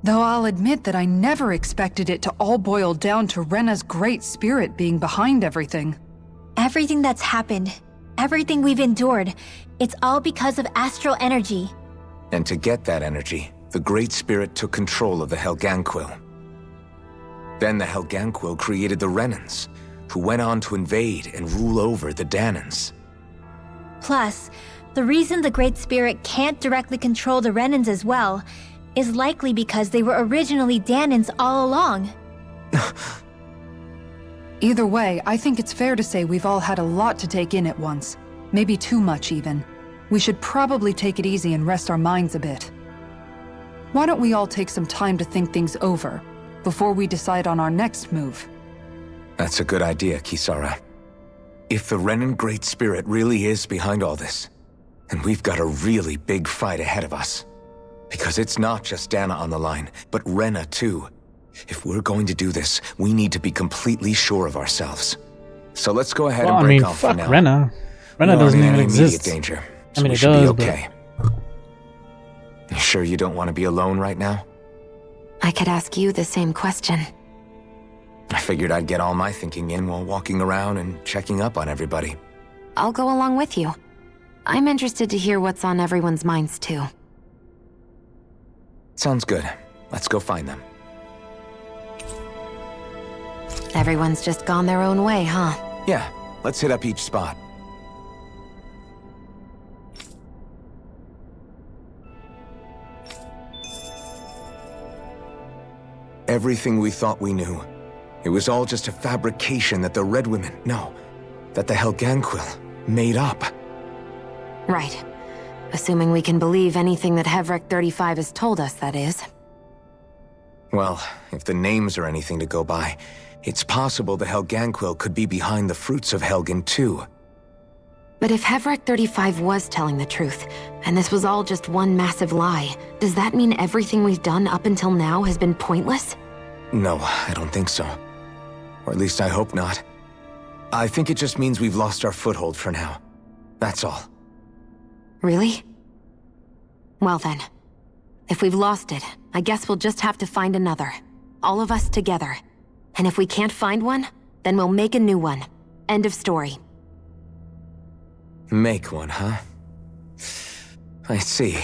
Though I'll admit that I never expected it to all boil down to Rena's great spirit being behind everything. Everything that's happened, everything we've endured, it's all because of astral energy. And to get that energy, the Great Spirit took control of the Helganquil. Then the Helganquil created the Renans, who went on to invade and rule over the Danans. Plus, the reason the Great Spirit can't directly control the Renans as well is likely because they were originally Danans all along. Either way, I think it's fair to say we've all had a lot to take in at once. Maybe too much, even. We should probably take it easy and rest our minds a bit. Why don't we all take some time to think things over, before we decide on our next move? That's a good idea, Kisara. If the Renan Great Spirit really is behind all this, then we've got a really big fight ahead of us. Because it's not just Dana on the line, but Rena too. If we're going to do this, we need to be completely sure of ourselves. So let's go ahead and break off for now. Rena. Rena We aren't doesn't in even any immediate exist. danger, I so mean, we it should does, be okay. You sure you don't want to be alone right now? I could ask you the same question. I figured I'd get all my thinking in while walking around and checking up on everybody. I'll go along with you. I'm interested to hear what's on everyone's minds, too. Sounds good. Let's go find them. Everyone's just gone their own way, huh? Yeah, let's hit up each spot. Everything we thought we knew, it was all just a fabrication that the Red Women, no, that the Helganquil made up. Right. Assuming we can believe anything that Hevric 35 has told us, that is. Well, if the names are anything to go by, it's possible the Helganquil could be behind the fruits of Helgen too. But if Hevric 35 was telling the truth, and this was all just one massive lie, does that mean everything we've done up until now has been pointless? No, I don't think so. Or at least I hope not. I think it just means we've lost our foothold for now. That's all. Really? Well then, if we've lost it, I guess we'll just have to find another. All of us together. And if we can't find one, then we'll make a new one. End of story. Make one, huh? I see.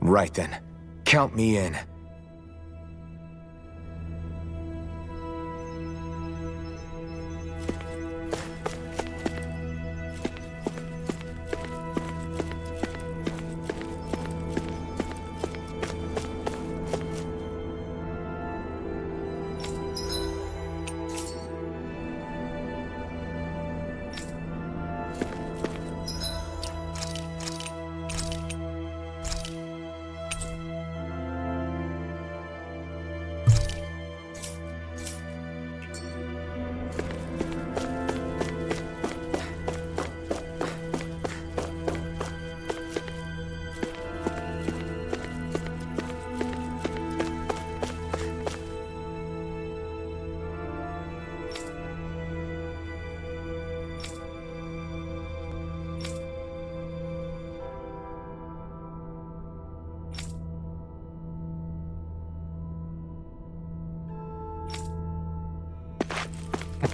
Right then. Count me in.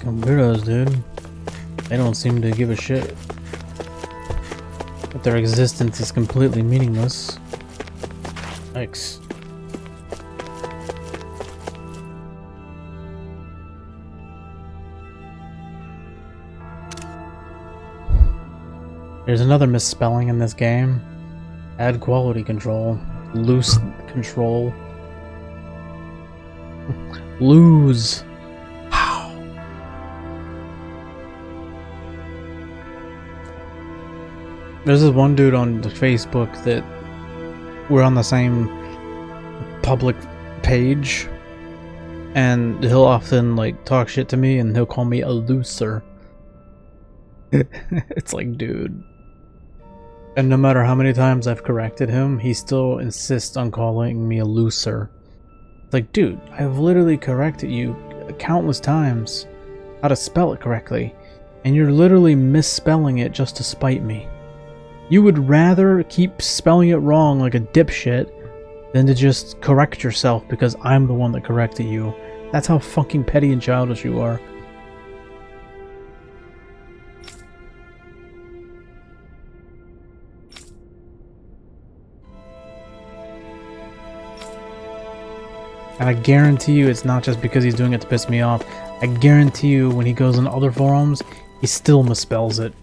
fucking weirdos, dude. They don't seem to give a shit. But their existence is completely meaningless. Yikes. There's another misspelling in this game. Add quality control. Loose control. Lose. Wow. There's this one dude on Facebook that we're on the same public page, and he'll often like talk shit to me and he'll call me a loser. It's like, dude. And no matter how many times I've corrected him, he still insists on calling me a loser. It's like, dude, I've literally corrected you countless times how to spell it correctly, and you're literally misspelling it just to spite me. You would rather keep spelling it wrong like a dipshit than to just correct yourself because I'm the one that corrected you. That's how fucking petty and childish you are. And I guarantee you it's not just because he's doing it to piss me off. I guarantee you when he goes on other forums, he still misspells it.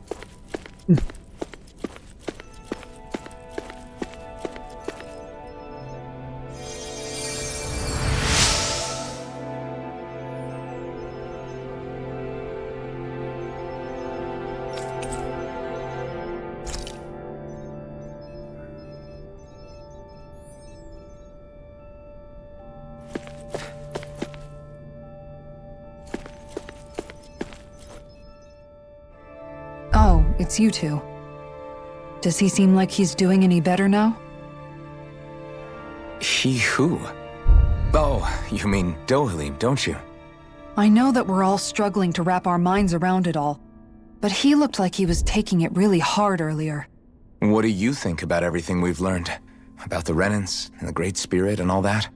Oh, it's you two. Does he seem like he's doing any better now? He who? Oh, you mean Dohalim, don't you? I know that we're all struggling to wrap our minds around it all, but he looked like he was taking it really hard earlier. What do you think about everything we've learned? About the Renans and the Great Spirit and all that?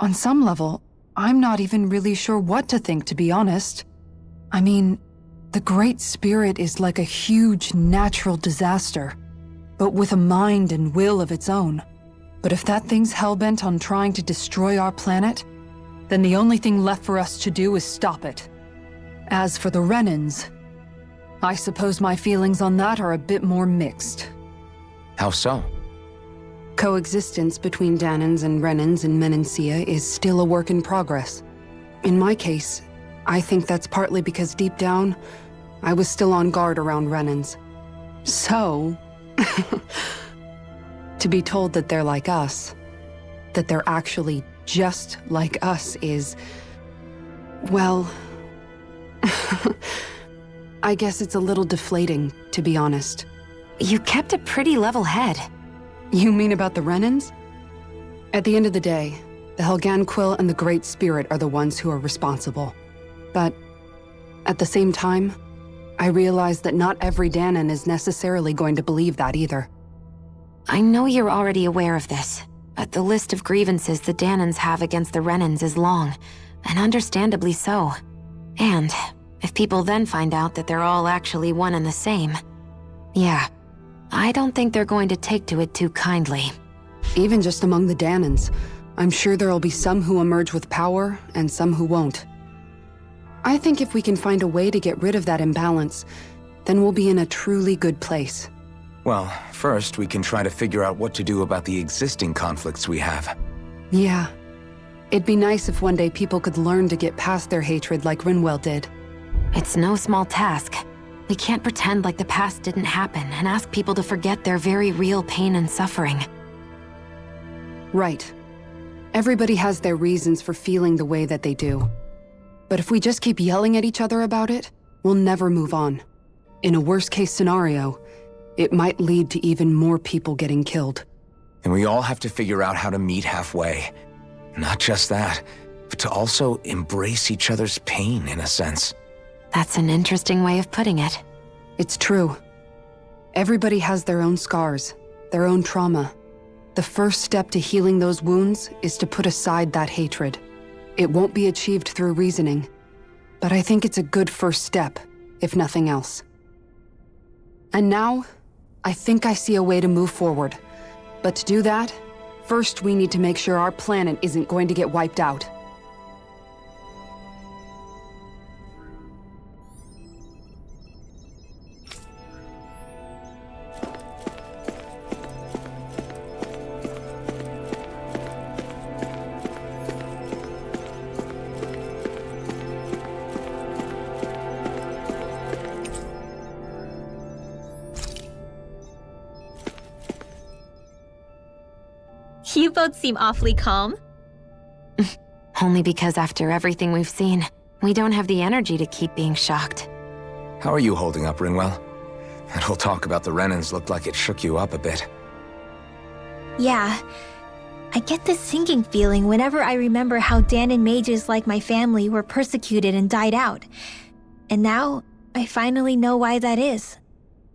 On some level, I'm not even really sure what to think, to be honest. I mean, the Great Spirit is like a huge natural disaster, but with a mind and will of its own. But if that thing's hellbent on trying to destroy our planet, then the only thing left for us to do is stop it. As for the Renans, I suppose my feelings on that are a bit more mixed. How so? Coexistence between Dahnans and Renans in Menancia is still a work in progress. In my case, I think that's partly because deep down, I was still on guard around Renans. So, to be told that they're like us, that they're actually just like us is, well, I guess it's a little deflating, to be honest. You kept a pretty level head. You mean about the Renans? At the end of the day, the Helghan Quill and the Great Spirit are the ones who are responsible. But at the same time, I realize that not every Dahnan is necessarily going to believe that either. I know you're already aware of this, but the list of grievances the Dahnans have against the Renans is long, and understandably so. And if people then find out that they're all actually one and the same, yeah, I don't think they're going to take to it too kindly. Even just among the Dahnans, I'm sure there'll be some who emerge with power and some who won't. I think if we can find a way to get rid of that imbalance, then we'll be in a truly good place. Well, first we can try to figure out what to do about the existing conflicts we have. Yeah. It'd be nice if one day people could learn to get past their hatred like Rinwell did. It's no small task. We can't pretend like the past didn't happen and ask people to forget their very real pain and suffering. Right. Everybody has their reasons for feeling the way that they do. But if we just keep yelling at each other about it, we'll never move on. In a worst-case scenario, it might lead to even more people getting killed. And we all have to figure out how to meet halfway. Not just that, but to also embrace each other's pain, in a sense. That's an interesting way of putting it. It's true. Everybody has their own scars, their own trauma. The first step to healing those wounds is to put aside that hatred. It won't be achieved through reasoning. but I think it's a good first step, if nothing else. And now, I think I see a way to move forward. But to do that, first we need to make sure our planet isn't going to get wiped out. You both seem awfully calm. Only because after everything we've seen, we don't have the energy to keep being shocked. How are you holding up, Rinwell? That whole talk about the Renans looked like it shook you up a bit. Yeah. I get this sinking feeling whenever I remember how Dahnan mages like my family were persecuted and died out. And now, I finally know why that is.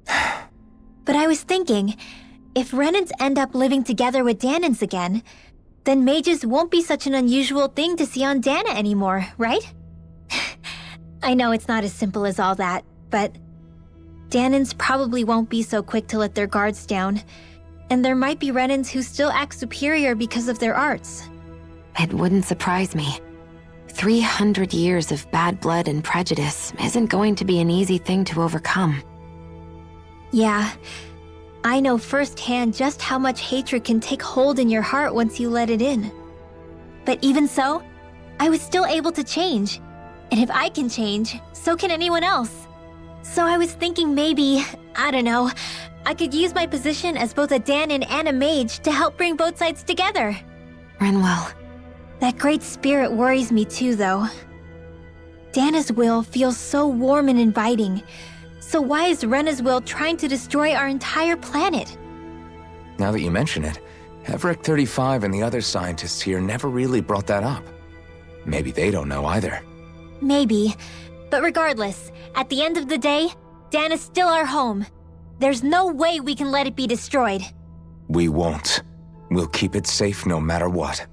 But I was thinking, if Renans end up living together with Dahnans again, then mages won't be such an unusual thing to see on Dahna anymore, right? I know it's not as simple as all that, but Dahnans probably won't be so quick to let their guards down, and there might be Renans who still act superior because of their arts. It wouldn't surprise me. 300 years of bad blood and prejudice isn't going to be an easy thing to overcome. Yeah. I know firsthand just how much hatred can take hold in your heart once you let it in. But even so, I was still able to change. And if I can change, so can anyone else. So I was thinking maybe, I don't know, I could use my position as both a Dahnan and a mage to help bring both sides together. Rinwell. That great spirit worries me too, though. Dahna's will feels so warm and inviting. So why is Rena's will trying to destroy our entire planet? Now that you mention it, Everett 35 and the other scientists here never really brought that up. Maybe they don't know either. Maybe. But regardless, at the end of the day, Dahna's still our home. There's no way we can let it be destroyed. We won't. We'll keep it safe no matter what.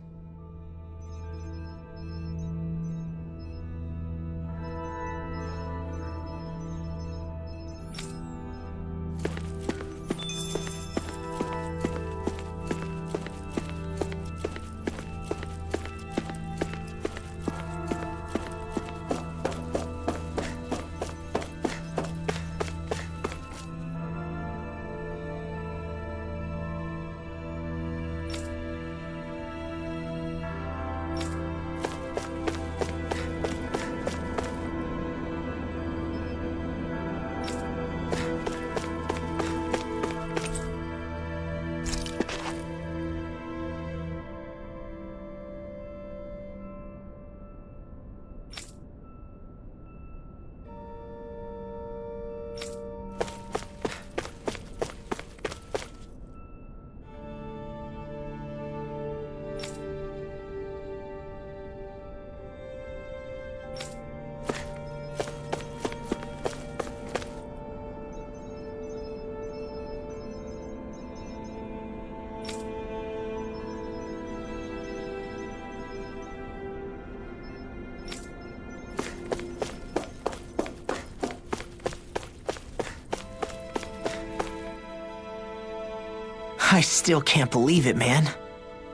I still can't believe it, man.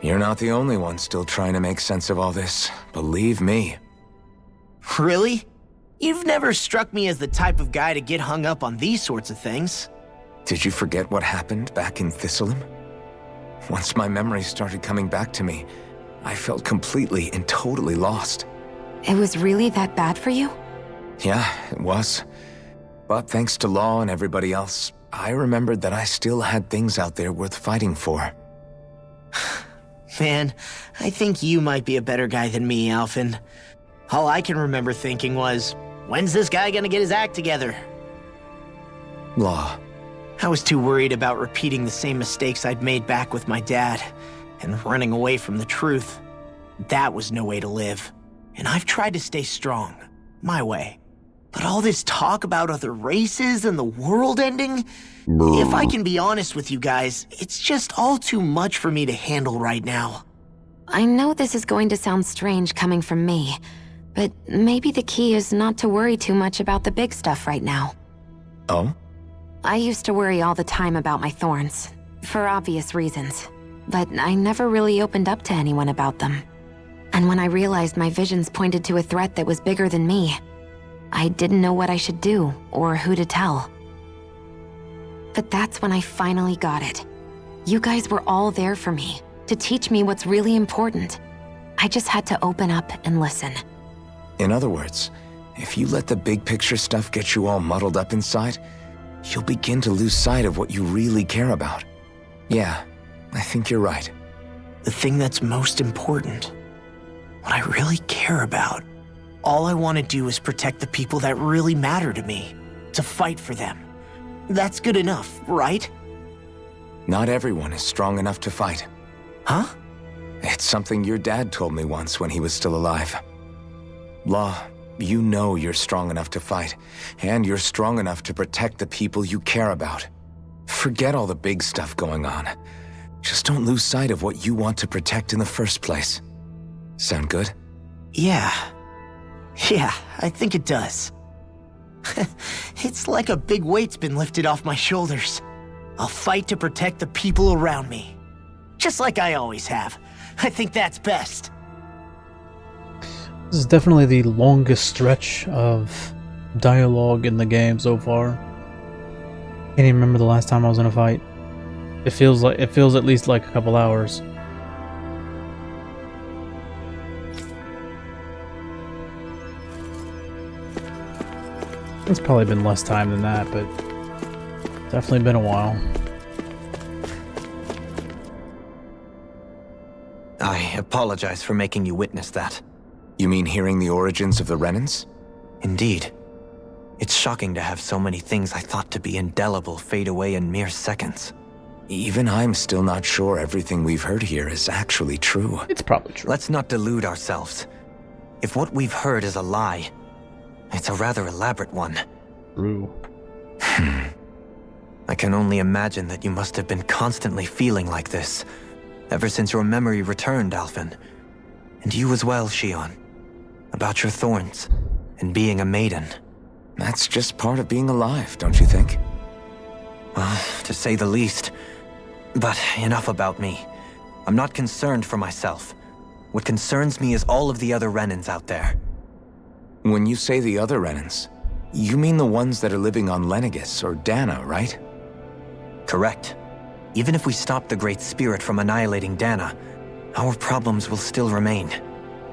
You're not the only one still trying to make sense of all this. Believe me. Really? You've never struck me as the type of guy to get hung up on these sorts of things. Did you forget what happened back in Thistleum? Once my memories started coming back to me, I felt completely and totally lost. It was really that bad for you? Yeah, it was. But thanks to Law and everybody else, I remembered that I still had things out there worth fighting for. Man, I think you might be a better guy than me, Alphen. All I can remember thinking was, when's this guy gonna get his act together? Law. I was too worried about repeating the same mistakes I'd made back with my dad, and running away from the truth. That was no way to live. And I've tried to stay strong, my way. But all this talk about other races and the world ending, if I can be honest with you guys, it's just all too much for me to handle right now. I know this is going to sound strange coming from me, But maybe the key is not to worry too much about the big stuff right now. Oh? I used to worry all the time about my thorns, for obvious reasons. But I never really opened up to anyone about them. And when I realized my visions pointed to a threat that was bigger than me, I didn't know what I should do or who to tell. But that's when I finally got it. You guys were all there for me, to teach me what's really important. I just had to open up and listen. In other words, if you let the big picture stuff get you all muddled up inside, you'll begin to lose sight of what you really care about. Yeah, I think you're right. The thing that's most important, what I really care about. All I want to do is protect the people that really matter to me, to fight for them. That's good enough, right? Not everyone is strong enough to fight. Huh? It's something your dad told me once when he was still alive. Law, you know you're strong enough to fight, and you're strong enough to protect the people you care about. Forget all the big stuff going on. Just don't lose sight of what you want to protect in the first place. Sound good? Yeah, I think it does. It's like a big weight's been lifted off my shoulders. I'll fight to protect the people around me. Just like I always have. I think that's best. This is definitely the longest stretch of dialogue in the game so far. Can't even remember the last time I was in a fight. It feels at least like a couple hours. It's probably been less time than that, but definitely been a while. I apologize for making you witness that. You mean hearing the origins of the Renans? Indeed. It's shocking to have so many things I thought to be indelible fade away in mere seconds. Even I'm still not sure everything we've heard here is actually true. It's probably true. Let's not delude ourselves. If what we've heard is a lie, it's a rather elaborate one. True. I can only imagine that you must have been constantly feeling like this, ever since your memory returned, Alphen. And you as well, Shionne. About your thorns, and being a maiden. That's just part of being alive, don't you think? Well, to say the least. But enough about me. I'm not concerned for myself. What concerns me is all of the other Renans out there. When you say the other Renans, you mean the ones that are living on Lenegis or Dana, right? Correct. Even if we stop the Great Spirit from annihilating Dana, our problems will still remain.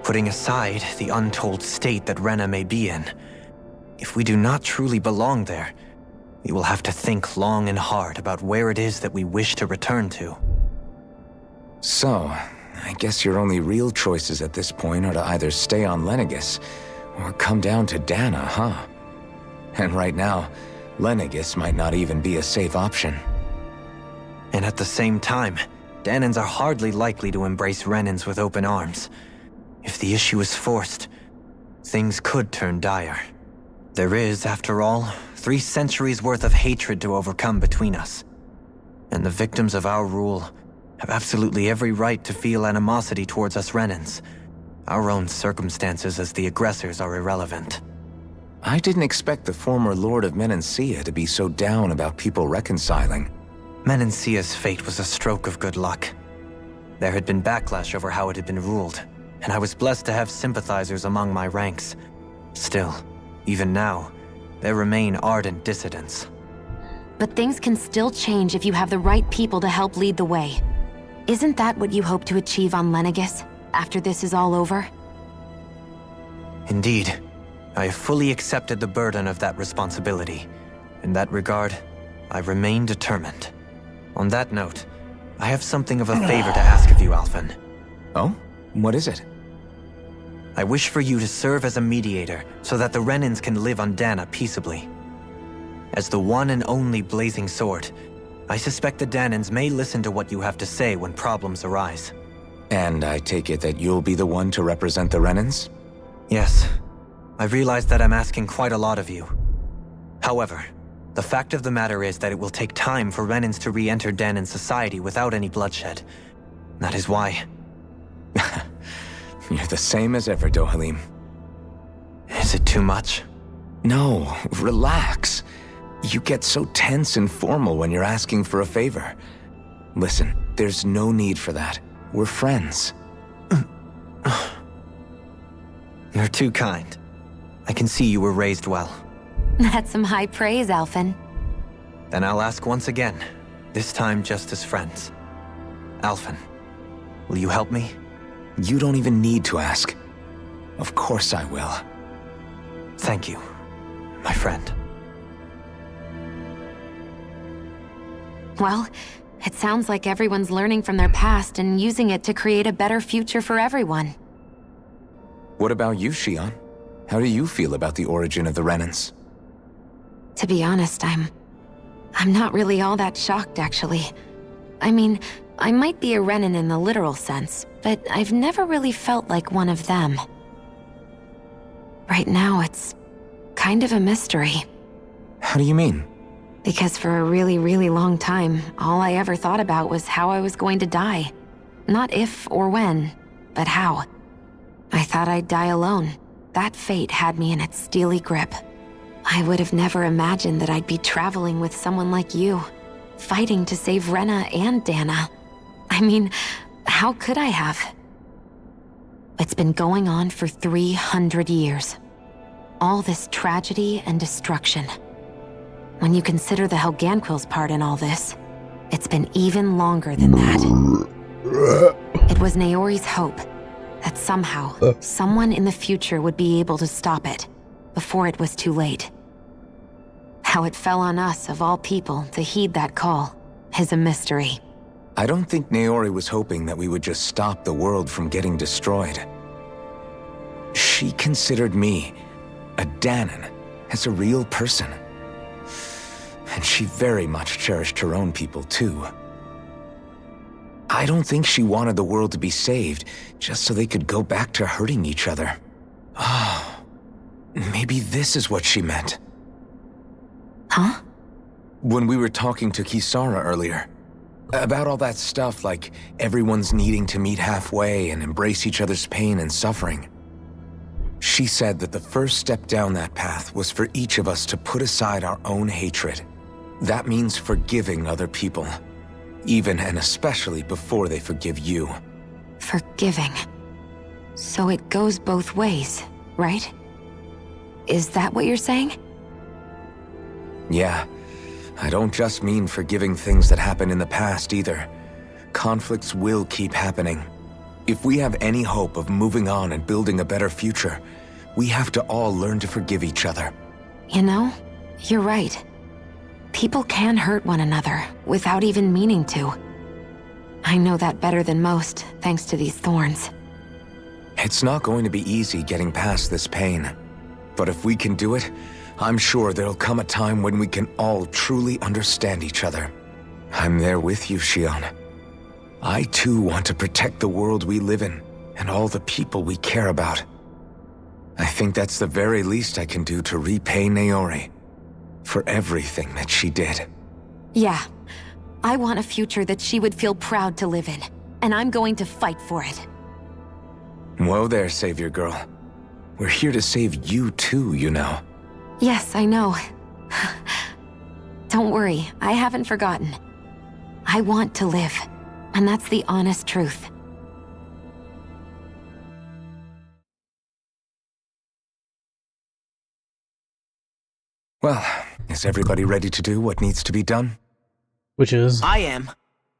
Putting aside the untold state that Rena may be in, if we do not truly belong there, we will have to think long and hard about where it is that we wish to return to. So, I guess your only real choices at this point are to either stay on Lenegis or come down to Dana, huh? And right now, Lenegis might not even be a safe option. And at the same time, Danans are hardly likely to embrace Renans with open arms. If the issue is forced, things could turn dire. There is, after all, 3 centuries worth of hatred to overcome between us. And the victims of our rule have absolutely every right to feel animosity towards us Renans. Our own circumstances as the aggressors are irrelevant. I didn't expect the former Lord of Menancia to be so down about people reconciling. Menancia's fate was a stroke of good luck. There had been backlash over how it had been ruled, and I was blessed to have sympathizers among my ranks. Still, even now, there remain ardent dissidents. But things can still change if you have the right people to help lead the way. Isn't that what you hope to achieve on Lenegis, after this is all over? Indeed. I have fully accepted the burden of that responsibility. In that regard, I remain determined. On that note, I have something of a favor to ask of you, Alphen. Oh? What is it? I wish for you to serve as a mediator so that the Renans can live on Dana peaceably. As the one and only Blazing Sword, I suspect the Danans may listen to what you have to say when problems arise. And I take it that you'll be the one to represent the Renans? Yes. I realize that I'm asking quite a lot of you. However, the fact of the matter is that it will take time for Renans to re-enter Danan society without any bloodshed. That is why. You're the same as ever, Dohalim. Is it too much? No, relax. You get so tense and formal when you're asking for a favor. Listen, there's no need for that. We're friends. You're too kind. I can see you were raised well. That's some high praise, Alphen. Then I'll ask once again, this time just as friends. Alphen, will you help me? You don't even need to ask. Of course I will. Thank you, my friend. Well, it sounds like everyone's learning from their past and using it to create a better future for everyone. What about you, Xion? How do you feel about the origin of the Renans? To be honest, I'm not really all that shocked, actually. I mean, I might be a Renan in the literal sense, but I've never really felt like one of them. Right now, it's kind of a mystery. How do you mean? Because for a really, really long time, all I ever thought about was how I was going to die. Not if or when, but how. I thought I'd die alone. That fate had me in its steely grip. I would have never imagined that I'd be traveling with someone like you, fighting to save Rena and Dana. I mean, how could I have? It's been going on for 300 years. All this tragedy and destruction. When you consider the Helganquil's part in all this, it's been even longer than that. It was Naori's hope that somehow, someone in the future would be able to stop it, before it was too late. How it fell on us, of all people, to heed that call, is a mystery. I don't think Naori was hoping that we would just stop the world from getting destroyed. She considered me, a Dahnan, as a real person. And she very much cherished her own people, too. I don't think she wanted the world to be saved, just so they could go back to hurting each other. Oh, maybe this is what she meant. Huh? When we were talking to Kisara earlier, about all that stuff like everyone's needing to meet halfway and embrace each other's pain and suffering. She said that the first step down that path was for each of us to put aside our own hatred. That means forgiving other people, even and especially before they forgive you. Forgiving. So it goes both ways, right? Is that what you're saying? Yeah. I don't just mean forgiving things that happened in the past either. Conflicts will keep happening. If we have any hope of moving on and building a better future, we have to all learn to forgive each other. You know, you're right. People can hurt one another without even meaning to. I know that better than most, thanks to these thorns. It's not going to be easy getting past this pain. But if we can do it, I'm sure there'll come a time when we can all truly understand each other. I'm there with you, Xion. I too want to protect the world we live in, and all the people we care about. I think that's the very least I can do to repay Naori for everything that she did. Yeah. I want a future that she would feel proud to live in, and I'm going to fight for it. Whoa there, Savior Girl. We're here to save you too, you know. Yes, I know. Don't worry, I haven't forgotten. I want to live, and that's the honest truth. Well, is everybody ready to do what needs to be done? Which is? I am.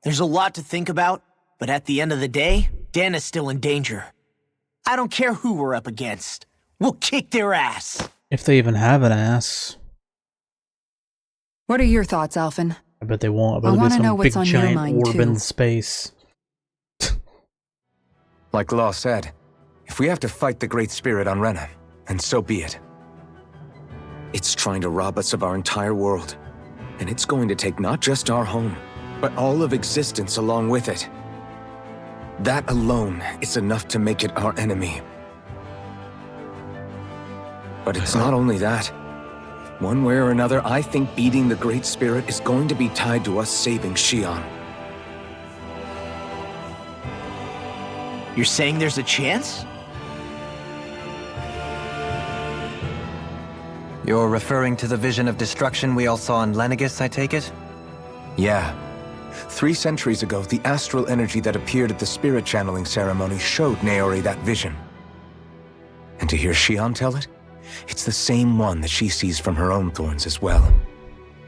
There's a lot to think about, but at the end of the day, Dana's still in danger. I don't care who we're up against. We'll kick their ass. If they even have an ass. What are your thoughts, Alphen? I bet they won't. I want to know big what's on your giant mind, orb in too. space. Like Law said, if we have to fight the Great Spirit on Rena, then so be it. It's trying to rob us of our entire world. And it's going to take not just our home, but all of existence along with it. That alone is enough to make it our enemy. But it's not only that. One way or another, I think beating the Great Spirit is going to be tied to us saving Xion. You're saying there's a chance? You're referring to the vision of destruction we all saw in Lenegis, I take it? Yeah. 3 centuries ago, the astral energy that appeared at the spirit channeling ceremony showed Naori that vision. And to hear Shion tell it, it's the same one that she sees from her own thorns as well.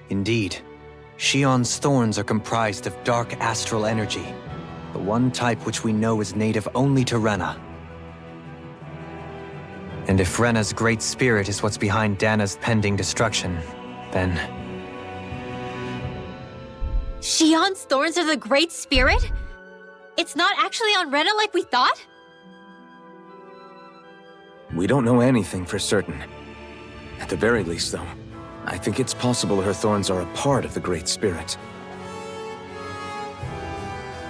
Indeed. Shion's thorns are comprised of dark astral energy, the one type which we know is native only to Rena. And if Rena's great spirit is what's behind Dana's pending destruction, then... Shion's thorns are the Great Spirit? It's not actually on Rena like we thought? We don't know anything for certain. At the very least, though, I think it's possible her thorns are a part of the Great Spirit.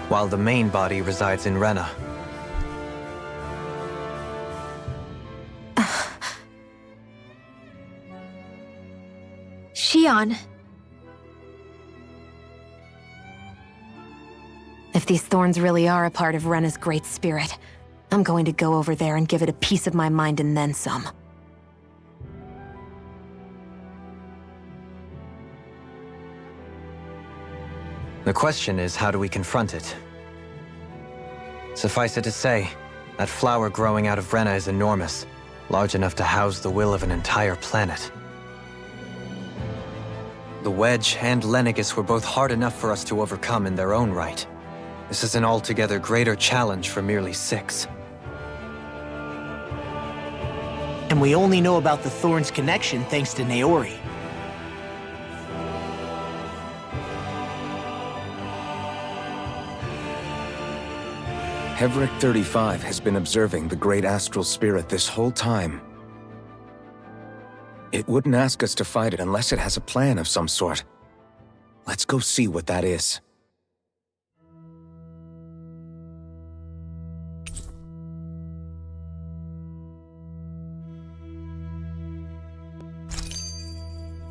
While the main body resides in Rena. Shion. If these thorns really are a part of Rena's Great Spirit, I'm going to go over there and give it a piece of my mind and then some. The question is, how do we confront it? Suffice it to say, that flower growing out of Rena is enormous, large enough to house the will of an entire planet. The Wedge and Lenegis were both hard enough for us to overcome in their own right. This is an altogether greater challenge for merely 6. And we only know about the Thorns connection thanks to Naori. Heverick 35 has been observing the Great Astral Spirit this whole time. It wouldn't ask us to fight it unless it has a plan of some sort. Let's go see what that is.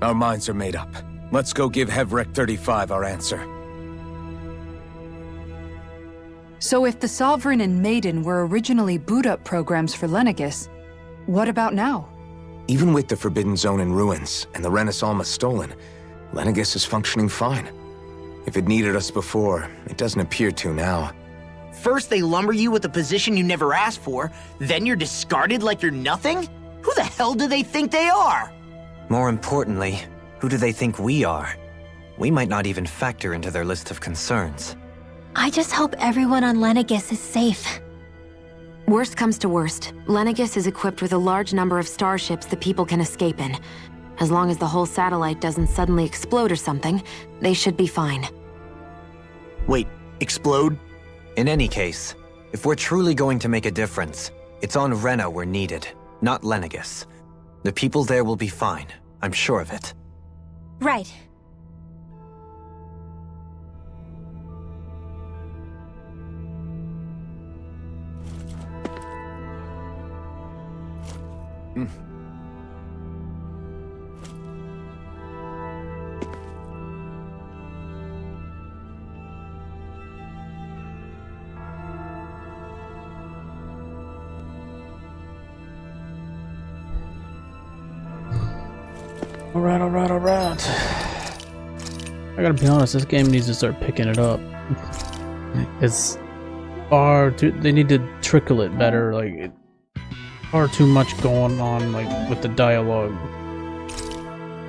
Our minds are made up. Let's go give Heverick 35 our answer. So if the Sovereign and Maiden were originally boot-up programs for Lenegis, what about now? Even with the Forbidden Zone in ruins and the Renaissance stolen, Lenegis is functioning fine. If it needed us before, it doesn't appear to now. First they lumber you with a position you never asked for, then you're discarded like you're nothing? Who the hell do they think they are? More importantly, who do they think we are? We might not even factor into their list of concerns. I just hope everyone on Lenegis is safe. Worst comes to worst, Lenegis is equipped with a large number of starships the people can escape in. As long as the whole satellite doesn't suddenly explode or something, they should be fine. Wait, explode? In any case, if we're truly going to make a difference, it's on Rena we're needed, not Lenegis. The people there will be fine, I'm sure of it. Right. Alright. I gotta be honest, this game needs to start picking it up. It's far too... They need to trickle it better, like... Far too much going on, like, with the dialogue.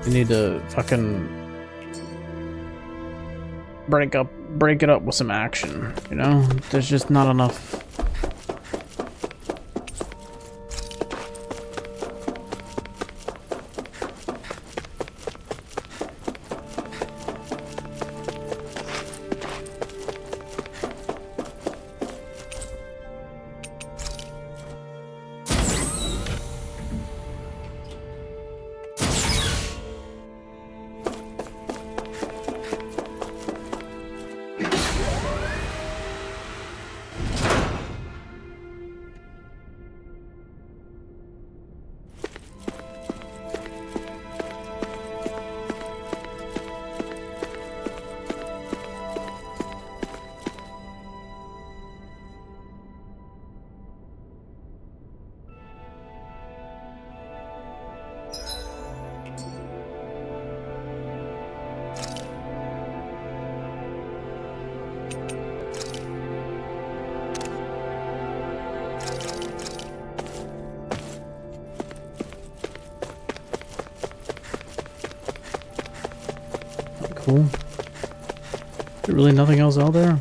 They need to fucking... break it up with some action, you know? There's just not enough... cool. Is there really nothing else out there?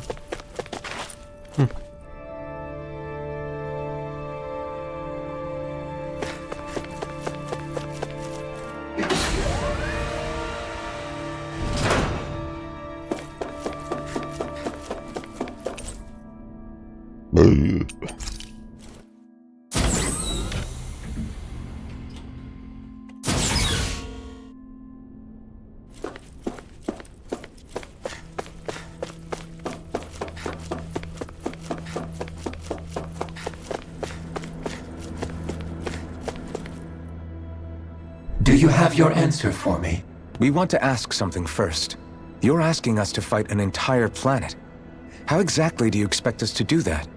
Do you have your answer for me? We want to ask something first. You're asking us to fight an entire planet. How exactly do you expect us to do that?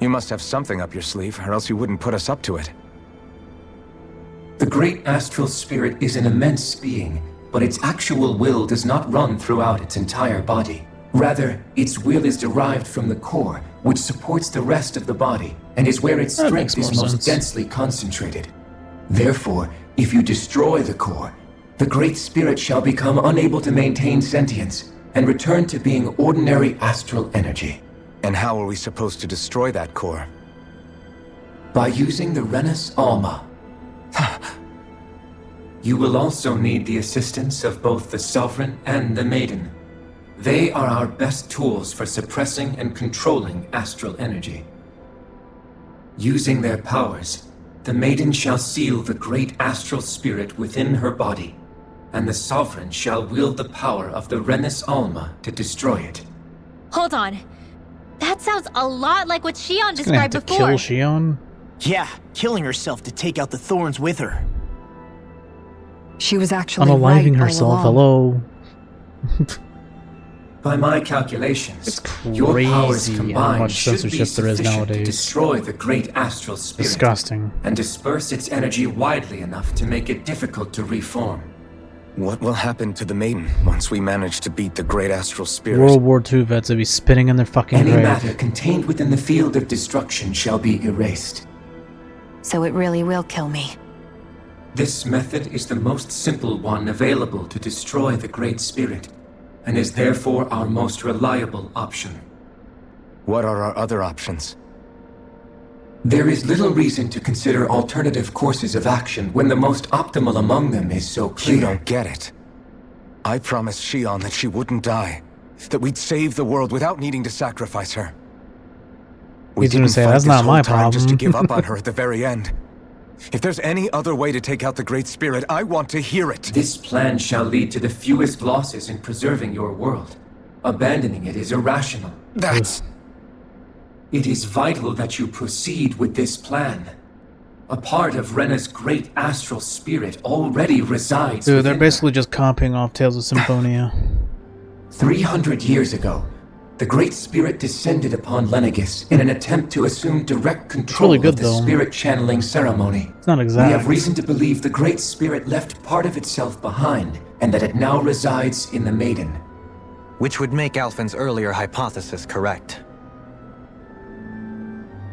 You must have something up your sleeve, or else you wouldn't put us up to it. The great astral spirit is an immense being, but its actual will does not run throughout its entire body. Rather, its will is derived from the core, which supports the rest of the body, and is where its strength is most densely concentrated. Therefore, if you destroy the core, the Great Spirit shall become unable to maintain sentience and return to being ordinary astral energy. And how are we supposed to destroy that core? By using the Renus Alma. You will also need the assistance of both the Sovereign and the Maiden. They are our best tools for suppressing and controlling astral energy. Using their powers, the Maiden shall seal the great astral spirit within her body, and the Sovereign shall wield the power of the Renus Alma to destroy it. Hold on. That sounds a lot like what Shion described before. Kill Shion? Yeah, killing herself to take out the thorns with her. She was actually unaliving right herself. all along. Hello. By my calculations, your powers how combined much should be censorship there is sufficient to nowadays. destroy the great astral spirit. Disgusting. And disperse its energy widely enough to make it difficult to reform. What will happen to the Maiden once we manage to beat the great astral spirit? World War II vets would be spinning in their fucking Any grave. matter contained within the field of destruction shall be erased. So it really will kill me. This method is the most simple one available to destroy the Great Spirit, and is therefore our most reliable option. What are our other options? There is little reason to consider alternative courses of action when the most optimal among them is so clear. You don't get it. I promised Shion that she wouldn't die, that we'd save the world without needing to sacrifice her. We He's gonna didn't say, fight "That's this not whole my time just to problem." give up on her at the very end. If there's any other way to take out the Great Spirit, I want to hear it. This plan shall lead to the fewest losses in preserving your world. Abandoning it is irrational. That's... It is vital that you proceed with this plan. A part of Rena's great astral spirit already resides Dude, within they're basically just copying off Tales of Symphonia. 300 years ago, the Great Spirit descended upon Lenegis in an attempt to assume direct control really good, of the though. spirit channeling ceremony. It's not exact. We have reason to believe the Great Spirit left part of itself behind, and that it now resides in the Maiden. Which would make Alphen's earlier hypothesis correct.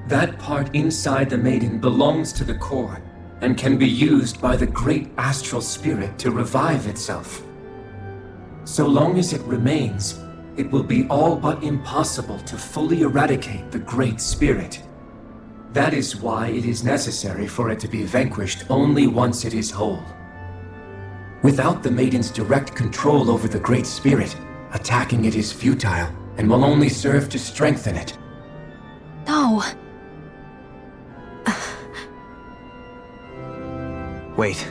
That part inside the Maiden belongs to the core, and can be used by the great astral spirit to revive itself. So long as it remains, it will be all but impossible to fully eradicate the Great Spirit. That is why it is necessary for it to be vanquished only once it is whole. Without the Maiden's direct control over the Great Spirit, attacking it is futile, and will only serve to strengthen it. No. Wait.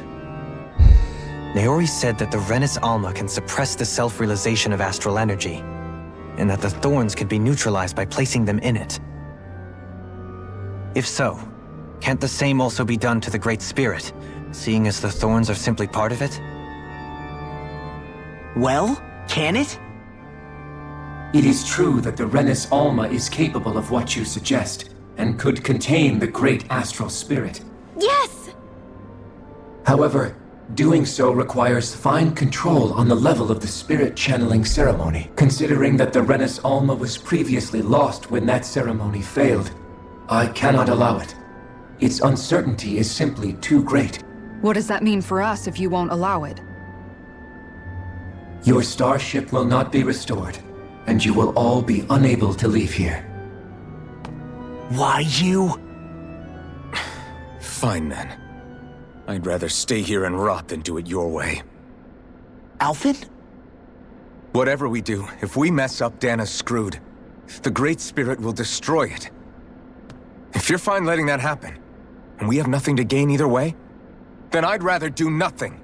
Naori said that the Renus Alma can suppress the self-realization of astral energy, and that the thorns can be neutralized by placing them in it. If so, can't the same also be done to the Great Spirit, seeing as the thorns are simply part of it? Well, can it? It is true that the Renus Alma is capable of what you suggest, and could contain the great astral spirit. Yes! However, doing so requires fine control on the level of the spirit channeling ceremony, considering that the Renus Alma was previously lost when that ceremony failed. I cannot allow it. Its uncertainty is simply too great. What does that mean for us if you won't allow it? Your starship will not be restored, and you will all be unable to leave here. Why you? Fine then. I'd rather stay here and rot than do it your way. Alphen? Whatever we do, if we mess up, Dana's screwed. The Great Spirit will destroy it. If you're fine letting that happen, and we have nothing to gain either way, then I'd rather do nothing.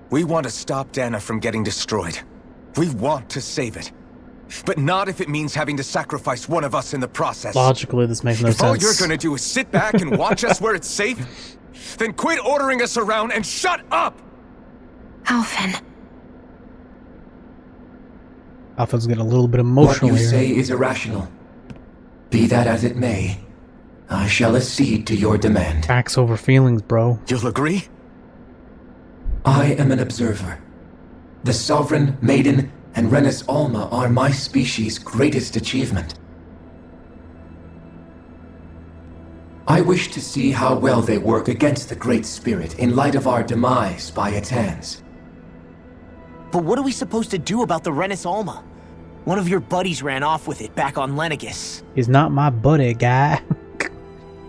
We want to stop Dana from getting destroyed. We want to save it. But not if it means having to sacrifice one of us in the process. Logically, this makes no If all sense. you're gonna do is sit back and watch us where it's safe, then quit ordering us around and shut up! Alphen. Alphen's getting a little bit emotional What you here. say is irrational. Be that as it may, I shall accede to your demand. Facts over feelings, bro. You'll agree? I am an observer. The Sovereign, Maiden, and Renis Alma are my species' greatest achievement. I wish to see how well they work against the Great Spirit in light of our demise by its hands. But what are we supposed to do about the Renis Alma? One of your buddies ran off with it back on Lenegis. He's not my buddy, guy.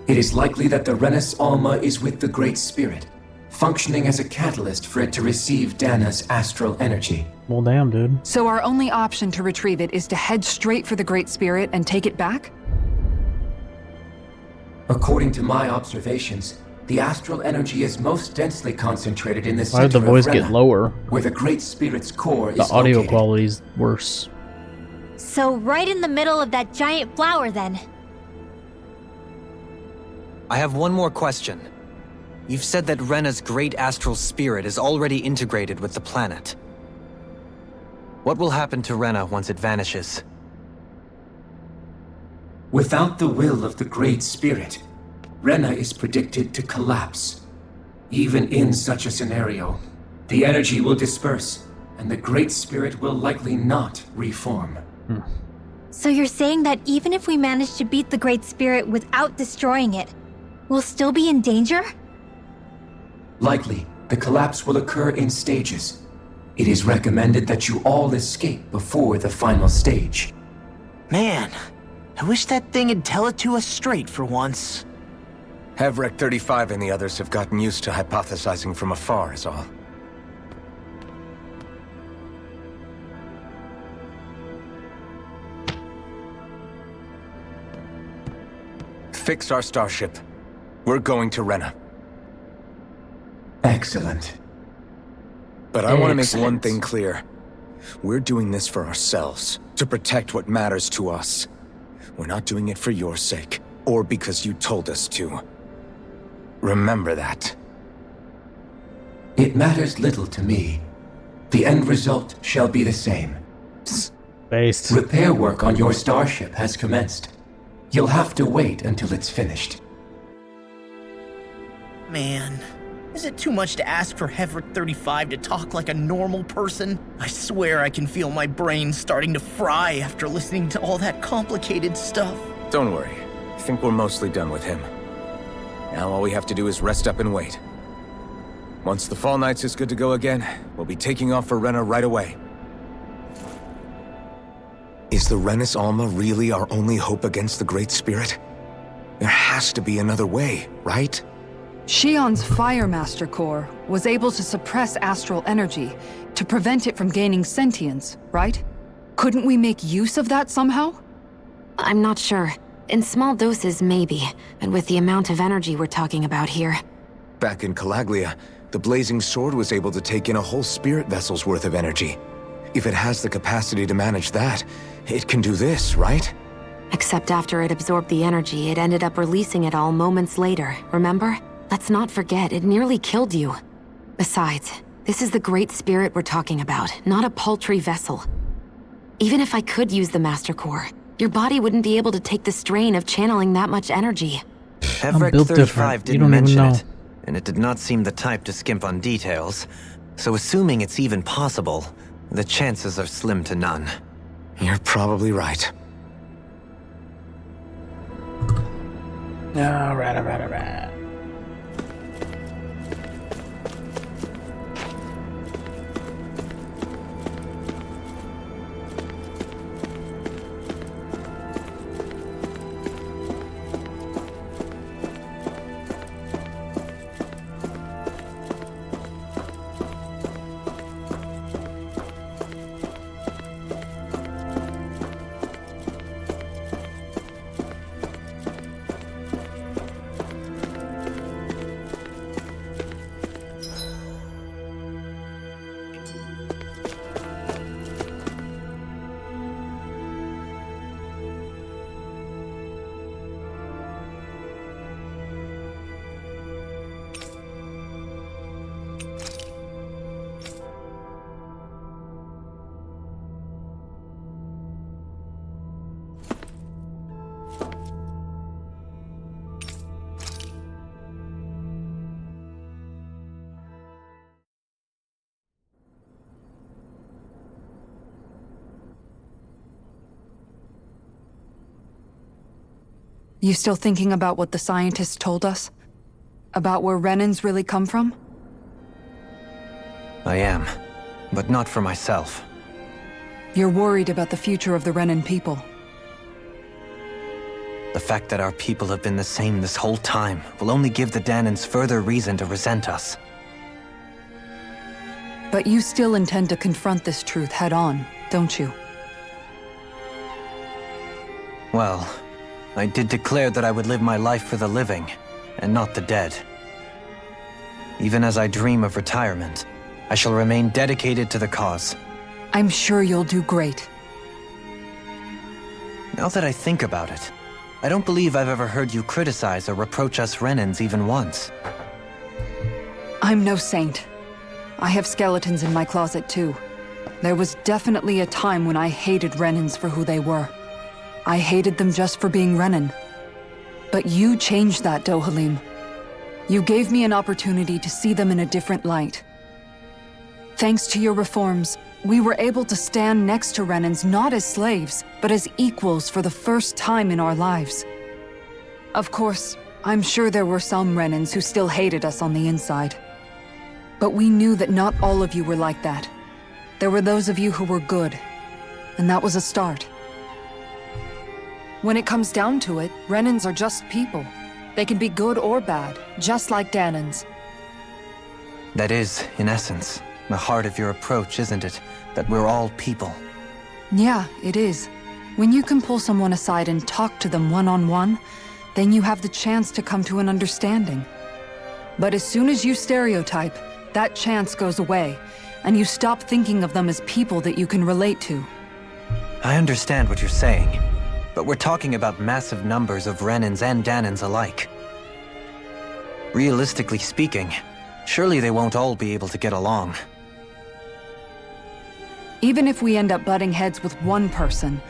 It is likely that the Renis Alma is with the Great Spirit, functioning as a catalyst for it to receive Dana's astral energy. Well, damn, dude. So our only option to retrieve it is to head straight for the Great Spirit and take it back? According to my observations, the astral energy is most densely concentrated in the Why did the center voice of get Rena, lower? where the Great Spirit's core The is audio located. quality's worse. So right in the middle of that giant flower then. I have one more question. You've said that Rena's great astral spirit is already integrated with the planet. What will happen to Rena once it vanishes? Without the will of the Great Spirit, Rena is predicted to collapse. Even in such a scenario, the energy will disperse, and the Great Spirit will likely not reform. So you're saying that even if we manage to beat the Great Spirit without destroying it, we'll still be in danger? Likely, the collapse will occur in stages. It is recommended that you all escape before the final stage. Man, I wish that thing would tell it to us straight for once. Havrek 35 and the others have gotten used to hypothesizing from afar is all. Fix our starship. We're going to Rena. Excellent. But I want to make one thing clear. We're doing this for ourselves, to protect what matters to us. We're not doing it for your sake, or because you told us to. Remember that. It matters little to me. The end result shall be the same. Based. Repair work on your starship has commenced. You'll have to wait until it's finished. Man, is it too much to ask for Havrek 35 to talk like a normal person? I swear I can feel my brain starting to fry after listening to all that complicated stuff. Don't worry. I think we're mostly done with him. Now all we have to do is rest up and wait. Once the Fall Knights is good to go again, we'll be taking off for Rena right away. Is the Renis Alma really our only hope against the Great Spirit? There has to be another way, right? Shion's Fire Master Core was able to suppress astral energy to prevent it from gaining sentience, right? Couldn't we make use of that somehow? I'm not sure. In small doses, maybe. And with the amount of energy we're talking about here. Back in Calaglia, the Blazing Sword was able to take in a whole spirit vessel's worth of energy. If it has the capacity to manage that, it can do this, right? Except after it absorbed the energy, it ended up releasing it all moments later, remember? Let's not forget, it nearly killed you. Besides, this is the Great Spirit we're talking about, not a paltry vessel. Even if I could use the Master Core, your body wouldn't be able to take the strain of channeling that much energy. Havrek built 35 different. You didn't don't even mention know. it, and it did not seem the type to skimp on details. So assuming it's even possible, the chances are slim to none. You're probably right. Alright. You still thinking about what the scientists told us? About where Renans really come from? I am, but not for myself. You're worried about the future of the Renan people. The fact that our people have been the same this whole time will only give the Danans further reason to resent us. But you still intend to confront this truth head-on, don't you? Well, I did declare that I would live my life for the living, and not the dead. Even as I dream of retirement, I shall remain dedicated to the cause. I'm sure you'll do great. Now that I think about it, I don't believe I've ever heard you criticize or reproach us Renans even once. I'm no saint. I have skeletons in my closet too. There was definitely a time when I hated Renans for who they were. I hated them just for being Renan. But you changed that, Dohalim. You gave me an opportunity to see them in a different light. Thanks to your reforms, we were able to stand next to Renans not as slaves, but as equals for the first time in our lives. Of course, I'm sure there were some Renans who still hated us on the inside. But we knew that not all of you were like that. There were those of you who were good, and that was a start. When it comes down to it, Renans are just people. They can be good or bad, just like Danans. That is, in essence, the heart of your approach, isn't it? That we're all people. Yeah, it is. When you can pull someone aside and talk to them one-on-one, then you have the chance to come to an understanding. But as soon as you stereotype, that chance goes away, and you stop thinking of them as people that you can relate to. I understand what you're saying, but we're talking about massive numbers of Renans and Danans alike. Realistically speaking, surely they won't all be able to get along. Even if we end up butting heads with one person,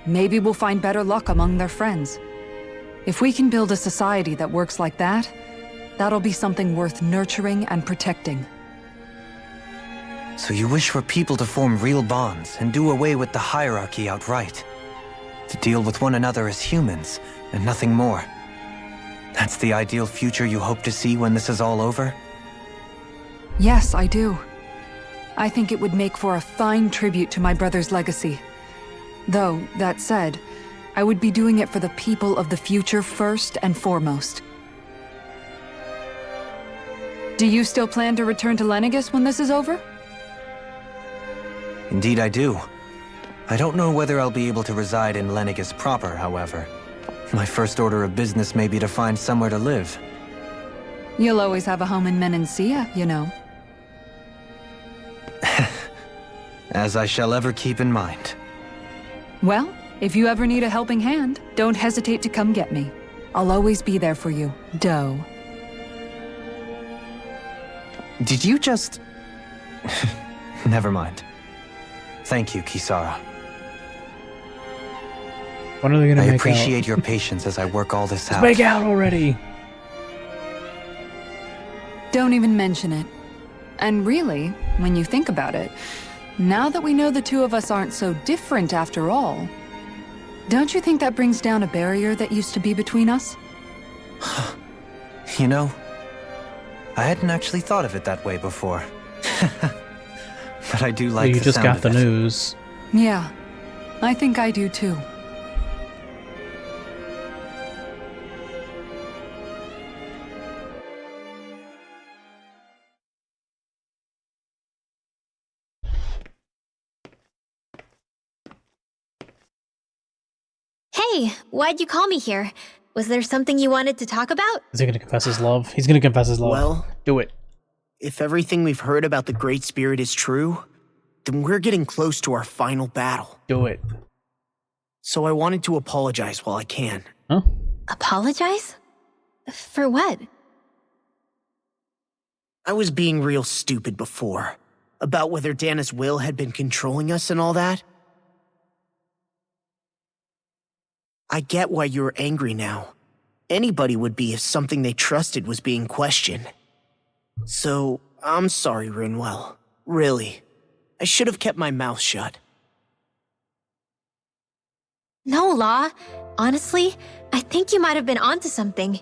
maybe we'll find better luck among their friends. If we can build a society that works like that, that'll be something worth nurturing and protecting. So you wish for people to form real bonds and do away with the hierarchy outright? To deal with one another as humans, and nothing more? That's the ideal future you hope to see when this is all over? Yes, I do. I think it would make for a fine tribute to my brother's legacy. Though, that said, I would be doing it for the people of the future first and foremost. Do you still plan to return to Lenegis when this is over? Indeed I do. I don't know whether I'll be able to reside in Lenegis proper, however. My first order of business may be to find somewhere to live. You'll always have a home in Menancia, you know. As I shall ever keep in mind. Well, if you ever need a helping hand, don't hesitate to come get me. I'll always be there for you, Doe. Did you just... Never mind. Thank you, Kisara. When are they gonna I make appreciate out? your patience as I work all this out. Make out already! Don't even mention it. And really, when you think about it, now that we know the two of us aren't so different after all, don't you think that brings down a barrier that used to be between us? You know, I hadn't actually thought of it that way before. But I do like You the just sound got of the it. news. Yeah, I think I do too. Hey, why'd you call me here? Was there something you wanted to talk about? Is he gonna confess his love? He's gonna confess his love. Well, do it. If everything we've heard about the Great Spirit is true, then we're getting close to our final battle. Do it. So I wanted to apologize while I can. Huh? Apologize? For what? I was being real stupid before. About whether Dana's will had been controlling us and all that. I get why you're angry now. Anybody would be if something they trusted was being questioned. So, I'm sorry, Runewell. Really. I should have kept my mouth shut. No, Law. Honestly, I think you might have been onto something.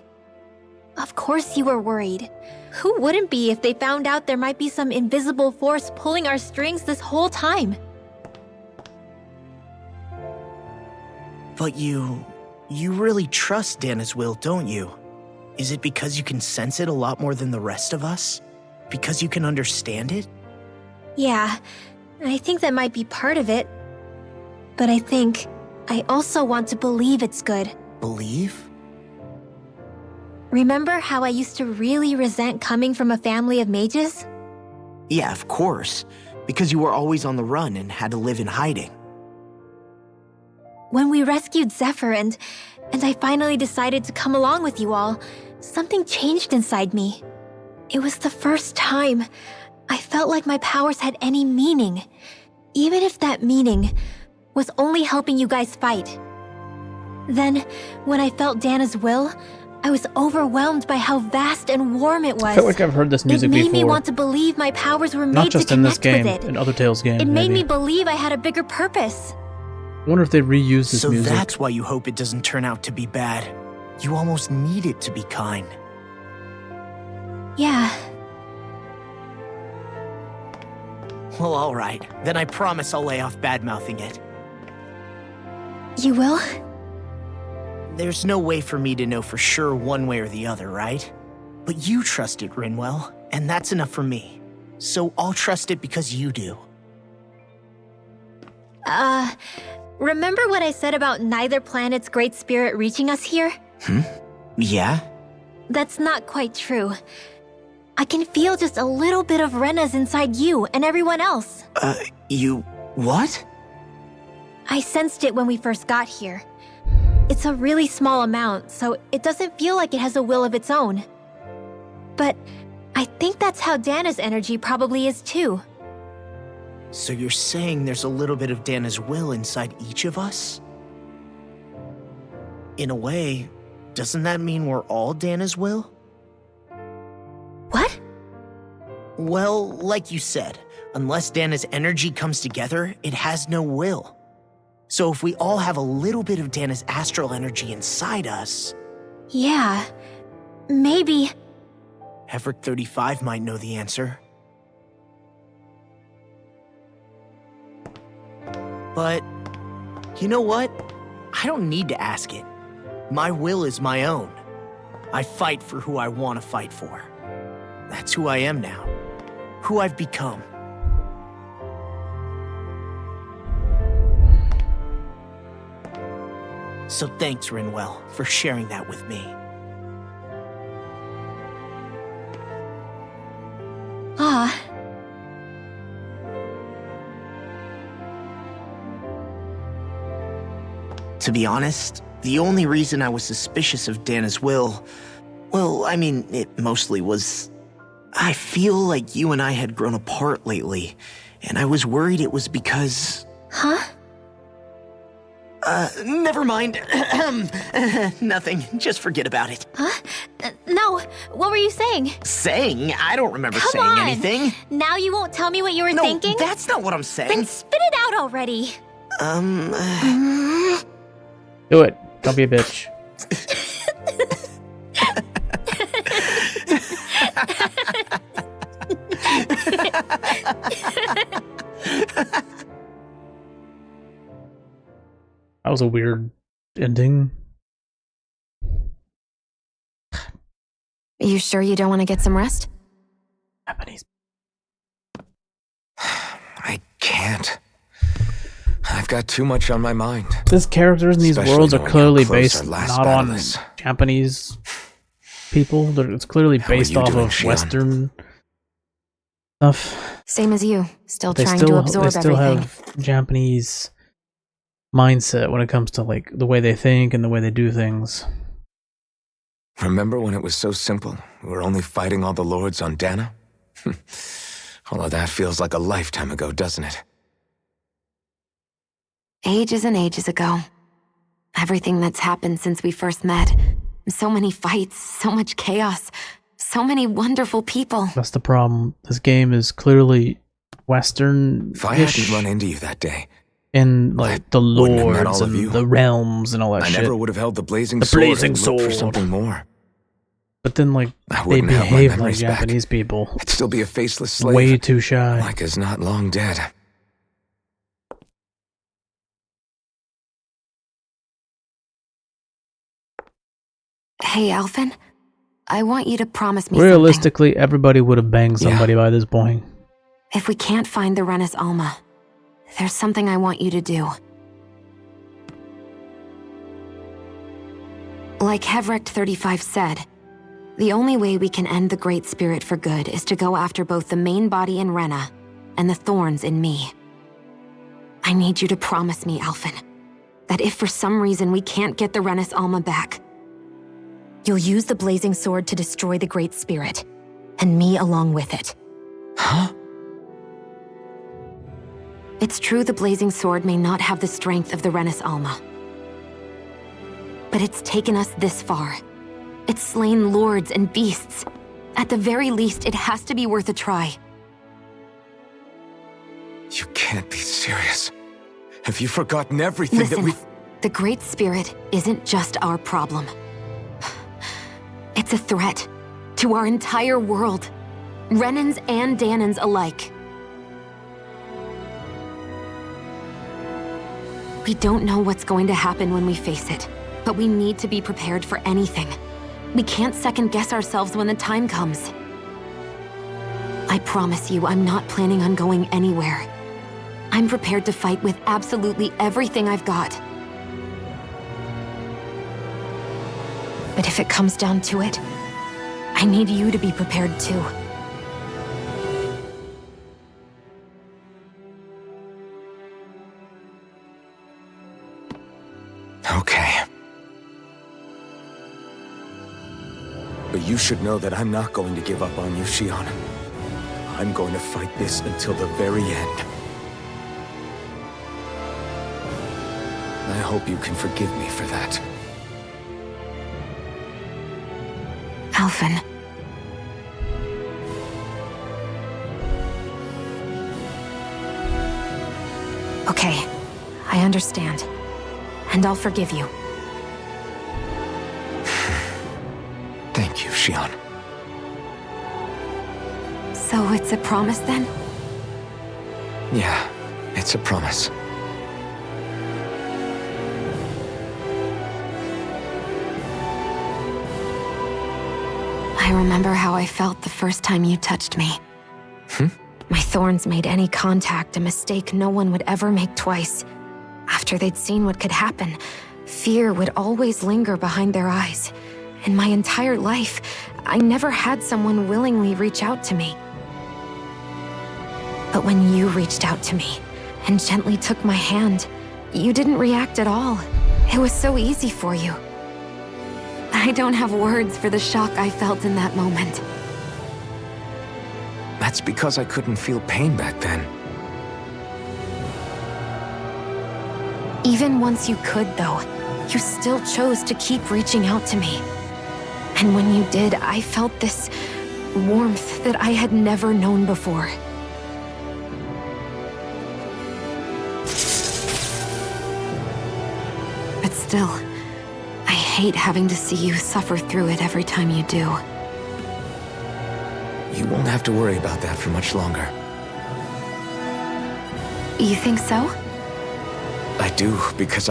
Of course you were worried. Who wouldn't be if they found out there might be some invisible force pulling our strings this whole time? But you really trust Dana's will, don't you? Is it because you can sense it a lot more than the rest of us? Because you can understand it? Yeah, I think that might be part of it. But I think I also want to believe it's good. Believe? Remember how I used to really resent coming from a family of mages? Yeah, of course. Because you were always on the run and had to live in hiding. When we rescued Zephyr and I finally decided to come along with you all, something changed inside me. It was the first time I felt like my powers had any meaning, even if that meaning was only helping you guys fight. Then, when I felt Dana's will, I was overwhelmed by how vast and warm it was. I feel like I've heard this music before. It made before. me want to believe my powers were made Not just to in this connect game, with it. in other Tales games. It made maybe. me believe I had a bigger purpose. I wonder if they reuse this so music. That's why you hope it doesn't turn out to be bad. You almost need it to be kind. Yeah. Well, alright. Then I promise I'll lay off bad-mouthing it. You will? There's no way for me to know for sure one way or the other, right? But you trust it, Rinwell, and that's enough for me. So I'll trust it because you do. Remember what I said about neither planet's great spirit reaching us here? Yeah? That's not quite true. I can feel just a little bit of Rena's inside you and everyone else. You... what? I sensed it when we first got here. It's a really small amount, so it doesn't feel like it has a will of its own. But I think that's how Dana's energy probably is too. So you're saying there's a little bit of Dana's will inside each of us? In a way, doesn't that mean we're all Dana's will? What? Well, like you said, unless Dana's energy comes together, it has no will. So if we all have a little bit of Dana's astral energy inside us... Yeah, maybe... Heverick 35 might know the answer. But, you know what? I don't need to ask it. My will is my own. I fight for who I want to fight for. That's who I am now. Who I've become. So thanks, Rinwell, for sharing that with me. Ah. To be honest, the only reason I was suspicious of Dana's will, well, I mean, it mostly was... I feel like you and I had grown apart lately, and I was worried it was because... Huh? Never mind. Nothing. Just forget about it. Huh? No, what were you saying? Saying? I don't remember Come saying on. anything. Now you won't tell me what you were No, thinking? that's not what I'm saying. Then spit it out already. Do it. Don't be a bitch. That was a weird ending. Are you sure you don't want to get some rest? Japanese. I can't. I've got too much on my mind. These characters in these Especially worlds are knowing clearly how close based our last not battle on is. Japanese people. It's clearly How are based you off doing, of Shion? Western stuff. Same as you. Still They trying still, to absorb they still everything. have Japanese mindset when it comes to like the way they think and the way they do things. Remember when it was so simple? We were only fighting all the lords on Dana? All of that feels like a lifetime ago, doesn't it? Ages and ages ago. Everything that's happened since we first met. So many fights, so much chaos, so many wonderful people. That's the problem. This game is clearly Western. If I hadn't run into you that day, in like the wouldn't have met lords all of and you. the realms and all that I shit. never would have held the blazing The sword blazing and looked for sword. something more. But then, like, I they wouldn't have my behave like memories back. Japanese people. I'd still be a faceless slave. Way too shy. Like is not long dead. Hey, Alphen. I want you to promise me something. Realistically, everybody would have banged somebody by this point. If we can't find the Renis Alma, there's something I want you to do. Like Hevrect 35 said, the only way we can end the Great Spirit for good is to go after both the main body in Rena and the thorns in me. I need you to promise me, Alphen, that if for some reason we can't get the Renis Alma back, you'll use the Blazing Sword to destroy the Great Spirit, and me along with it. Huh? It's true the Blazing Sword may not have the strength of the Renis Alma. But it's taken us this far. It's slain lords and beasts. At the very least, it has to be worth a try. You can't be serious. Have you forgotten everything Listen, that we've... the Great Spirit isn't just our problem. It's a threat to our entire world. Renans and Dahnans alike. We don't know what's going to happen when we face it, but we need to be prepared for anything. We can't second-guess ourselves when the time comes. I promise you, I'm not planning on going anywhere. I'm prepared to fight with absolutely everything I've got. But if it comes down to it, I need you to be prepared too. Okay. But you should know that I'm not going to give up on you, Shion. I'm going to fight this until the very end. I hope you can forgive me for that. Alphen. Okay, I understand. And I'll forgive you. Thank you, Shion. So it's a promise then? Yeah, it's a promise. I remember how I felt the first time you touched me. My thorns made any contact a mistake no one would ever make twice. After they'd seen what could happen, fear would always linger behind their eyes. In my entire life, I never had someone willingly reach out to me. But when you reached out to me and gently took my hand, you didn't react at all. It was so easy for you. I don't have words for the shock I felt in that moment. That's because I couldn't feel pain back then. Even once you could, though, you still chose to keep reaching out to me. And when you did, I felt this warmth that I had never known before. But still, I hate having to see you suffer through it every time you do. You won't have to worry about that for much longer. You think so? I do, because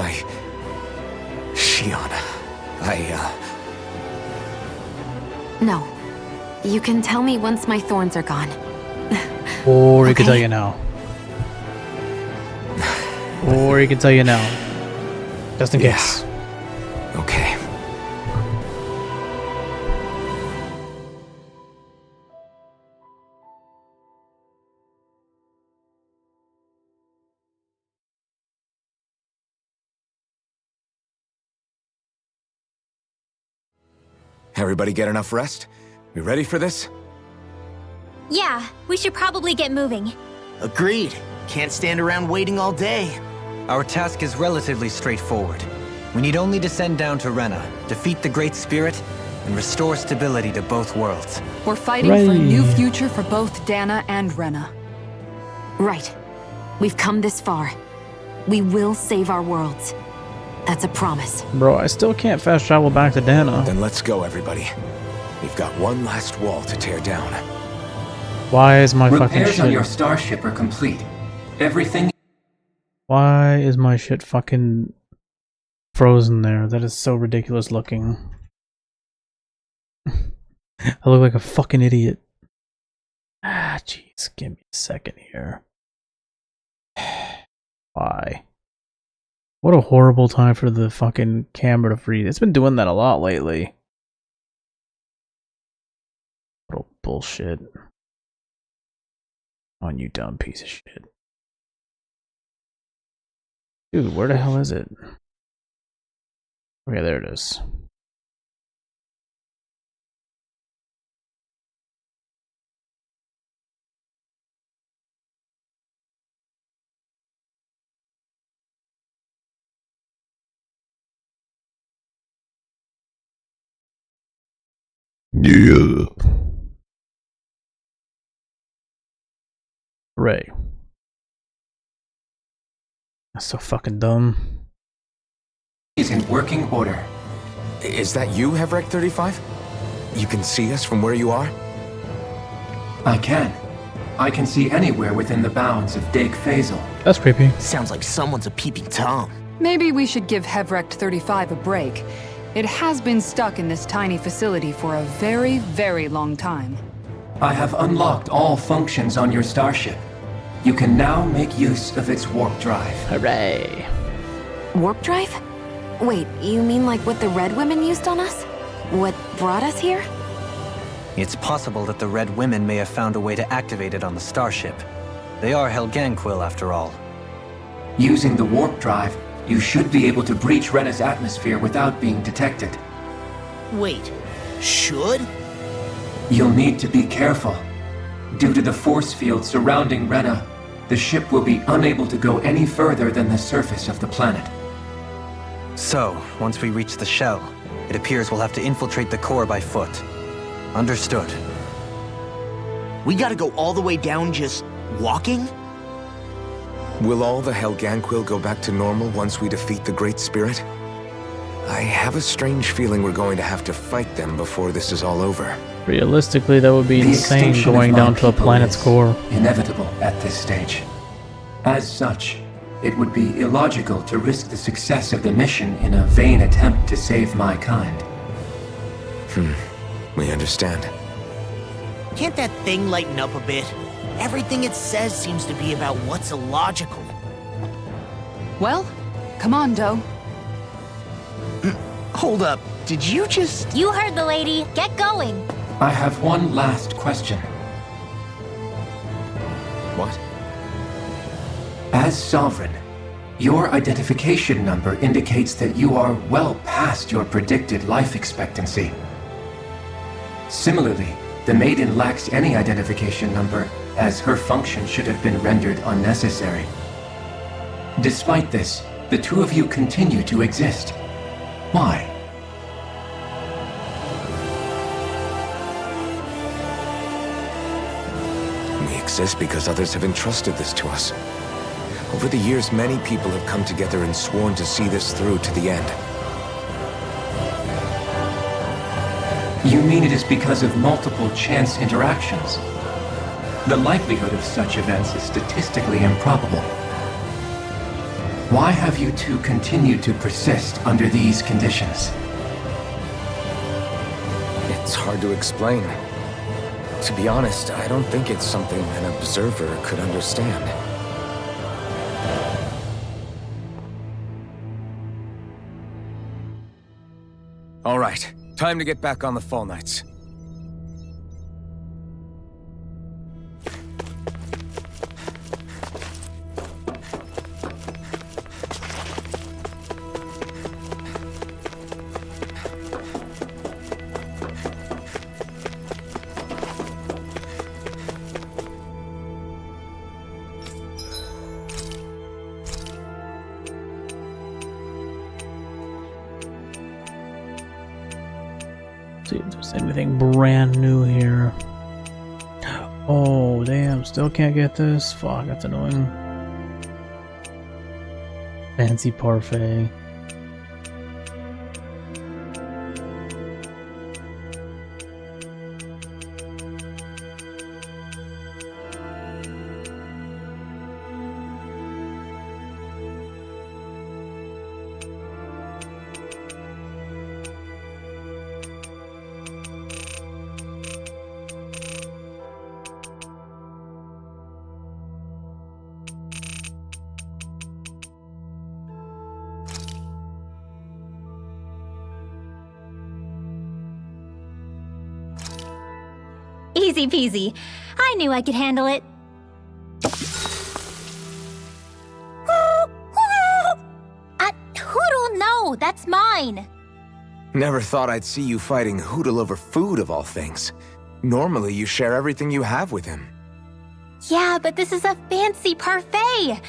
Shion, No. You can tell me once my thorns are gone. Or he could tell you now. Or he could tell you now. Just in case. Okay. Everybody get enough rest? We ready for this? Yeah, we should probably get moving. Agreed. Can't stand around waiting all day. Our task is relatively straightforward. We need only descend down to Rena, defeat the Great Spirit, and restore stability to both worlds. We're fighting for a new future for both Dana and Rena. Right. We've come this far. We will save our worlds. That's a promise. Bro, I still can't fast travel back to Dana. Then let's go, everybody. We've got one last wall to tear down. Why is my fucking Repairs on shit... your starship are complete. Everything... Why is my shit fucking frozen there? That is so ridiculous looking. I look like a fucking idiot. Ah, jeez. Give me a second here. Why? What a horrible time for the fucking camera to freeze. It's been doing that a lot lately. What a bullshit. On you dumb piece of shit. Dude, where the hell is it? Okay, there it is. Yeah. Ray. That's so fucking dumb. Is in working order. Is that you, Hevreck 35? You can see us from where you are? I can. I can see anywhere within the bounds of Dake Faisal. That's creepy. Sounds like someone's a peeping Tom. Maybe we should give Hevrecht 35 a break. It has been stuck in this tiny facility for a very, very long time. I have unlocked all functions on your starship. You can now make use of its warp drive. Hooray! Warp drive? Wait, you mean like what the Red Women used on us? What brought us here? It's possible that the Red Women may have found a way to activate it on the starship. They are Helganquil, after all. Using the warp drive, you should be able to breach Rena's atmosphere without being detected. Wait, should? You'll need to be careful. Due to the force field surrounding Rena, the ship will be unable to go any further than the surface of the planet. So, once we reach the shell, it appears we'll have to infiltrate the core by foot. Understood. We gotta go all the way down just walking? Will all the Helganquil go back to normal once we defeat the Great Spirit? I have a strange feeling we're going to have to fight them before this is all over. Realistically, that would be insane going down to a planet's core. Inevitable at this stage. As such, it would be illogical to risk the success of the mission in a vain attempt to save my kind. We understand. Can't that thing lighten up a bit? Everything it says seems to be about what's illogical. Well, come on, Doe. Hold up, did you just... You heard the lady. Get going. I have one last question. What? As Sovereign, your identification number indicates that you are well past your predicted life expectancy. Similarly, the Maiden lacks any identification number, as her function should have been rendered unnecessary. Despite this, the two of you continue to exist. Why? We exist because others have entrusted this to us. Over the years, many people have come together and sworn to see this through to the end. You mean it is because of multiple chance interactions? The likelihood of such events is statistically improbable. Why have you two continued to persist under these conditions? It's hard to explain. To be honest, I don't think it's something an observer could understand. All right, time to get back on the Fall Knights. See if there's anything brand new here. Oh, damn, still can't get this? Fuck, that's annoying. Fancy parfait. Easy peasy. I knew I could handle it. Hootle, no, that's mine. Never thought I'd see you fighting Hootle over food of all things. Normally you share everything you have with him. Yeah, but this is a fancy parfait.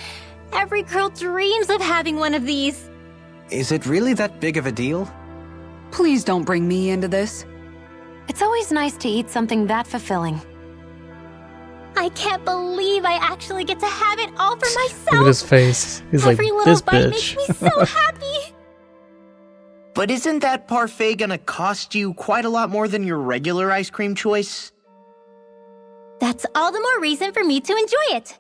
Every girl dreams of having one of these. Is it really that big of a deal? Please don't bring me into this. It's always nice to eat something that fulfilling. I can't believe I actually get to have it all for myself. Look at his face. He's Every like, little this bite bitch. makes me so happy. But isn't that parfait gonna cost you quite a lot more than your regular ice cream choice? That's all the more reason for me to enjoy it.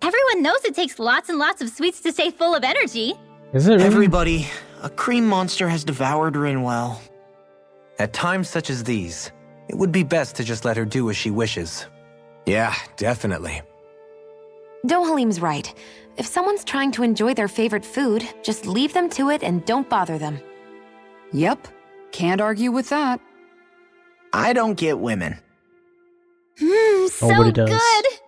Everyone knows it takes lots and lots of sweets to stay full of energy. Is it really? Everybody, a cream monster has devoured Rinwell. At times such as these, it would be best to just let her do as she wishes. Yeah, definitely. Dohalim's right. If someone's trying to enjoy their favorite food, just leave them to it and don't bother them. Yep, can't argue with that. I don't get women. So Nobody does. good.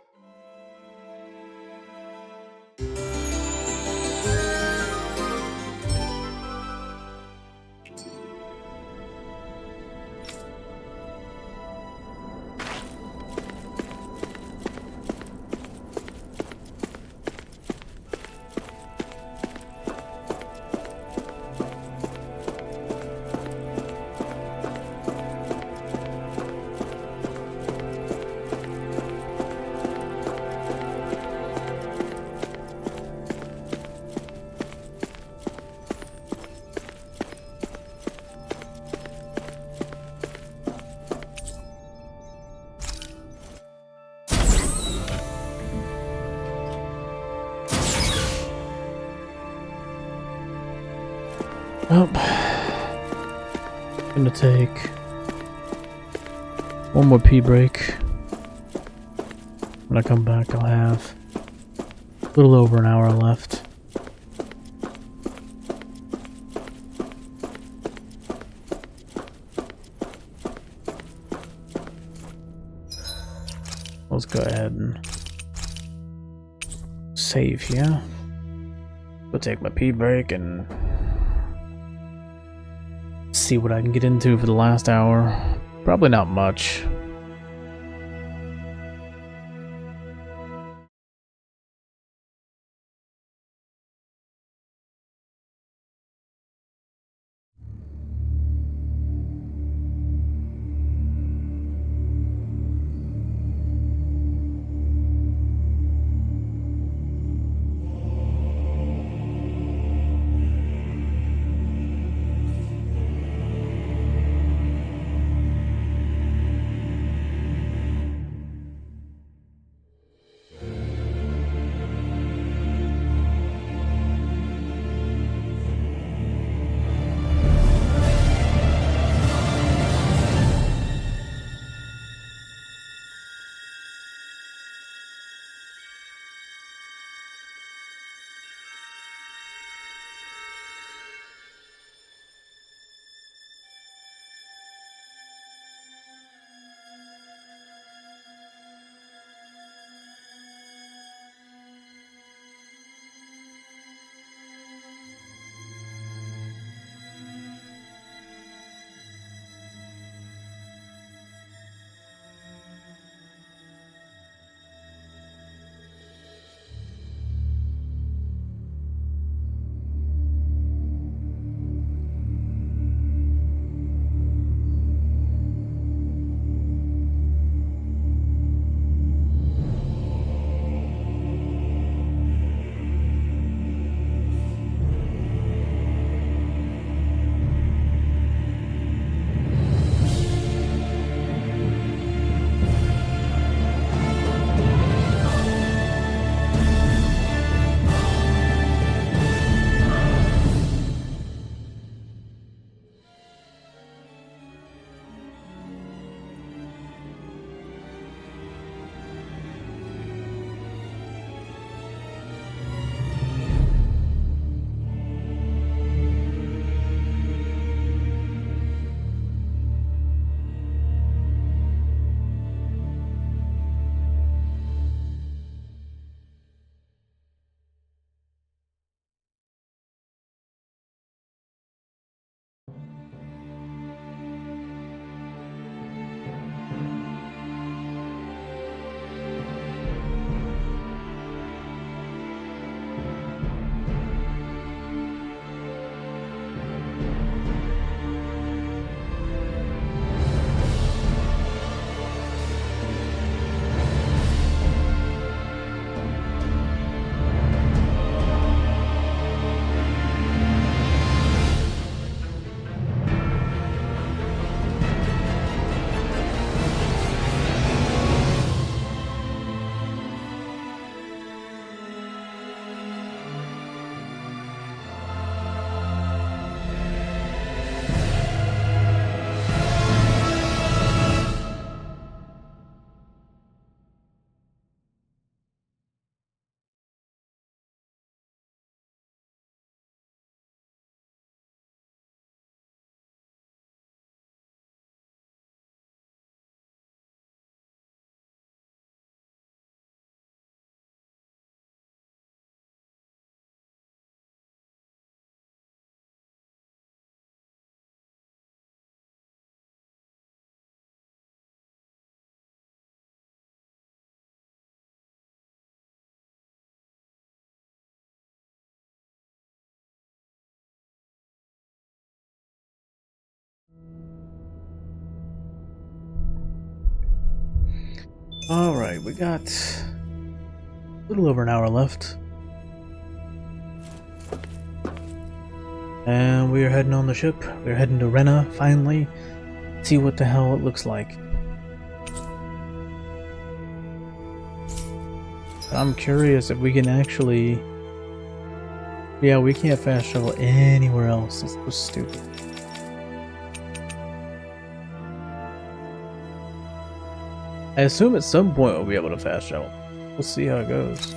Oh. Gonna take one more pee break. When I come back, I'll have a little over an hour left. Let's go ahead and save here. Go take my pee break and see what I can get into for the last hour. Probably not much. Alright, we got a little over an hour left. And we are heading on the ship. We're heading to Rena, finally. See what the hell it looks like. I'm curious if we can actually... Yeah, we can't fast travel anywhere else. It's so stupid. I assume at some point we'll be able to fast travel. We'll see how it goes.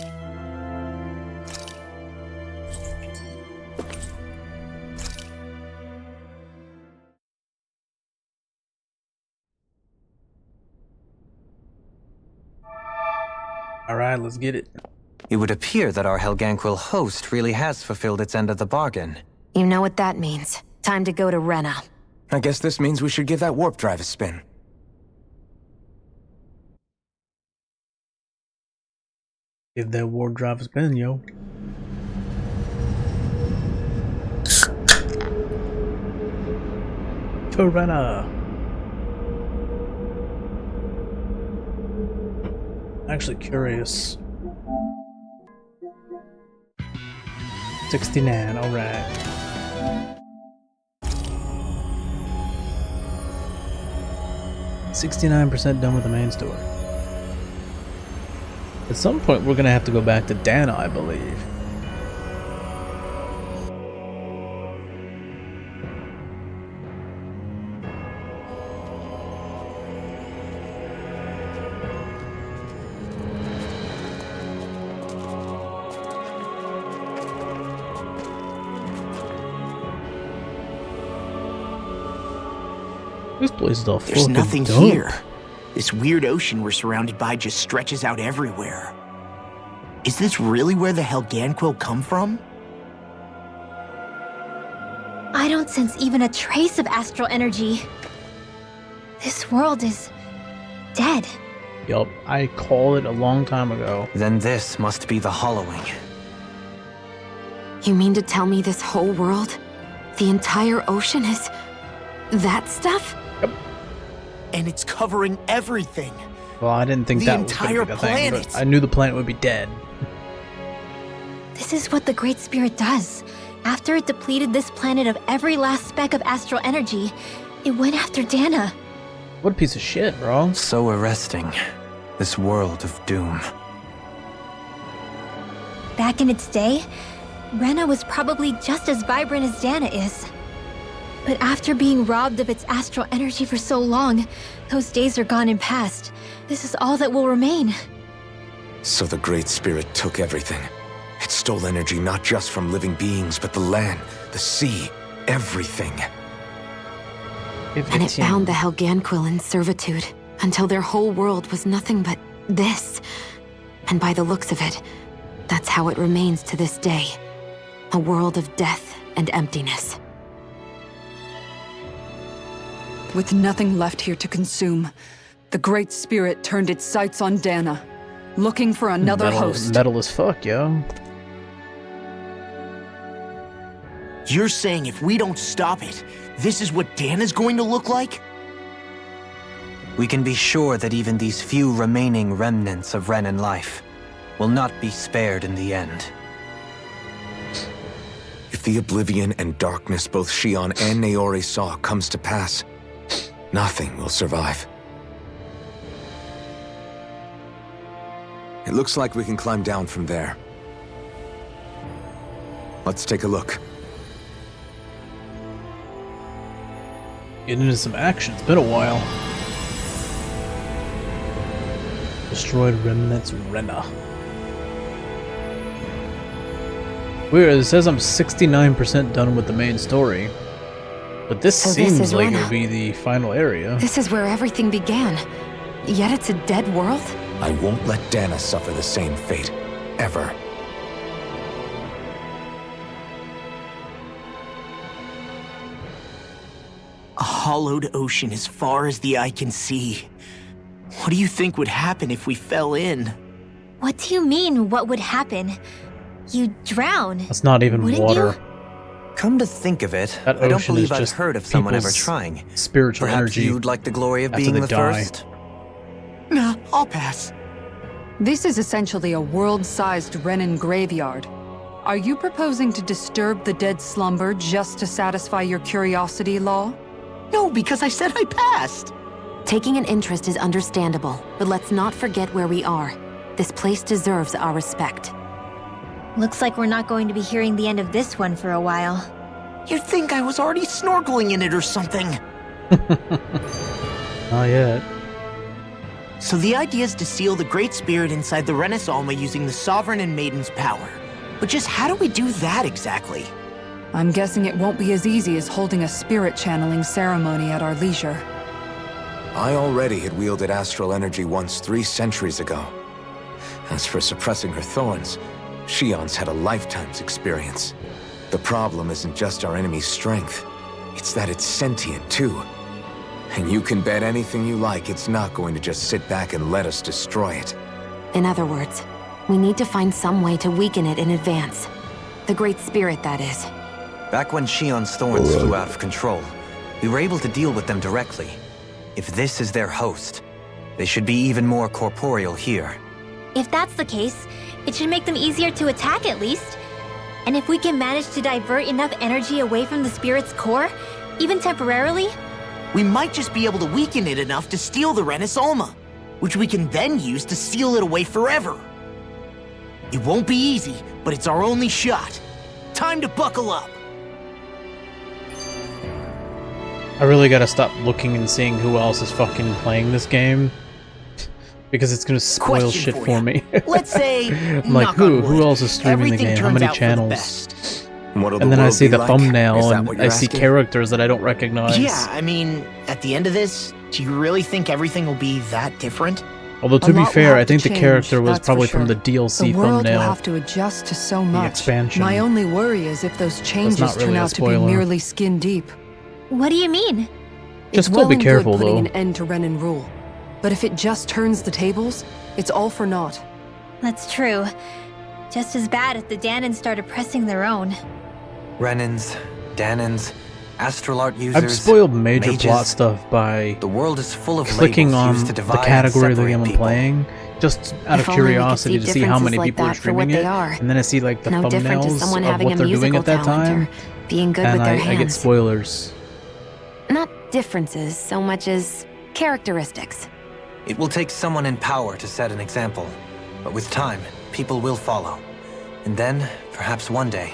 Alright, let's get it. It would appear that our Helganquil host really has fulfilled its end of the bargain. You know what that means. Time to go to Rena. I guess this means we should give that warp drive a spin. Give that warp drive a spin, yo. To Rena. Actually curious. 69, alright. %69 done with the main story. At some point we're gonna have to go back to Dana, I believe. This place is all There's fucking nothing dope. here. This weird ocean we're surrounded by just stretches out everywhere. Is this really where the Helganquil come from? I don't sense even a trace of astral energy. This world is dead. Yup, I called it a long time ago. Then this must be the Hollowing. You mean to tell me this whole world, the entire ocean is that stuff? And it's covering everything. Well, I didn't think The that was gonna be entire the thing, but planet. I knew the planet would be dead. This is what the Great Spirit does. After it depleted this planet of every last speck of astral energy, it went after Dana. What a piece of shit, bro. So arresting. This world of doom. Back in its day, Rena was probably just as vibrant as Dana is. But after being robbed of its astral energy for so long, those days are gone and past. This is all that will remain. So the Great Spirit took everything. It stole energy not just from living beings, but the land, the sea, everything. And it bound the Helganquil in servitude until their whole world was nothing but this. And by the looks of it, that's how it remains to this day. A world of death and emptiness. With nothing left here to consume, the Great Spirit turned its sights on Dana, looking for another host. Metal as fuck, yo. You're saying if we don't stop it, this is what Dana's going to look like? We can be sure that even these few remaining remnants of Renan life will not be spared in the end. If the oblivion and darkness both Shion and Naori saw comes to pass, nothing will survive. It looks like we can climb down from there. Let's take a look. Getting into some action. It's been a while. Destroyed remnants Rena. Weird, it says I'm 69% done with the main story. But this So this seems is like Rena. it would be the final area. This is where everything began. Yet it's a dead world? I won't let Dana suffer the same fate. Ever. A hollowed ocean as far as the eye can see. What do you think would happen if we fell in? What do you mean, what would happen? You'd drown. That's not even wouldn't water. you? Come to think of it, That I don't ocean believe is I've just heard of someone ever people's trying. spiritual Perhaps energy you'd like the glory of after being they the die. first? Nah, I'll pass. This is essentially a world-sized Renan graveyard. Are you proposing to disturb the dead slumber just to satisfy your curiosity, Law? No, because I said I passed. Taking an interest is understandable, but let's not forget where we are. This place deserves our respect. Looks like we're not going to be hearing the end of this one for a while. You'd think I was already snorkeling in it or something. Not yet. So the idea is to seal the Great Spirit inside the Rena's Alma using the Sovereign and Maiden's power. But just how do we do that exactly? I'm guessing it won't be as easy as holding a spirit channeling ceremony at our leisure. I already had wielded astral energy once 3 centuries ago. As for suppressing her thorns, Shion's had a lifetime's experience. The problem isn't just our enemy's strength, it's that it's sentient too. And you can bet anything you like it's not going to just sit back and let us destroy it. In other words, we need to find some way to weaken it in advance. The Great Spirit, that is. Back when Shion's thorns flew out of control, we were able to deal with them directly. If this is their host, they should be even more corporeal here. If that's the case, it should make them easier to attack at least. And if we can manage to divert enough energy away from the spirit's core, even temporarily, We might just be able to weaken it enough to steal the Rena's Alma, which we can then use to seal it away forever. It won't be easy, but it's our only shot. Time to buckle up. I really gotta stop looking and seeing who else is fucking playing this game. Because it's gonna spoil Question shit for for ya. me. Let's say, I'm like, knock on who wood, else is streaming the everything game? How turns many out for the channels? best. What'll And the then I world see be the like? thumbnail Is that and what I you're see asking? characters that I don't recognize. Yeah, I mean, at the end of this, do you really think everything will be that different? Although to A be lot will fair, have I to think the change, character was that's for probably from sure. the DLC The world thumbnail. will have to adjust to so much. expansion. My only worry is if those changes not really turn a out to be spoiler. merely skin deep. what do you mean? Just it's still well be and careful, good putting though. an end to Renan rule, but if it just turns the tables, it's all for naught. That's true. Just as bad if the Danans start oppressing their own. Renans, Danans, astral art users. I've spoiled major mages. plot stuff by The world is full of clicking labels on used to the divide category and of the separate game I'm people. playing, just out If of only we could curiosity see to see how many differences like people are that for what streaming they it, are. and then I see like the No different as thumbnails someone of having what a they're doing musical at that talent time, or being good and with their I get hands. spoilers. Not differences so much as characteristics. It will take someone in power to set an example, but with time, people will follow. And then, perhaps one day,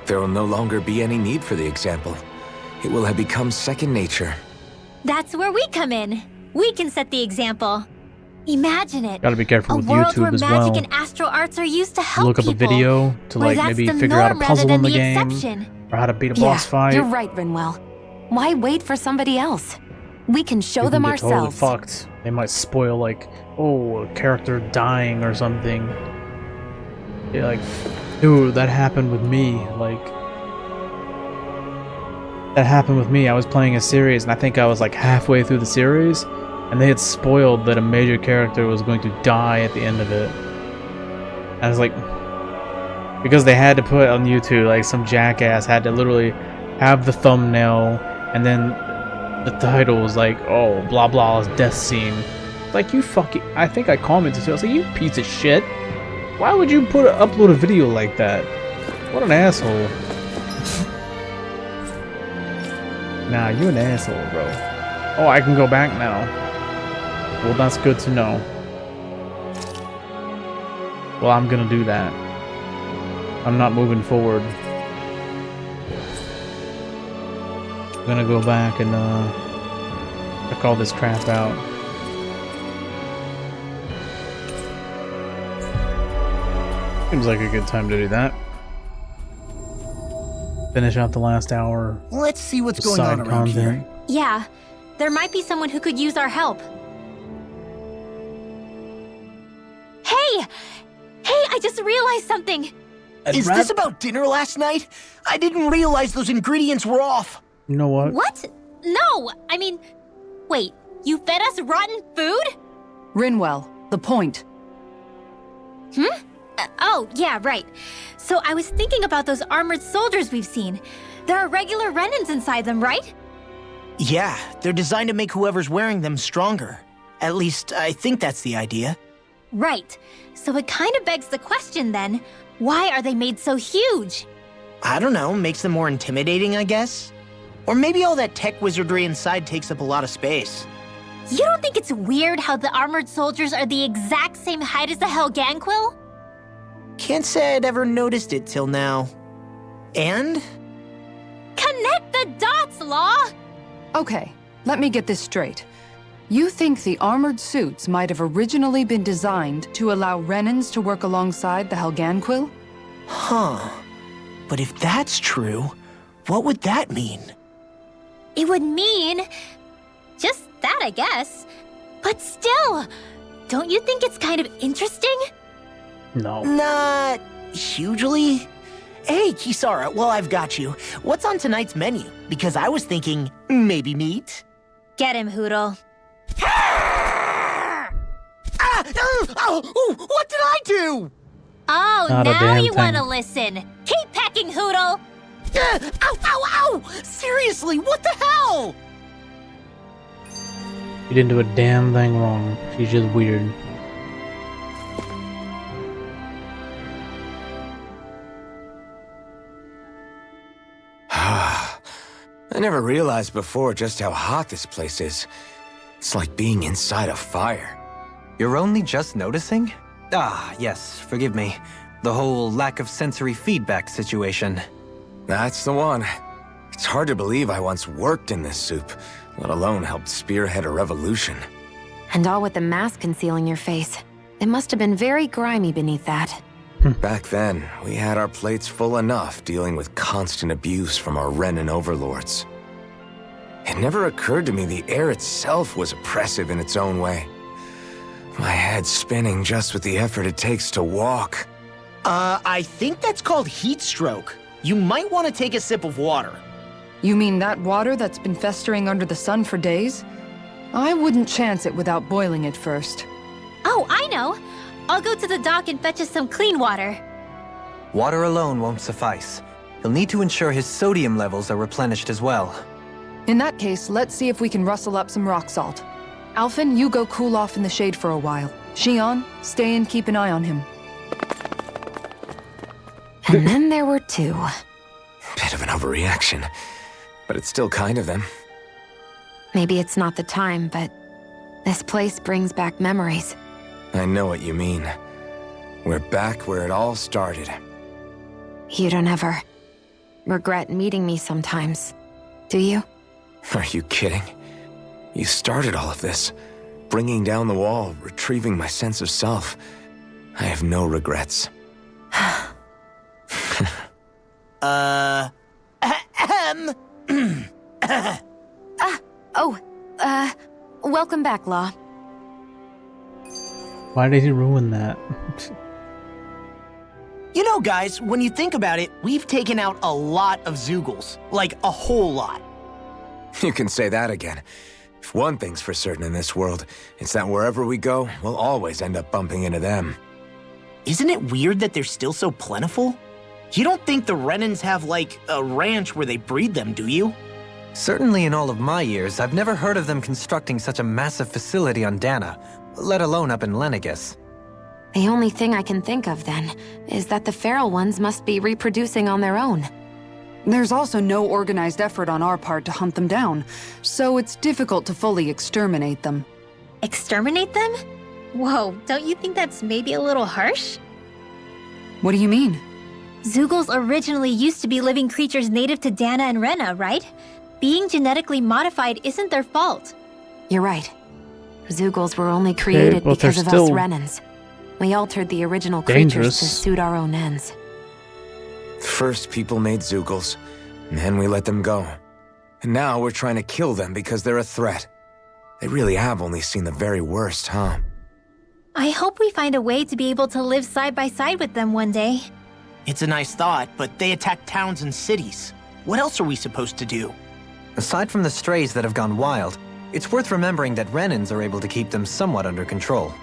There will no longer be any need for the example. It will have become second nature. That's where we come in. We can set the example. Imagine it. Gotta be careful A with world YouTube where as magic well. and astral arts are used to help Look up a people, video to where like that's maybe the figure out a norm rather puzzle than in the the game, exception. or how to beat a Yeah, boss fight. you're right, Rinwell. Why wait for somebody else? We can show You them can get totally ourselves. fucked. They might spoil like, oh, a character dying or something. Yeah, like, dude, that happened with me. Like, that happened with me. I was playing a series, and I think I was like halfway through the series, and they had spoiled that a major character was going to die at the end of it. And I was like, because they had to put on YouTube, like some jackass had to literally have the thumbnail, and then the title was like, oh, blah blah's death scene. Like, you fucking, I think I commented too. I was like, you piece of shit. Why would you upload a video like that? What an asshole. Nah, you an asshole, bro. Oh, I can go back now. Well, that's good to know. Well, I'm gonna do that. I'm not moving forward. I'm gonna go back and check all this crap out. Seems like a good time to do that. Finish out the last hour. Let's see what's of going side on around content. here. Yeah, there might be someone who could use our help. Hey! Hey, I just realized something! Is this about dinner last night? I didn't realize those ingredients were off. You know what? What? No! I mean, wait, you fed us rotten food? Rinwell, the point. Oh, yeah, right. So I was thinking about those armored soldiers we've seen. There are regular Renans inside them, right? Yeah, they're designed to make whoever's wearing them stronger. At least, I think that's the idea. Right. So it kind of begs the question then, why are they made so huge? I don't know, makes them more intimidating, I guess? Or maybe all that tech wizardry inside takes up a lot of space. You don't think it's weird how the armored soldiers are the exact same height as the Helganquil? Can't say I'd ever noticed it till now. And? Connect the dots, Law! Okay, let me get this straight. You think the armored suits might have originally been designed to allow Renans to work alongside the Helganquil? Huh. But if that's true, what would that mean? It would mean... just that, I guess. But still, don't you think it's kind of interesting? No. Not hugely. Hey, Kisara, well, I've got you. What's on tonight's menu? Because I was thinking, maybe meat? Get him, Hootle. What did I do? Oh, Not a now damn you want to thing. listen. Keep pecking, Hootle! Ow! Seriously, what the hell? You didn't do a damn thing wrong. She's just weird. I never realized before just how hot this place is. It's like being inside a fire. You're only just noticing? Ah, yes, forgive me. The whole lack of sensory feedback situation. That's the one. It's hard to believe I once worked in this soup, let alone helped spearhead a revolution. And all with the mask concealing your face. It must have been very grimy beneath that. Back then, we had our plates full enough dealing with constant abuse from our Renan overlords. It never occurred to me the air itself was oppressive in its own way. My head spinning just with the effort it takes to walk. I think that's called heat stroke. You might want to take a sip of water. You mean that water that's been festering under the sun for days? I wouldn't chance it without boiling it first. Oh, I know. I'll go to the dock and fetch us some clean water. Water alone won't suffice. He'll need to ensure his sodium levels are replenished as well. In that case, let's see if we can rustle up some rock salt. Alphen, you go cool off in the shade for a while. Xion, stay and keep an eye on him. And then there were two. Bit of an overreaction, but it's still kind of them. Maybe it's not the time, but this place brings back memories. I know what you mean. We're back where it all started. You don't ever regret meeting me sometimes, do you? Are you kidding? You started all of this. Bringing down the wall, retrieving my sense of self. I have no regrets. Welcome back, Law. Why did he ruin that? You know, guys, when you think about it, we've taken out a lot of Zeugles. Like, a whole lot. You can say that again. If one thing's for certain in this world, it's that wherever we go, we'll always end up bumping into them. Isn't it weird that they're still so plentiful? You don't think the Renans have, like, a ranch where they breed them, do you? Certainly in all of my years, I've never heard of them constructing such a massive facility on Dana, let alone up in Lenegis. The only thing I can think of, then, is that the feral ones must be reproducing on their own. There's also no organized effort on our part to hunt them down, so it's difficult to fully exterminate them. Exterminate them? Whoa, don't you think that's maybe a little harsh? What do you mean? Zeugles originally used to be living creatures native to Dana and Rena, right? Being genetically modified isn't their fault. You're right. Zeugles were only created but because they're of still us Renans. We altered the original creatures dangerous. to suit our own ends. First, people made Zeugles, and then we let them go. And now we're trying to kill them because they're a threat. They really have only seen the very worst, huh? I hope we find a way to be able to live side by side with them one day. It's a nice thought, but they attack towns and cities. What else are we supposed to do? Aside from the strays that have gone wild, it's worth remembering that Renans are able to keep them somewhat under control.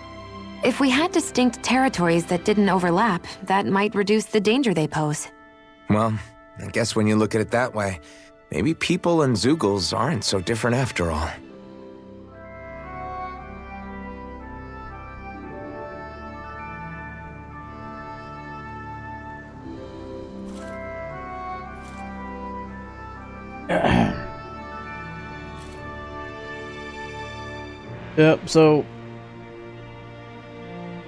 If we had distinct territories that didn't overlap, that might reduce the danger they pose. Well, I guess when you look at it that way, maybe people and Zeugles aren't so different after all. Yep, so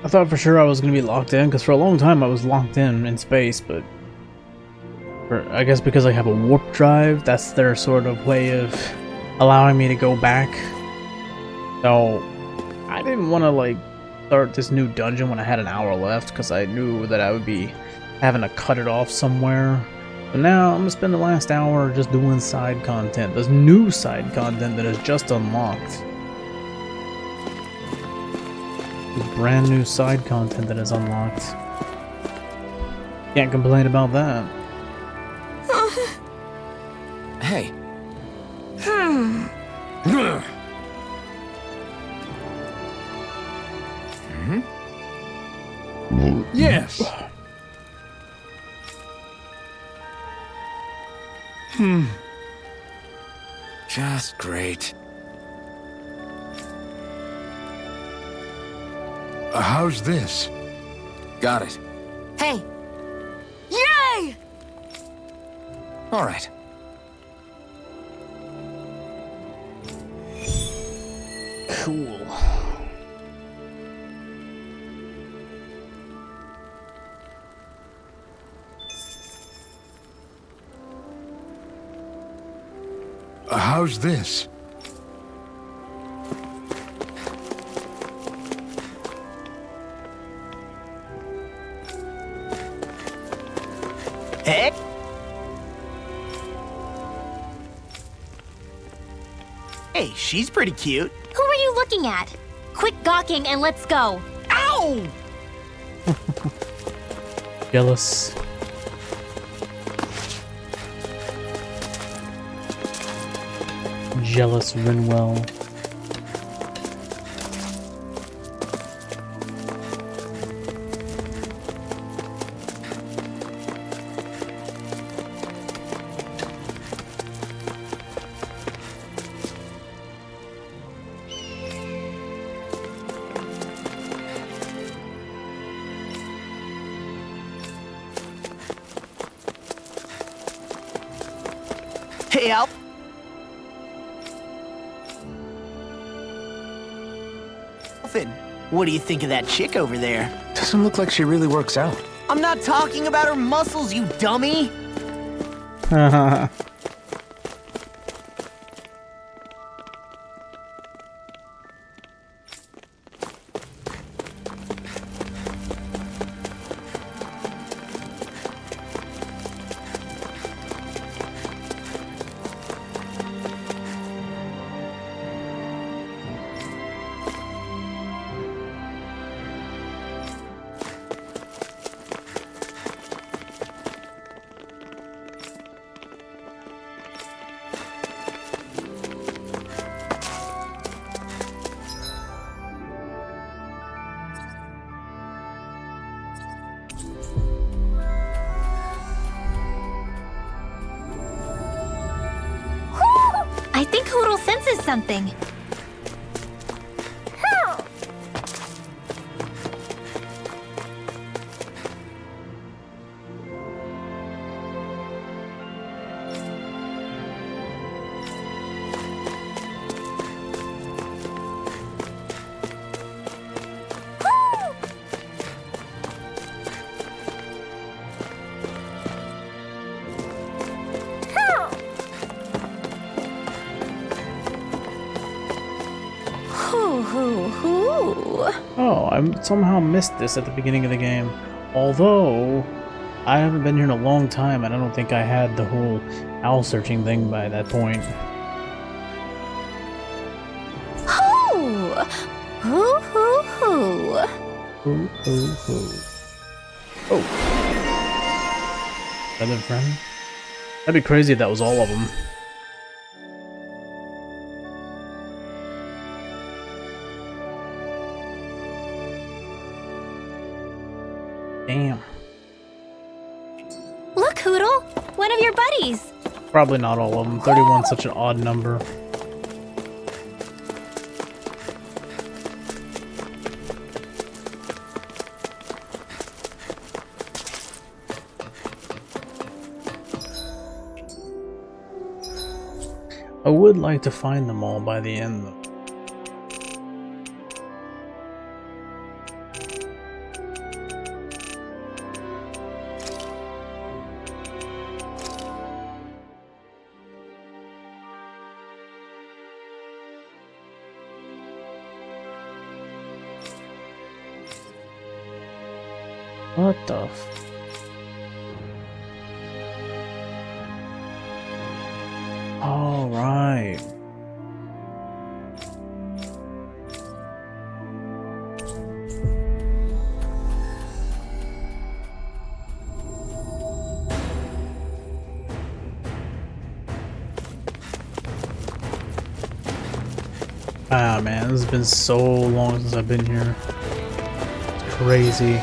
I thought for sure I was going to be locked in, because for a long time I was locked in space, but I guess because I have a warp drive, that's their sort of way of allowing me to go back. So I didn't want to like start this new dungeon when I had an hour left, because I knew that I would be having to cut it off somewhere. But now I'm going to spend the last hour just doing side content. There's new side content that is just unlocked. Brand new side content that is unlocked. Can't complain about that. Hey. Yes. Just great. How's this? Got it. Hey! Yay! All right. Cool. How's this? Hey? Hey, she's pretty cute. Who are you looking at? Quit gawking and let's go. Ow! Jealous. Jealous Rinwell. Hey, Alp. What do you think of that chick over there? Doesn't look like she really works out. I'm not talking about her muscles, you dummy! I think Hootle senses something. Oh, I somehow missed this at the beginning of the game. Although, I haven't been here in a long time, and I don't think I had the whole owl searching thing by that point. Hoo! Hoo hoo hoo! Hoo hoo hoo. Oh. Feather friend? That'd be crazy if that was all of them. Look, Hootle! One of your Please! Probably not all of them. 31's such an odd number. I would like to find them all by the end, though. What the f... All right. Ah man, this has been so long since I've been here. It's crazy.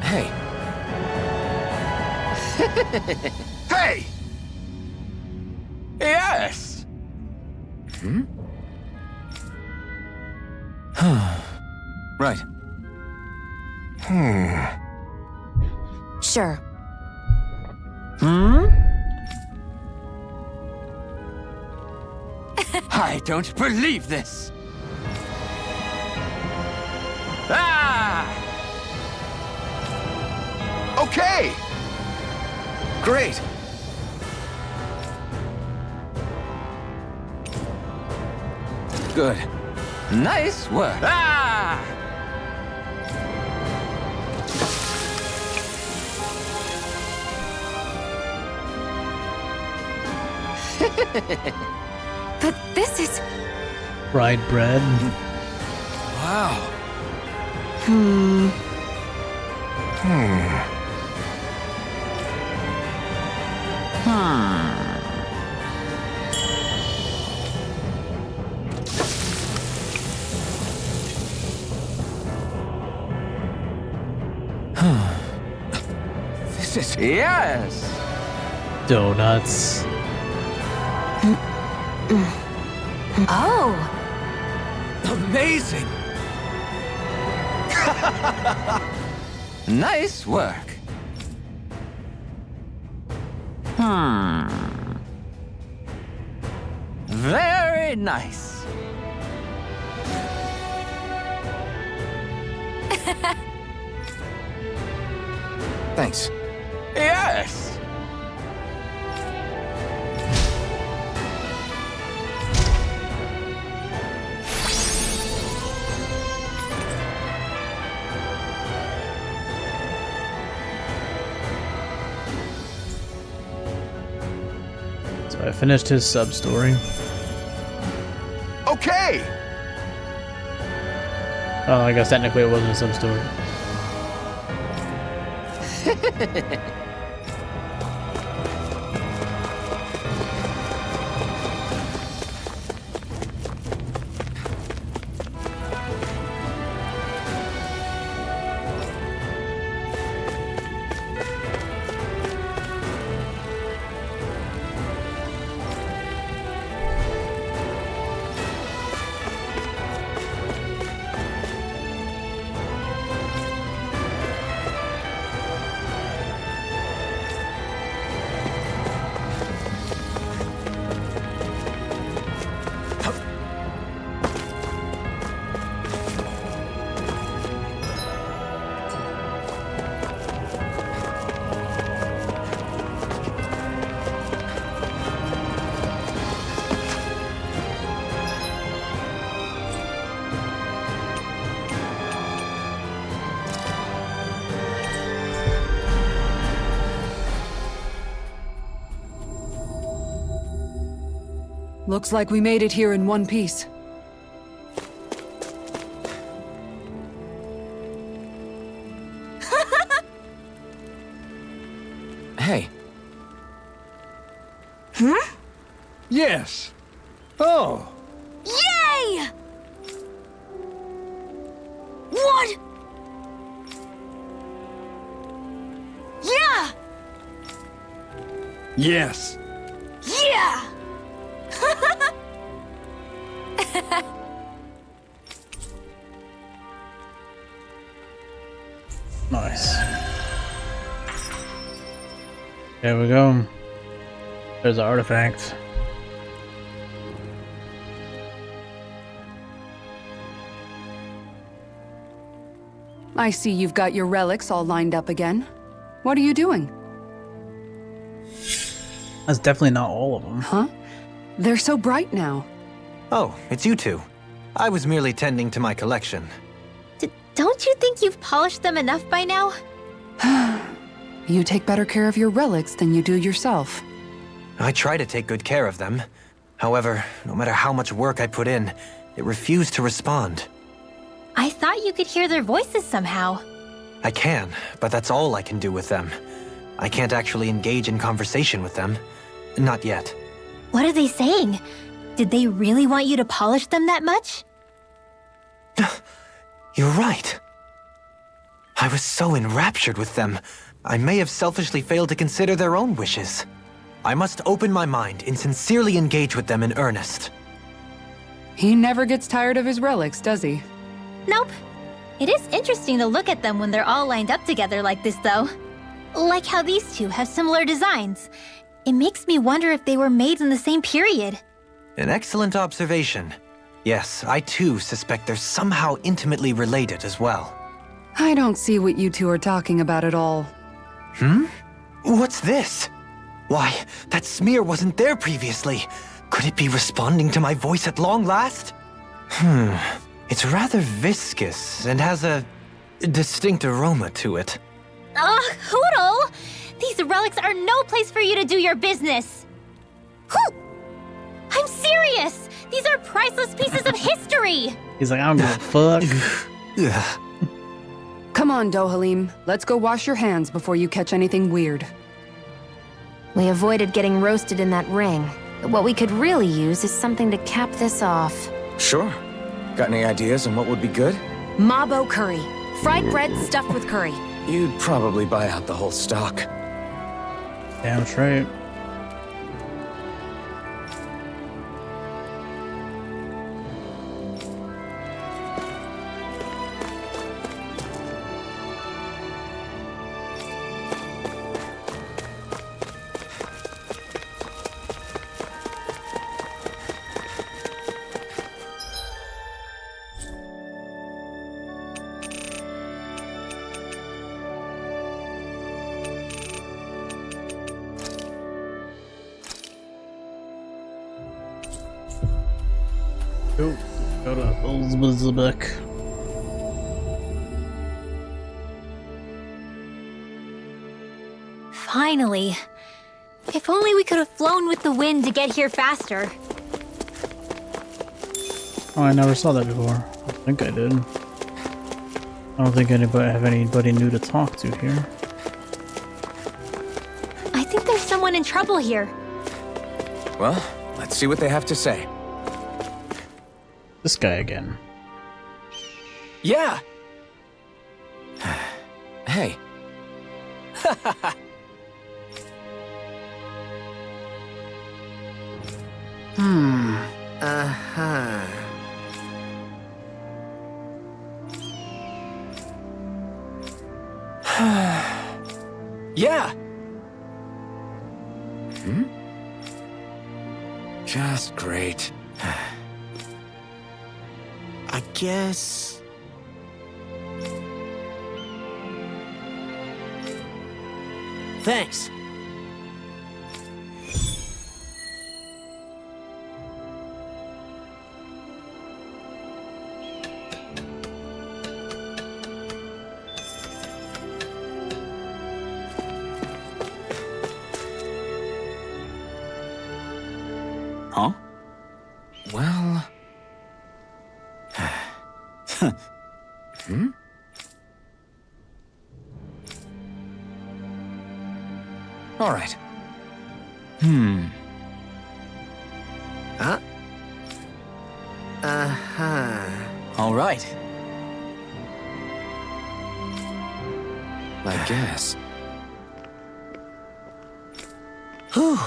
Hey. Hey! Yes! Hmm? Right. Sure. I don't believe this! Ah! Okay! Great! Good. Nice work! Ah! But this is... Fried bread. Wow. This is... Yes! Donuts. Oh! Amazing! Nice work. Very nice. Thanks. Yes! So I finished his sub-story. Okay! Oh, I guess technically it wasn't a sub-story. Looks like we made it here in one piece. Hey. Huh? Yes. Oh. Yay! What? Yeah! Yes. Yeah! Nice. There we go. There's the artifact. I see you've got your relics all lined up again. What are you doing? That's definitely not all of them. Huh? They're so bright now. Oh, it's you two. I was merely tending to my collection. Don't you think you've polished them enough by now? You take better care of your relics than you do yourself. I try to take good care of them. However, no matter how much work I put in, it refused to respond. I thought you could hear their voices somehow. I can, but that's all I can do with them. I can't actually engage in conversation with them. Not yet. What are they saying? Did they really want you to polish them that much? You're right. I was so enraptured with them, I may have selfishly failed to consider their own wishes. I must open my mind and sincerely engage with them in earnest. He never gets tired of his relics, does he? Nope. It is interesting to look at them when they're all lined up together like this, though. Like how these two have similar designs. It makes me wonder if they were made in the same period. An excellent observation. Yes, I too suspect they're somehow intimately related as well. I don't see what you two are talking about at all. Hmm? What's this? Why, that smear wasn't there previously. Could it be responding to my voice at long last? It's rather viscous and has a distinct aroma to it. Ugh, Hootle! These relics are no place for you to do your business! Whew! I'm serious! These are priceless pieces of history! He's like, I don't give a fuck. Come on, Dohalim. Let's go wash your hands before you catch anything weird. We avoided getting roasted in that ring, but what we could really use is something to cap this off. Sure. Got any ideas on what would be good? Mabo curry. Fried bread stuffed with curry. you'd probably buy out the whole stock. Damn straight. Go to Elizabeth. Finally. If only we could have flown with the wind to get here faster. Oh, I never saw that before. I think I did. I don't think anybody new to talk to here. I think there's someone in trouble here. Well, let's see what they have to say. This guy again. Yeah. Hey. Uh-huh. Yeah. Just great. I guess... Thanks. Huh? Well... All right. All right. I guess. Whew.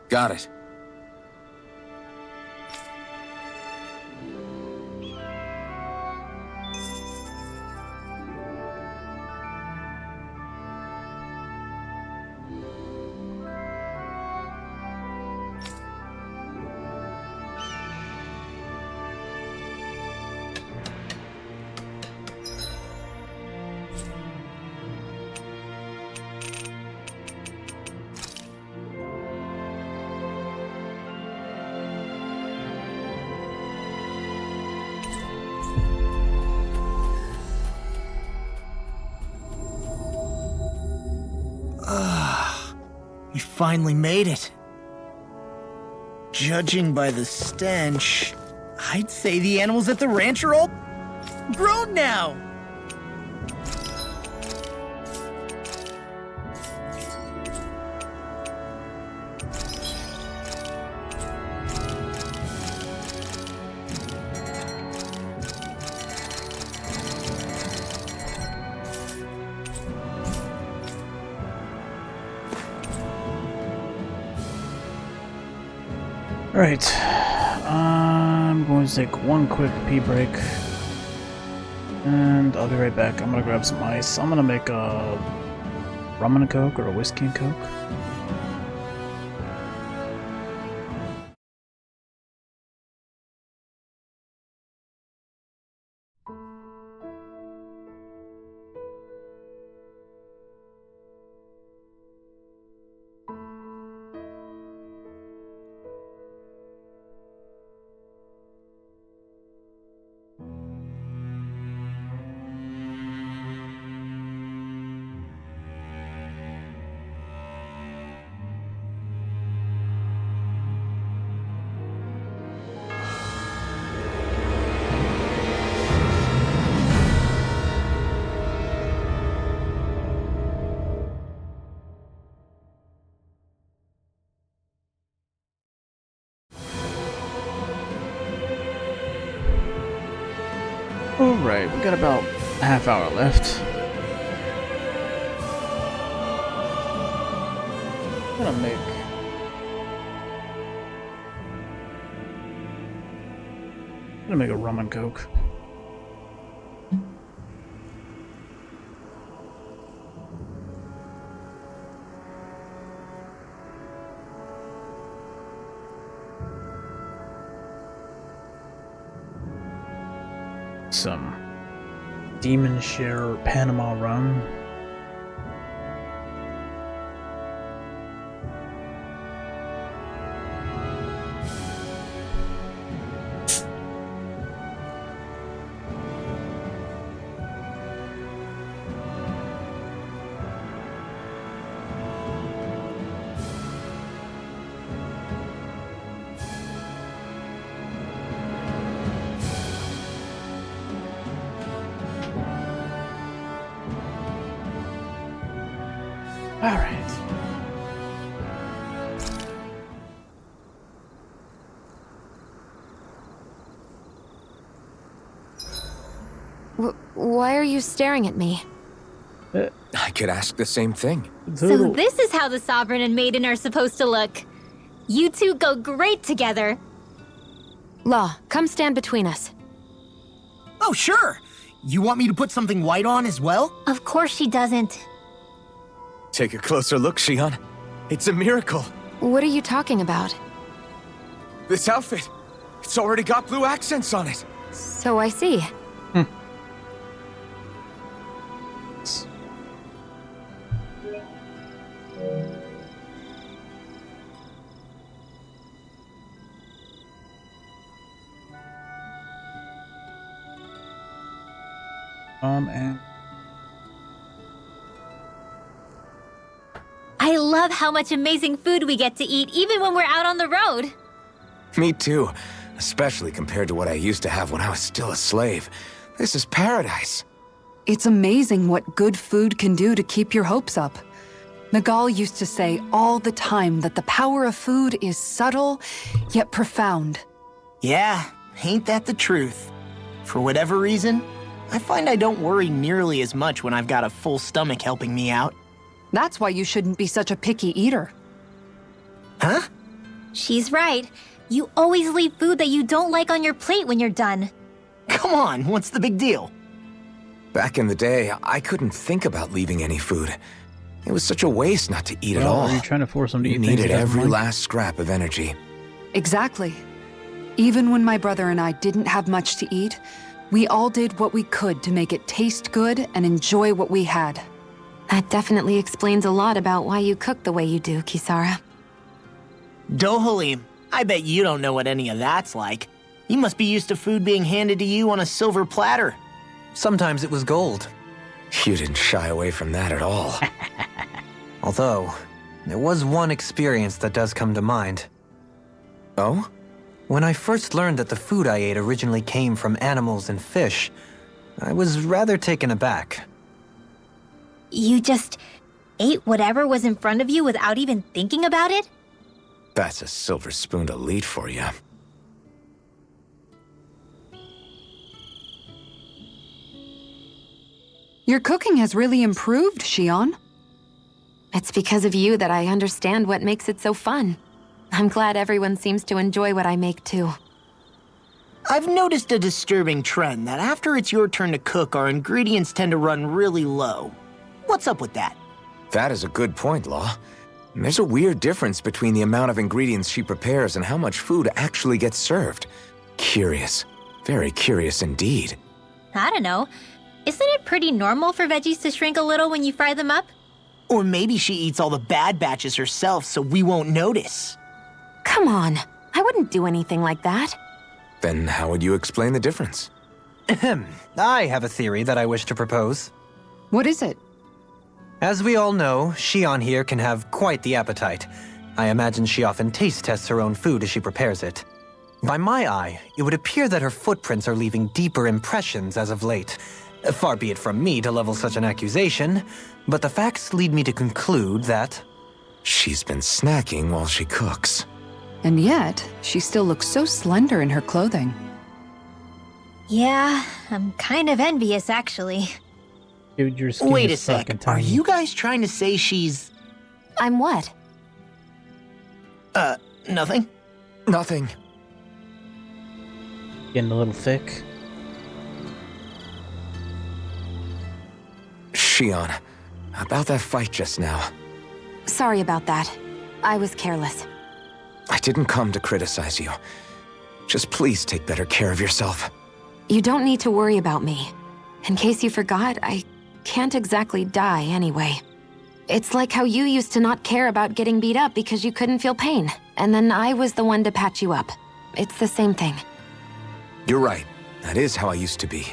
Got it. We finally made it. Judging by the stench, I'd say the animals at the ranch are all grown now. Alright, I'm going to take one quick pee break, and I'll be right back. I'm gonna grab some ice. I'm gonna make a rum and a coke, or a whiskey and coke. Alright, we got about a half hour left. gonna make a rum and coke. Some Demon Share Panama rum. Why are you staring at me? I could ask the same thing. So this is how the Sovereign and Maiden are supposed to look. You two go great together. Law, come stand between us. Oh, sure. You want me to put something white on as well? Of course she doesn't. Take a closer look, Shion. It's a miracle. What are you talking about? This outfit, it's already got blue accents on it. So I see. And I love how much amazing food we get to eat even when we're out on the road. Me too, especially compared to what I used to have when I was still a slave. This is paradise. It's amazing what good food can do to keep your hopes up. Nagal used to say all the time that the power of food is subtle, yet profound. Yeah, ain't that the truth? For whatever reason, I find I don't worry nearly as much when I've got a full stomach helping me out. That's why you shouldn't be such a picky eater. Huh? She's right. You always leave food that you don't like on your plate when you're done. Come on, what's the big deal? Back in the day, I couldn't think about leaving any food. It was such a waste not to eat at all. Are you trying to force him to eat You things needed he doesn't every like? last scrap of energy. Exactly. Even when my brother and I didn't have much to eat, we all did what we could to make it taste good and enjoy what we had. That definitely explains a lot about why you cook the way you do, Kisara. Dohalim, I bet you don't know what any of that's like. You must be used to food being handed to you on a silver platter. Sometimes it was gold. You didn't shy away from that at all. Although, there was one experience that does come to mind. Oh? When I first learned that the food I ate originally came from animals and fish, I was rather taken aback. You just ate whatever was in front of you without even thinking about it? That's a silver spoon elite for you. Your cooking has really improved, Shion. It's because of you that I understand what makes it so fun. I'm glad everyone seems to enjoy what I make too. I've noticed a disturbing trend that after it's your turn to cook, our ingredients tend to run really low. What's up with that? That is a good point, Law. There's a weird difference between the amount of ingredients she prepares and how much food actually gets served. Curious. Very curious indeed. I don't know. Isn't it pretty normal for veggies to shrink a little when you fry them up? Or maybe she eats all the bad batches herself so we won't notice. Come on, I wouldn't do anything like that. Then how would you explain the difference? Ahem. I have a theory that I wish to propose. What is it? As we all know, Shion here can have quite the appetite. I imagine she often taste tests her own food as she prepares it. By my eye, it would appear that her footprints are leaving deeper impressions as of late. Far be it from me to level such an accusation, but the facts lead me to conclude that... She's been snacking while she cooks. And yet, she still looks so slender in her clothing. Yeah, I'm kind of envious, actually. Dude, your skin Wait a is sec, fucking are tiny. you guys trying to say she's... I'm what? Nothing? Nothing. Getting a little thick. Shion, about that fight just now. Sorry about that. I was careless. I didn't come to criticize you. Just please take better care of yourself. You don't need to worry about me. In case you forgot, I can't exactly die anyway. It's like how you used to not care about getting beat up because you couldn't feel pain, and then I was the one to patch you up. It's the same thing. You're right. That is how I used to be.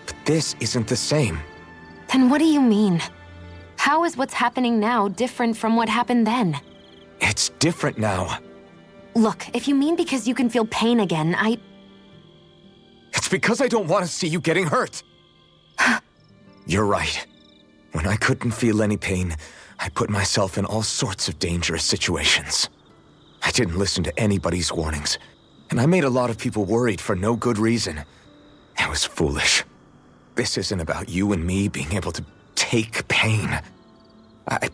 But this isn't the same. Then what do you mean? How is what's happening now different from what happened then? It's different now. Look, if you mean because you can feel pain again, It's because I don't want to see you getting hurt. You're right. When I couldn't feel any pain, I put myself in all sorts of dangerous situations. I didn't listen to anybody's warnings, and I made a lot of people worried for no good reason. It was foolish. This isn't about you and me being able to take pain. I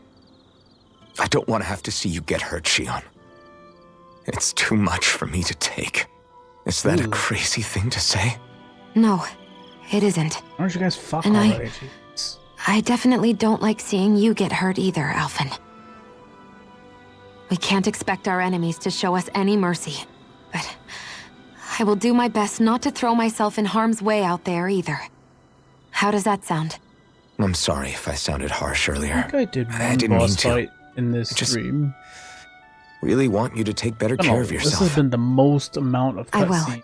don't want to have to see you get hurt, Shion. It's too much for me to take. Is that a crazy thing to say? No, it isn't. Why don't you guys fuck And already? I definitely don't like seeing you get hurt either, Alphen. We can't expect our enemies to show us any mercy, but I will do my best not to throw myself in harm's way out there either. How does that sound? I'm sorry if I sounded harsh earlier. I think I did I one didn't mean boss to. fight in this stream. Really want you to take better I don't care know, of yourself. This has been the most amount of I will. cutscenes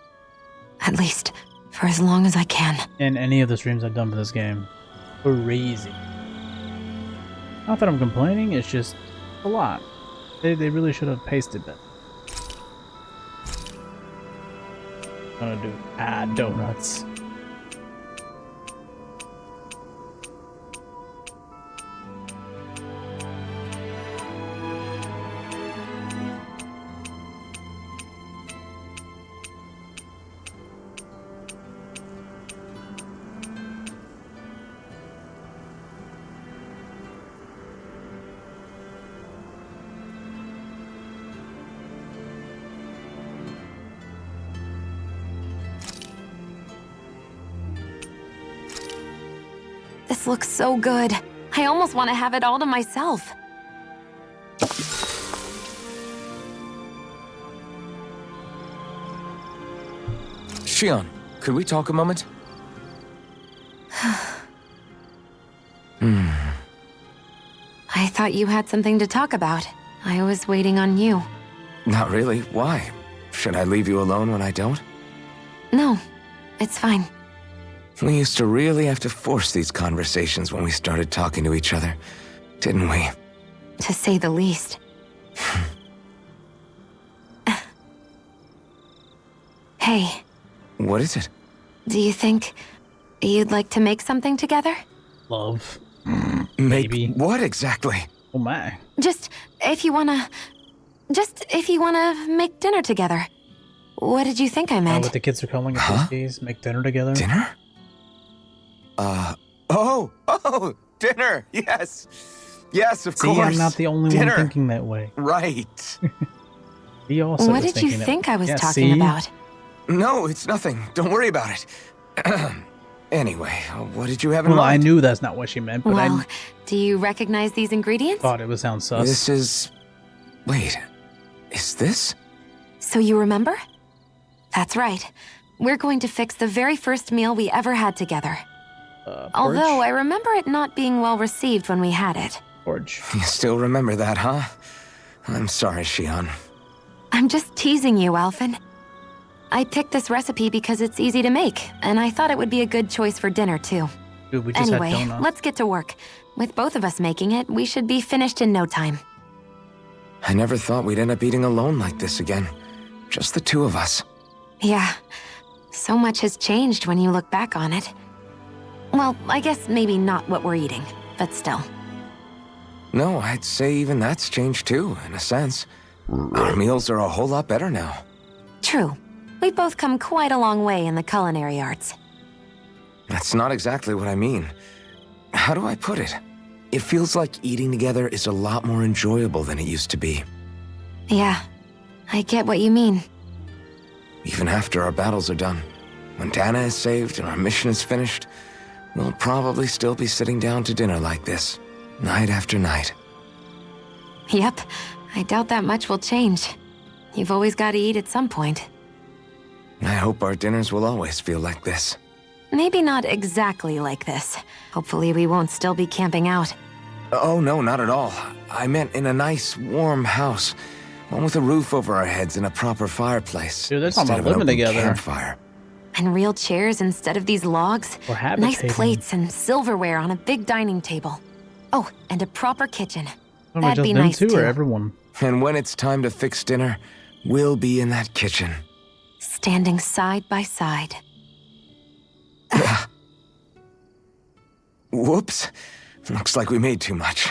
At least, for as long as I can. in any of the streams I've done for this game. Crazy. Not that I'm complaining, it's just a lot. They really should have pasted that. I'm gonna do donuts. This looks so good. I almost want to have it all to myself. Shion, could we talk a moment? I thought you had something to talk about. I was waiting on you. Not really. Why? Should I leave you alone when I don't? No, it's fine. We used to really have to force these conversations when we started talking to each other, didn't we? To say the least. Hey, What is it? do you think you'd like to make something together? Love. Maybe. What exactly? Oh my. Just if you wanna make dinner together. What did you think I meant? What the kids are calling it these days? Make dinner together? Dinner? Dinner! Yes! Yes, of See, course! I'm not the only Dinner. one thinking that way. Right. He also What was did you thinking that think way. I was Yeah, talking see? about? No, it's nothing. Don't worry about it. Anyway, what did you have in Well, I mind? knew that's not what she meant, but Well, I do you recognize these ingredients? thought it would sound sus. This is... Wait. Is this? So you remember? That's right. We're going to fix the very first meal we ever had together. Although I remember it not being well received when we had it. Porridge. You still remember that, huh? I'm sorry, Shion. I'm just teasing you, Alphen. I picked this recipe because it's easy to make, and I thought it would be a good choice for dinner, too. Dude, we just Anyway, had donuts. let's get to work. With both of us making it, we should be finished in no time. I never thought we'd end up eating alone like this again. Just the two of us. Yeah, so much has changed when you look back on it. Well, I guess maybe not what we're eating, but still. No, I'd say even that's changed too, in a sense. Our meals are a whole lot better now. True. We've both come quite a long way in the culinary arts. That's not exactly what I mean. How do I put it? It feels like eating together is a lot more enjoyable than it used to be. Yeah, I get what you mean. Even after our battles are done, when Dana is saved and our mission is finished, we'll probably still be sitting down to dinner like this, night after night. Yep, I doubt that much will change. You've always got to eat at some point. I hope our dinners will always feel like this. Maybe not exactly like this. Hopefully we won't still be camping out. Oh, no, not at all. I meant in a nice, warm house. One with a roof over our heads and a proper fireplace. Dude, that's not instead about of an living open together. campfire. And real chairs instead of these logs. Or Nice habitating. plates and silverware on a big dining table. Oh, and a proper kitchen. Oh, That'd just be them nice two too. or everyone? And when it's time to fix dinner, we'll be in that kitchen. Standing side by side. Whoops. Looks like we made too much.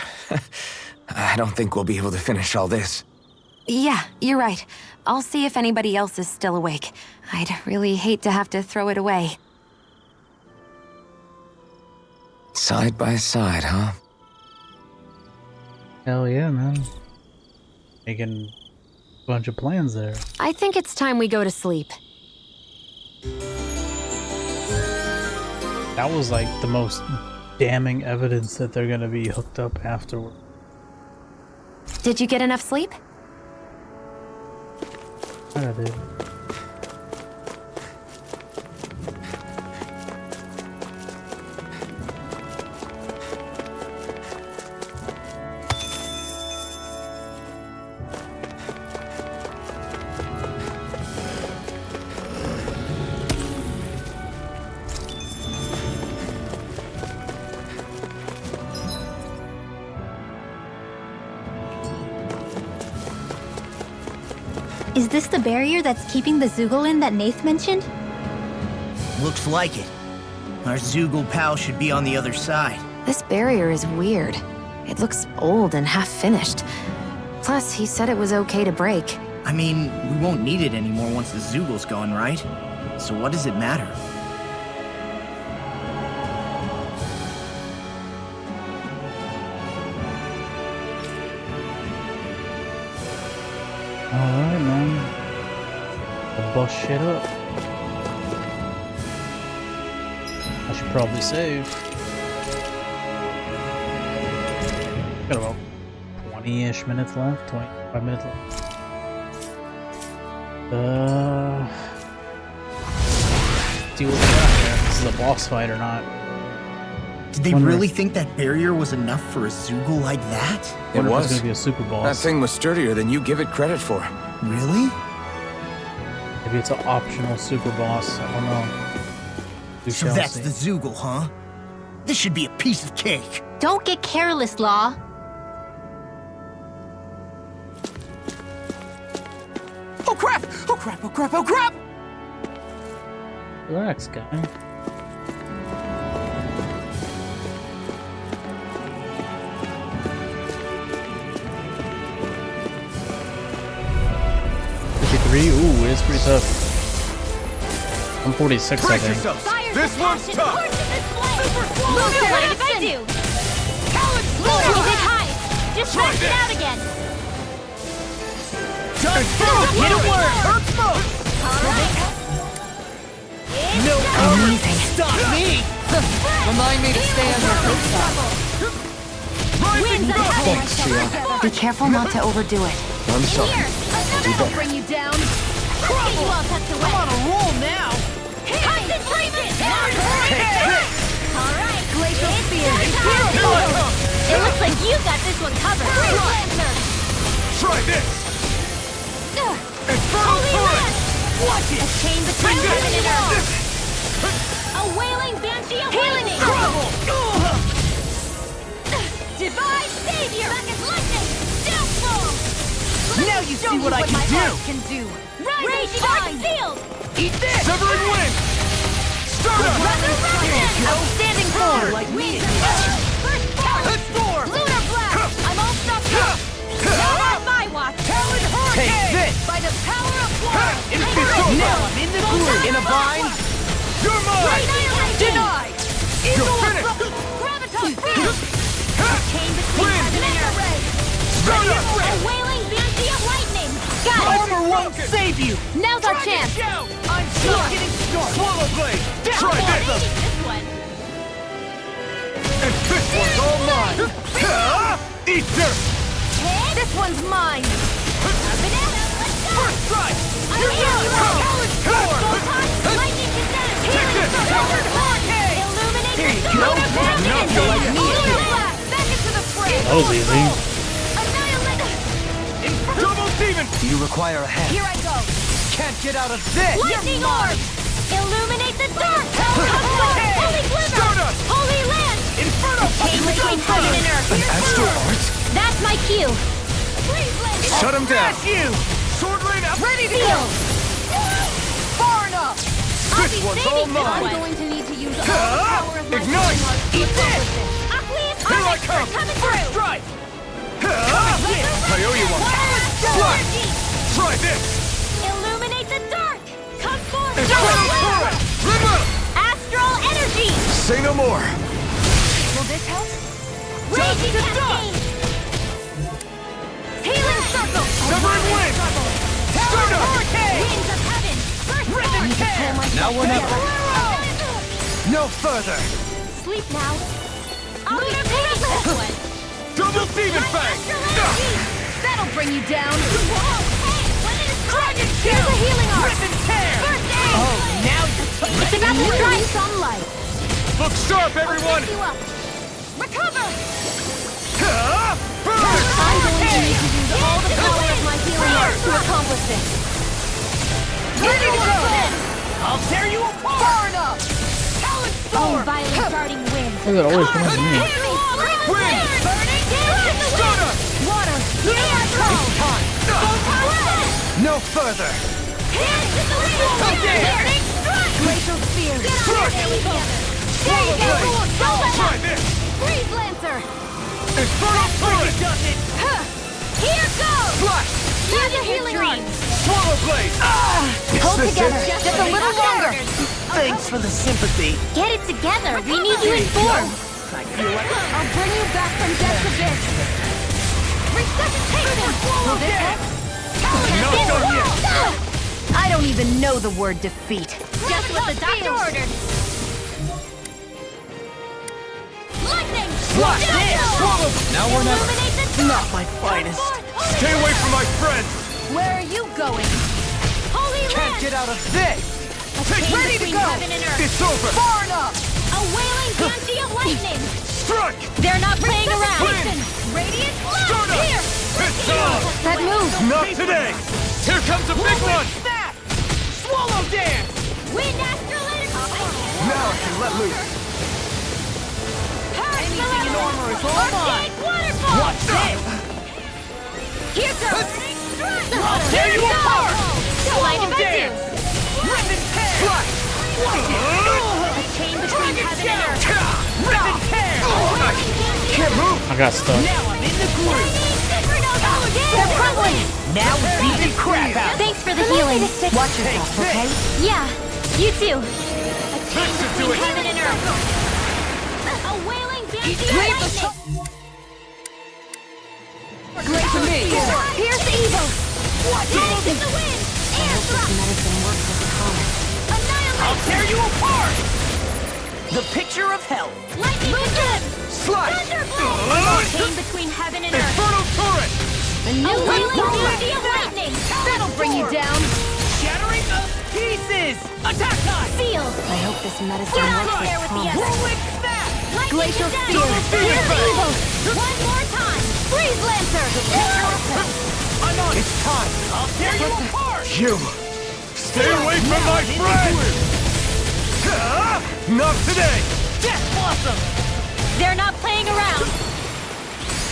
I don't think we'll be able to finish all this. Yeah, you're right. I'll see if anybody else is still awake. I'd really hate to have to throw it away. Side by side, huh? Hell yeah, man. Making a bunch of plans there. I think it's time we go to sleep. That was like the most damning evidence that they're gonna be hooked up afterward. Did you get enough sleep? I did. Is this the barrier that's keeping the Zoogle in that Nath mentioned? Looks like it. Our Zoogle pal should be on the other side. This barrier is weird. It looks old and half-finished. Plus, he said it was okay to break. I mean, we won't need it anymore once the Zoogle's gone, right? So what does it matter? Alright, man. I'll bust shit up. I should probably save. Got about 20-ish minutes left, 25 minutes left. See what we got here. This is a boss fight or not. Did they really think that barrier was enough for a Zoogle like that? It Wonder if was. it's gonna be a super boss. That thing was sturdier than you give it credit for. Really? Maybe it's an optional super boss. I don't know. We So shall that's see. the Zoogle, huh? This should be a piece of cake. Don't get careless, Law. Oh crap! Oh crap! Oh crap! Oh crap! Relax, guy. Ooh, it's pretty tough. I'm 46, I think. This one's tough! Lunar, what did I do? Lunar, you hit high. Just Try max it this. out again. Hit it where it hurts most! No power! Stop me! Remind me to stay on your good side. Winds ahead. Thanks, Shia. Be careful not to overdo it. I'm sorry. Here, that'll bring you down. You all tucked away. I'm on a roll now! Concentration! All right, Glacial Spear! it looks like you got this one covered. Try this! Holy Lance! Watch it! A chain between heaven and earth. A wailing banshee awakening. Divine Savior! Second lightning! Deathful! Now you see what I can do! Can do. Rise and shine! Sealed! Eat this! Severing wind! Stardust! Resurrection! Outstanding form! Like me! First power! Storm! Lunar blast! I'm all stocked up! Not on my watch! Talon Hurricane! Take this! By the power of water! Now I'm in the groove! In a bind! You're mine! Denied! You're finished! Graviton field! Chain between heaven and earth! Stardust! A wailing banshee of lightning! Got it! armor won't save you! Now's our chance! I'm just getting started! Swallow Blade! Try this! And this one's all mine! Eat dirt! This one's mine! First strike! Here you go! Lightning descent! Take this! Illuminate Here you the go! storm! Now you like me! Back into the fray! That was easy. Double demon! Do you require a hand? Here I go! Can't get out of this! Lightning orb! Illuminate the dark! Holy glimmer! Stardust! Holy land! Inferno! Chain between heaven and earth! An astral art? That's my cue! Shut him down! You! Sword Lane up! Ready to Seal! Far enough! This one's all I'm mine! going to need to use all the power of my Ignite! Eat this! Aqueous Here I come! coming First through! strike! I owe you one! Fly! Try this! Illuminate the dark! Come forth! Inferno turret! Remote! Astral energy! Say no more! Will this help? Raging cascade! Healing circle! Severing wing! Stardust! Winds of heaven! First form! Now or never! No further! Sleep now! I'll be taking this one! Double demon fang! That'll bring you down! Dragon Here's a healing arc! First aid! Oh, now you're It's about to strike! Some light! Look sharp, everyone! You up! Recover! Burn! I'm going to need to use all the power of my healing arc to accomplish this! ready to go! I'll tear you apart! Far enough! Talon Oh, Storm! violent darting wind! Why is it always coming to me? Wind! Burning! Stardust! Water! Neon Time! No further! Hands in the wind! Burning strike! Glacial spear! Crush! There we go! There you go! Don't let Try up! this! Freeze Lancer! Inferno turret! Here goes! Flash! Use a healing arc! Swallow blade! Hold together! Just a little longer! Thanks for the sympathy. Get it together! We need you informed! I feel like I'll bring you back from death's abyss! Resuscitation! Will this help? Not done yet! I don't even know the word defeat. Just what the doctor ordered. Lightning! Flash! Swallow! Now we're never. Illuminate the Not my finest. Stay away from my friends! Where are you going? Holy Can't land! get out of this! Chain Ready to between go! heaven and earth. It's over! Far enough! A wailing banshee of lightning! Strike! They're not playing around! Listen! Radiant blast! Stardust! Here! It's on! That move! Not today! Here comes a big one! Snap! Swallow dance! Wind astral energy! Now I can let loose. Anything in armor is all mine! Archaic waterfall! Watch this! Here goes! I'll tear you apart! Slide of dance! Rip and tear! Flash! A chain between heaven and earth! Rip and tear! Can't move! I got stuck. Now I'm in the groove! They're crumbling! Now we beat the crap out! Thanks for the healing. Watch yourself, okay? Yeah, you too. A This chain should do between it. heaven and earth. A wailing banshee of Leave the lightning. Great to me! Here's the evil. Dance in the wind. Air thrust. Annihilate. I'll tear you apart! The picture of hell! Lightning descent. Slide! Thunderbolt. Chain between heaven and earth. Inferno turret! A new wailing banshee of lightning. That'll bring you down. Shattering of pieces! Attack time! Seal. I hope this medicine Get out works of there as with the promised. others. Whirlwind snap! Glacial spear. Double spear. Here's the evil. One more time. Freeze Lancer. I'm on! It's time! I'll tear you apart! You! Stay away from my friends! Not today! Death Blossom! They're not playing around.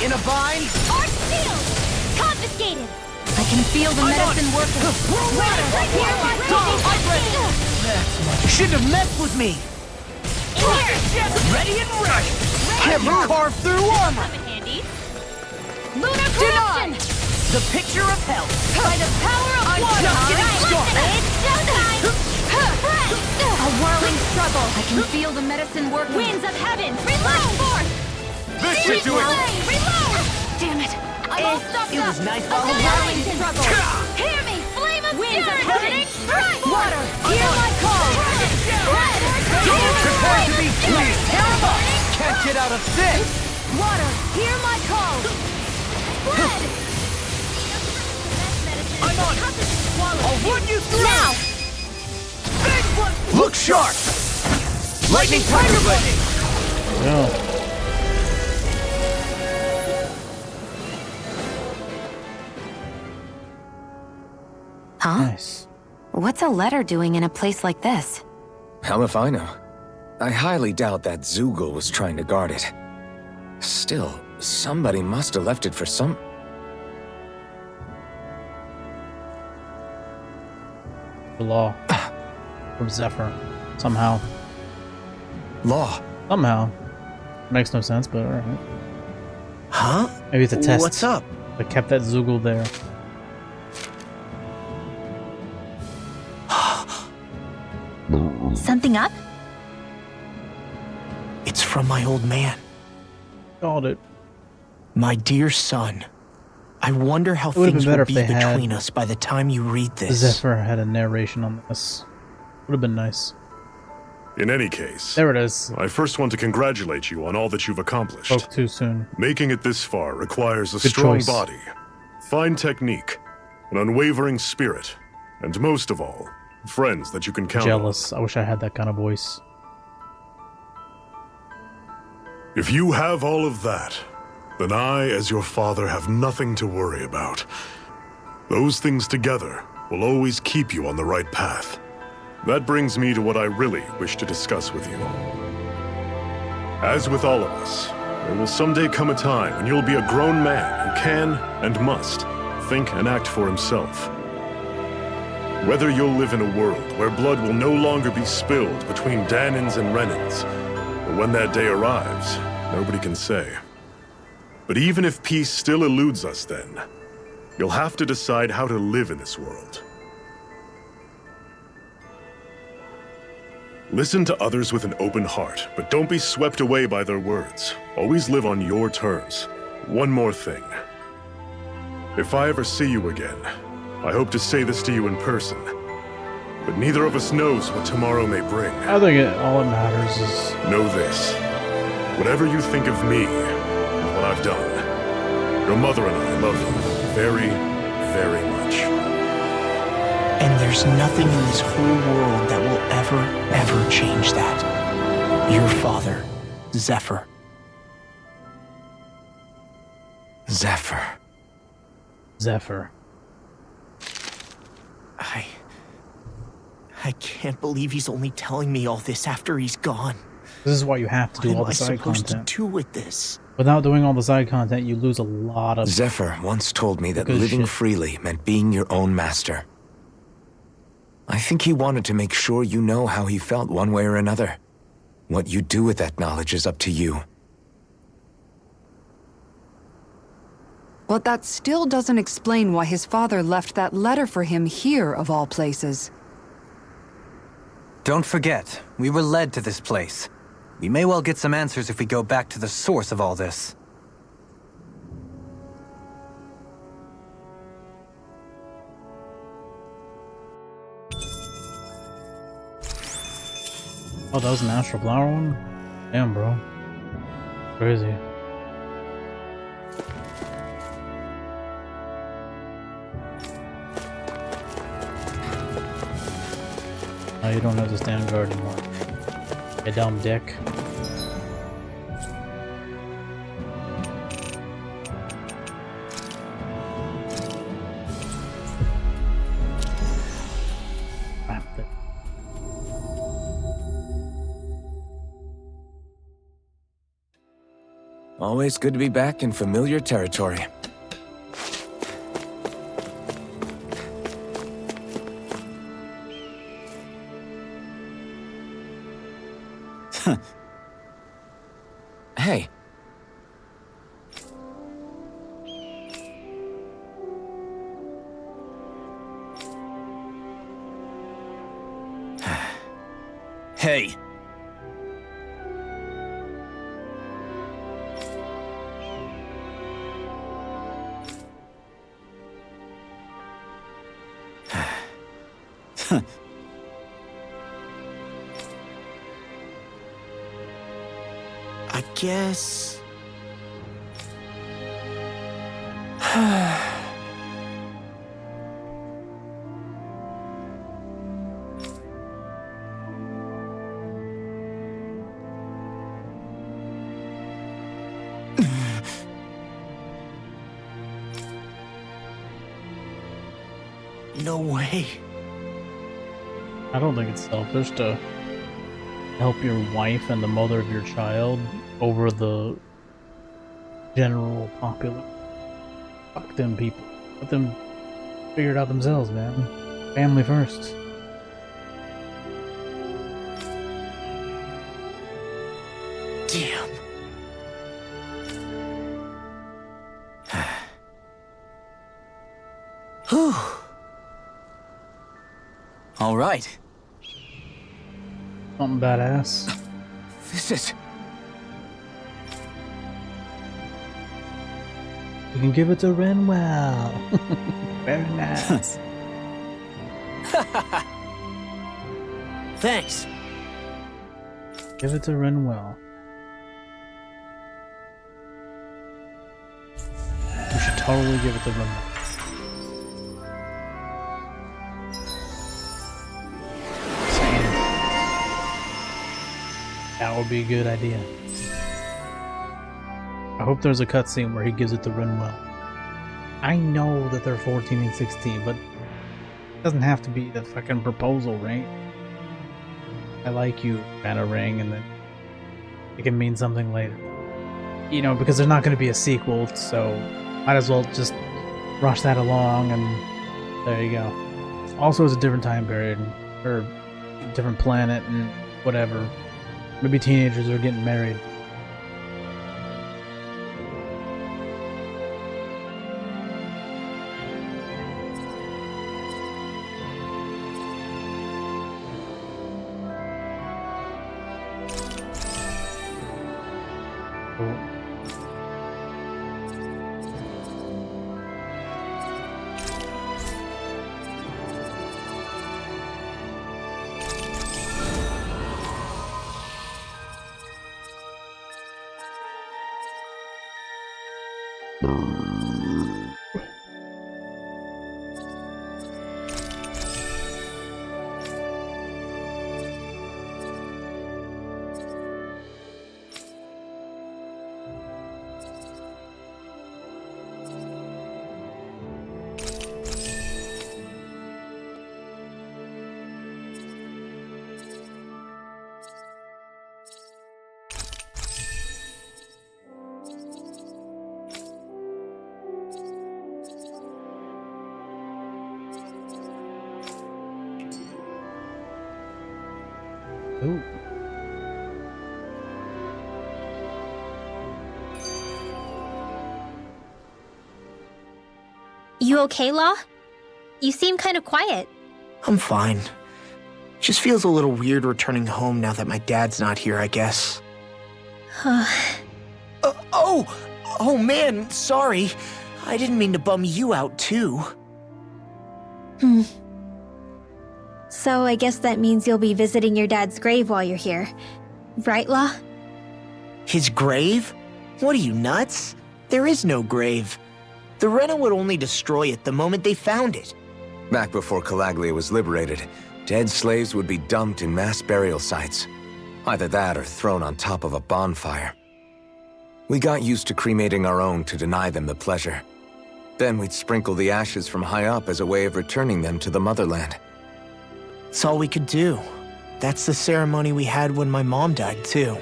In a bind? Arch shield. Confiscated. I can feel the medicine working. Shouldn't have messed with me! Ready and ready! Can't carve through armor! Lunar corruption. The picture of hell! By the power of water. just getting started. It's showtime. A whirling struggle. I can feel the medicine working. Winds of heaven. Reload. Forth. This should do it! Reload. Damn it. I'm all stuck It was up. nice A while it whirling lasted. struggle. Hear me. winds are heading! Water, hear my call! Prepare to be squeezed! Tear 'em up! Can't get out of this! Water, hear my call! I'm on it! I'll run you through! Now! Look sharp! Lightning Tiger Blade! Yeah. Huh? Nice. What's a letter doing in a place like this? How if I know? I highly doubt that Zoogle was trying to guard it. Still, somebody must have left it for some... The law. From Zephyr. Somehow. Law? Somehow. Makes no sense, but alright. Huh? Maybe it's a test. What's up? They kept that Zoogle there. Something up? It's from my old man. Called it. My dear son, I wonder how It would have things been better will if be they had between us by the time you read this. Zephyr had a narration on this. Would have been nice. In any case, there it is. I first want to congratulate you on all that you've accomplished. Spoke too soon. Making it this far requires a Good strong choice. body, fine technique, an unwavering spirit, and most of all, friends that you can count Jealous. I wish I had that kind of voice. on. If you have all of that, then I, as your father, have nothing to worry about. Those things together will always keep you on the right path. That brings me to what I really wish to discuss with you. As with all of us, there will someday come a time when you'll be a grown man who can and must think and act for himself. Whether you'll live in a world where blood will no longer be spilled between Danins and Renans, or when that day arrives, nobody can say. But even if peace still eludes us then, you'll have to decide how to live in this world. Listen to others with an open heart, but don't be swept away by their words. Always live on your terms. One more thing. If I ever see you again, I hope to say this to you in person, but neither of us knows what tomorrow may bring. I think all that matters is... Know this. Whatever you think of me and what I've done, your mother and I love you very, very much. And there's nothing in this whole world that will ever change that. Your father, Zephyr. Zephyr. Zephyr. I can't believe he's only telling me all this after he's gone. This is why you have to do all the side What am I supposed content. to do with this? Without doing all the side content, you lose a lot of... Zephyr once told me that good living shit. freely meant being your own master. I think he wanted to make sure you know how he felt one way or another. What you do with that knowledge is up to you. But that still doesn't explain why his father left that letter for him here, of all places. Don't forget, we were led to this place. We may well get some answers if we go back to the source of all this. Oh, that was an Astral Flower one? Damn, bro. Crazy. Oh, you don't have the stand guard anymore. You dumb dick. Always good to be back in familiar territory. Hey. Hey. I guess... No way. I don't think it's selfish to help your wife and the mother of your child over the general popular. Fuck them people. Let them figure it out themselves, man. Family first. Damn. Whew. All right. Something badass. This is... You can give it to Renwell. Very nice. Thanks. Give it to Renwell. You should totally give it to Renwell. That would be a good idea. I hope there's a cutscene where he gives it to Renwell. I know that they're 14 and 16, but it doesn't have to be the fucking proposal ring. I like you kind of ring, and then it can mean something later. You know, because there's not going to be a sequel, so might as well just rush that along, and there you go. Also, it's a different time period, or a different planet, and whatever. Maybe teenagers are getting married. Ooh. You okay, Law? You seem kind of quiet. I'm fine. Just feels a little weird returning home now that my dad's not here, I guess. Oh man, sorry. I didn't mean to bum you out too. So I guess that means you'll be visiting your dad's grave while you're here. Right, Law? His grave? What are you, nuts? There is no grave. The Rena would only destroy it the moment they found it. Back before Calaglia was liberated, dead slaves would be dumped in mass burial sites. Either that or thrown on top of a bonfire. We got used to cremating our own to deny them the pleasure. Then we'd sprinkle the ashes from high up as a way of returning them to the motherland. It's all we could do. That's the ceremony we had when my mom died, too.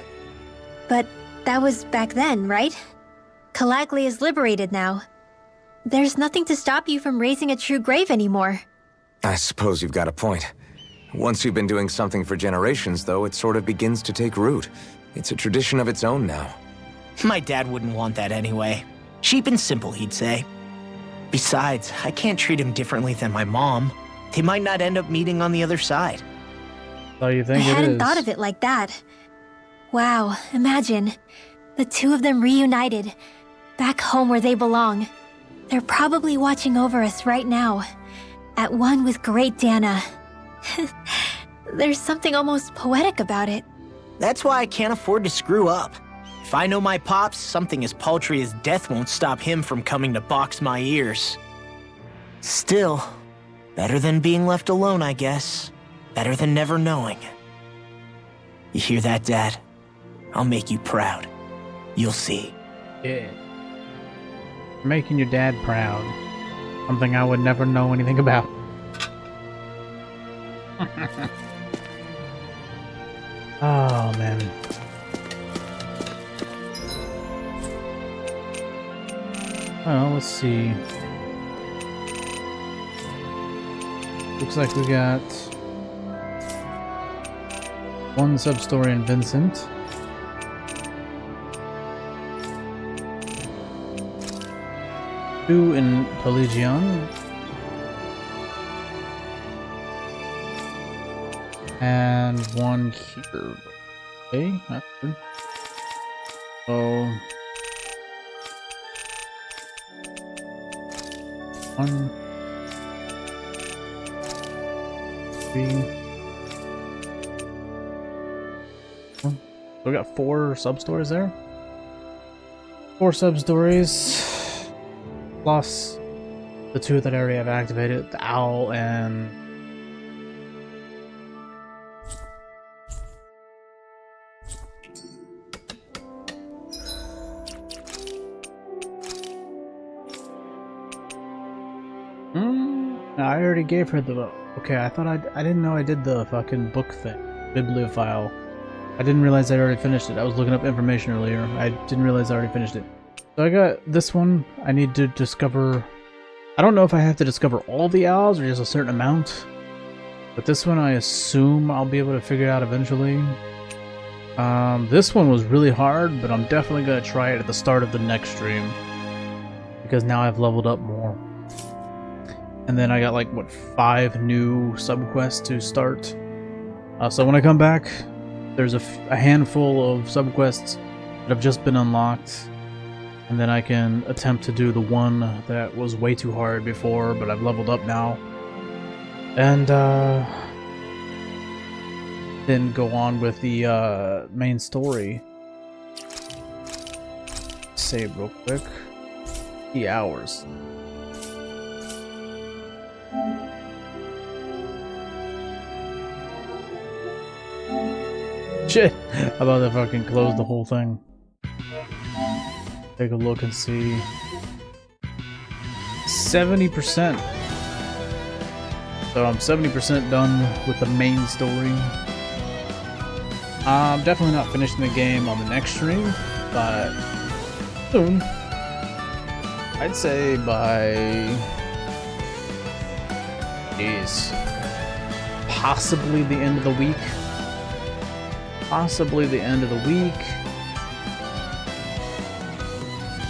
But that was back then, right? Calaglia is liberated now. There's nothing to stop you from raising a true grave anymore. I suppose you've got a point. Once you've been doing something for generations, though, it sort of begins to take root. It's a tradition of its own now. My dad wouldn't want that anyway. Cheap and simple, he'd say. Besides, I can't treat him differently than my mom. They might not end up meeting on the other side. So you think I it hadn't is? thought of it like that. Wow, imagine. The two of them reunited, back home where they belong. They're probably watching over us right now, at one with Great Dana. There's something almost poetic about it. That's why I can't afford to screw up. If I know my pops, something as paltry as death won't stop him from coming to box my ears. Still, better than being left alone, I guess. Better than never knowing. You hear that, Dad? I'll make you proud. You'll see. Yeah. Making your dad proud. Something I would never know anything about. Oh, man. Well, let's see. Looks like we got one sub-story in Vincent. Two in Pelagion. And one here. Okay, that's good. So 1, 3. So we got 4 sub-stories there. 4 sub-stories. Plus the 2 that I already have activated, the owl and I already gave her the... Okay, I thought I didn't know I did the fucking book thing. Bibliophile. I didn't realize I already finished it. I was looking up information earlier. I didn't realize I already finished it. So I got this one. I need to discover... I don't know if I have to discover all the owls or just a certain amount. But this one I assume I'll be able to figure it out eventually. This one was really hard, but I'm definitely going to try it at the start of the next stream. Because now I've leveled up more. And then I got like, what, 5 new subquests to start. So when I come back, there's a handful of subquests that have just been unlocked. And then I can attempt to do the one that was way too hard before, but I've leveled up now. And then go on with the main story. Save real quick. 3 hours. Shit! I'm about to fucking close the whole thing. Take a look and see. 70%. So I'm 70% done with the main story. I'm definitely not finishing the game on the next stream, but soon. I'd say by... possibly the end of the week. Possibly the end of the week.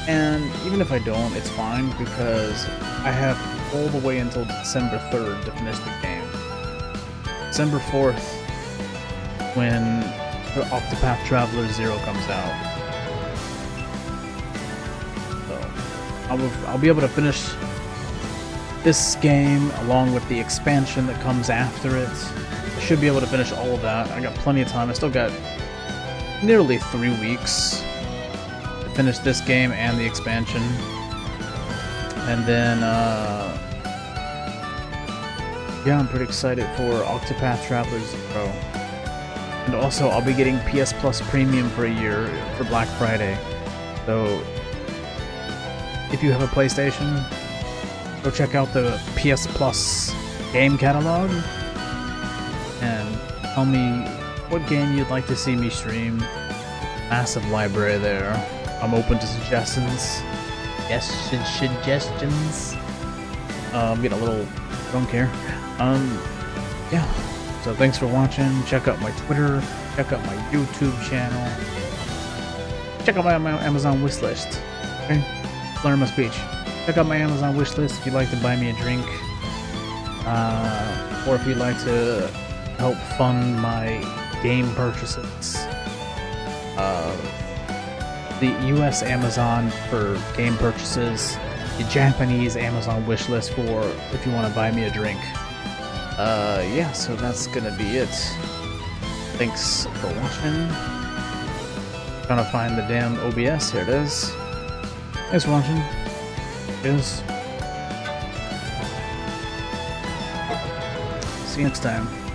And even if I don't, it's fine because I have all the way until December 3rd to finish the game. December 4th, when the Octopath Traveler 0 comes out. So, I'll be able to finish this game along with the expansion that comes after it. I should be able to finish all of that. I got plenty of time. I still got nearly 3 weeks to finish this game and the expansion. And then, yeah, I'm pretty excited for Octopath Traveler 0. And also, I'll be getting PS Plus Premium for a year for Black Friday. So, if you have a PlayStation, go check out the PS Plus game catalog and tell me what game you'd like to see me stream. Massive library there. I'm open to suggestions. Yes, suggestions. Get a little, don't care. Yeah. So thanks for watching. Check out my Twitter. Check out my YouTube channel. Check out my Amazon wishlist. Okay? Learn my speech. Check out my Amazon wishlist if you'd like to buy me a drink. Or if you'd like to help fund my game purchases. The US Amazon for game purchases. The Japanese Amazon wishlist for if you want to buy me a drink. Yeah, so that's gonna be it. Thanks for watching. Trying to find the damn OBS. Here it is. Thanks for watching. Cheers. See you next time.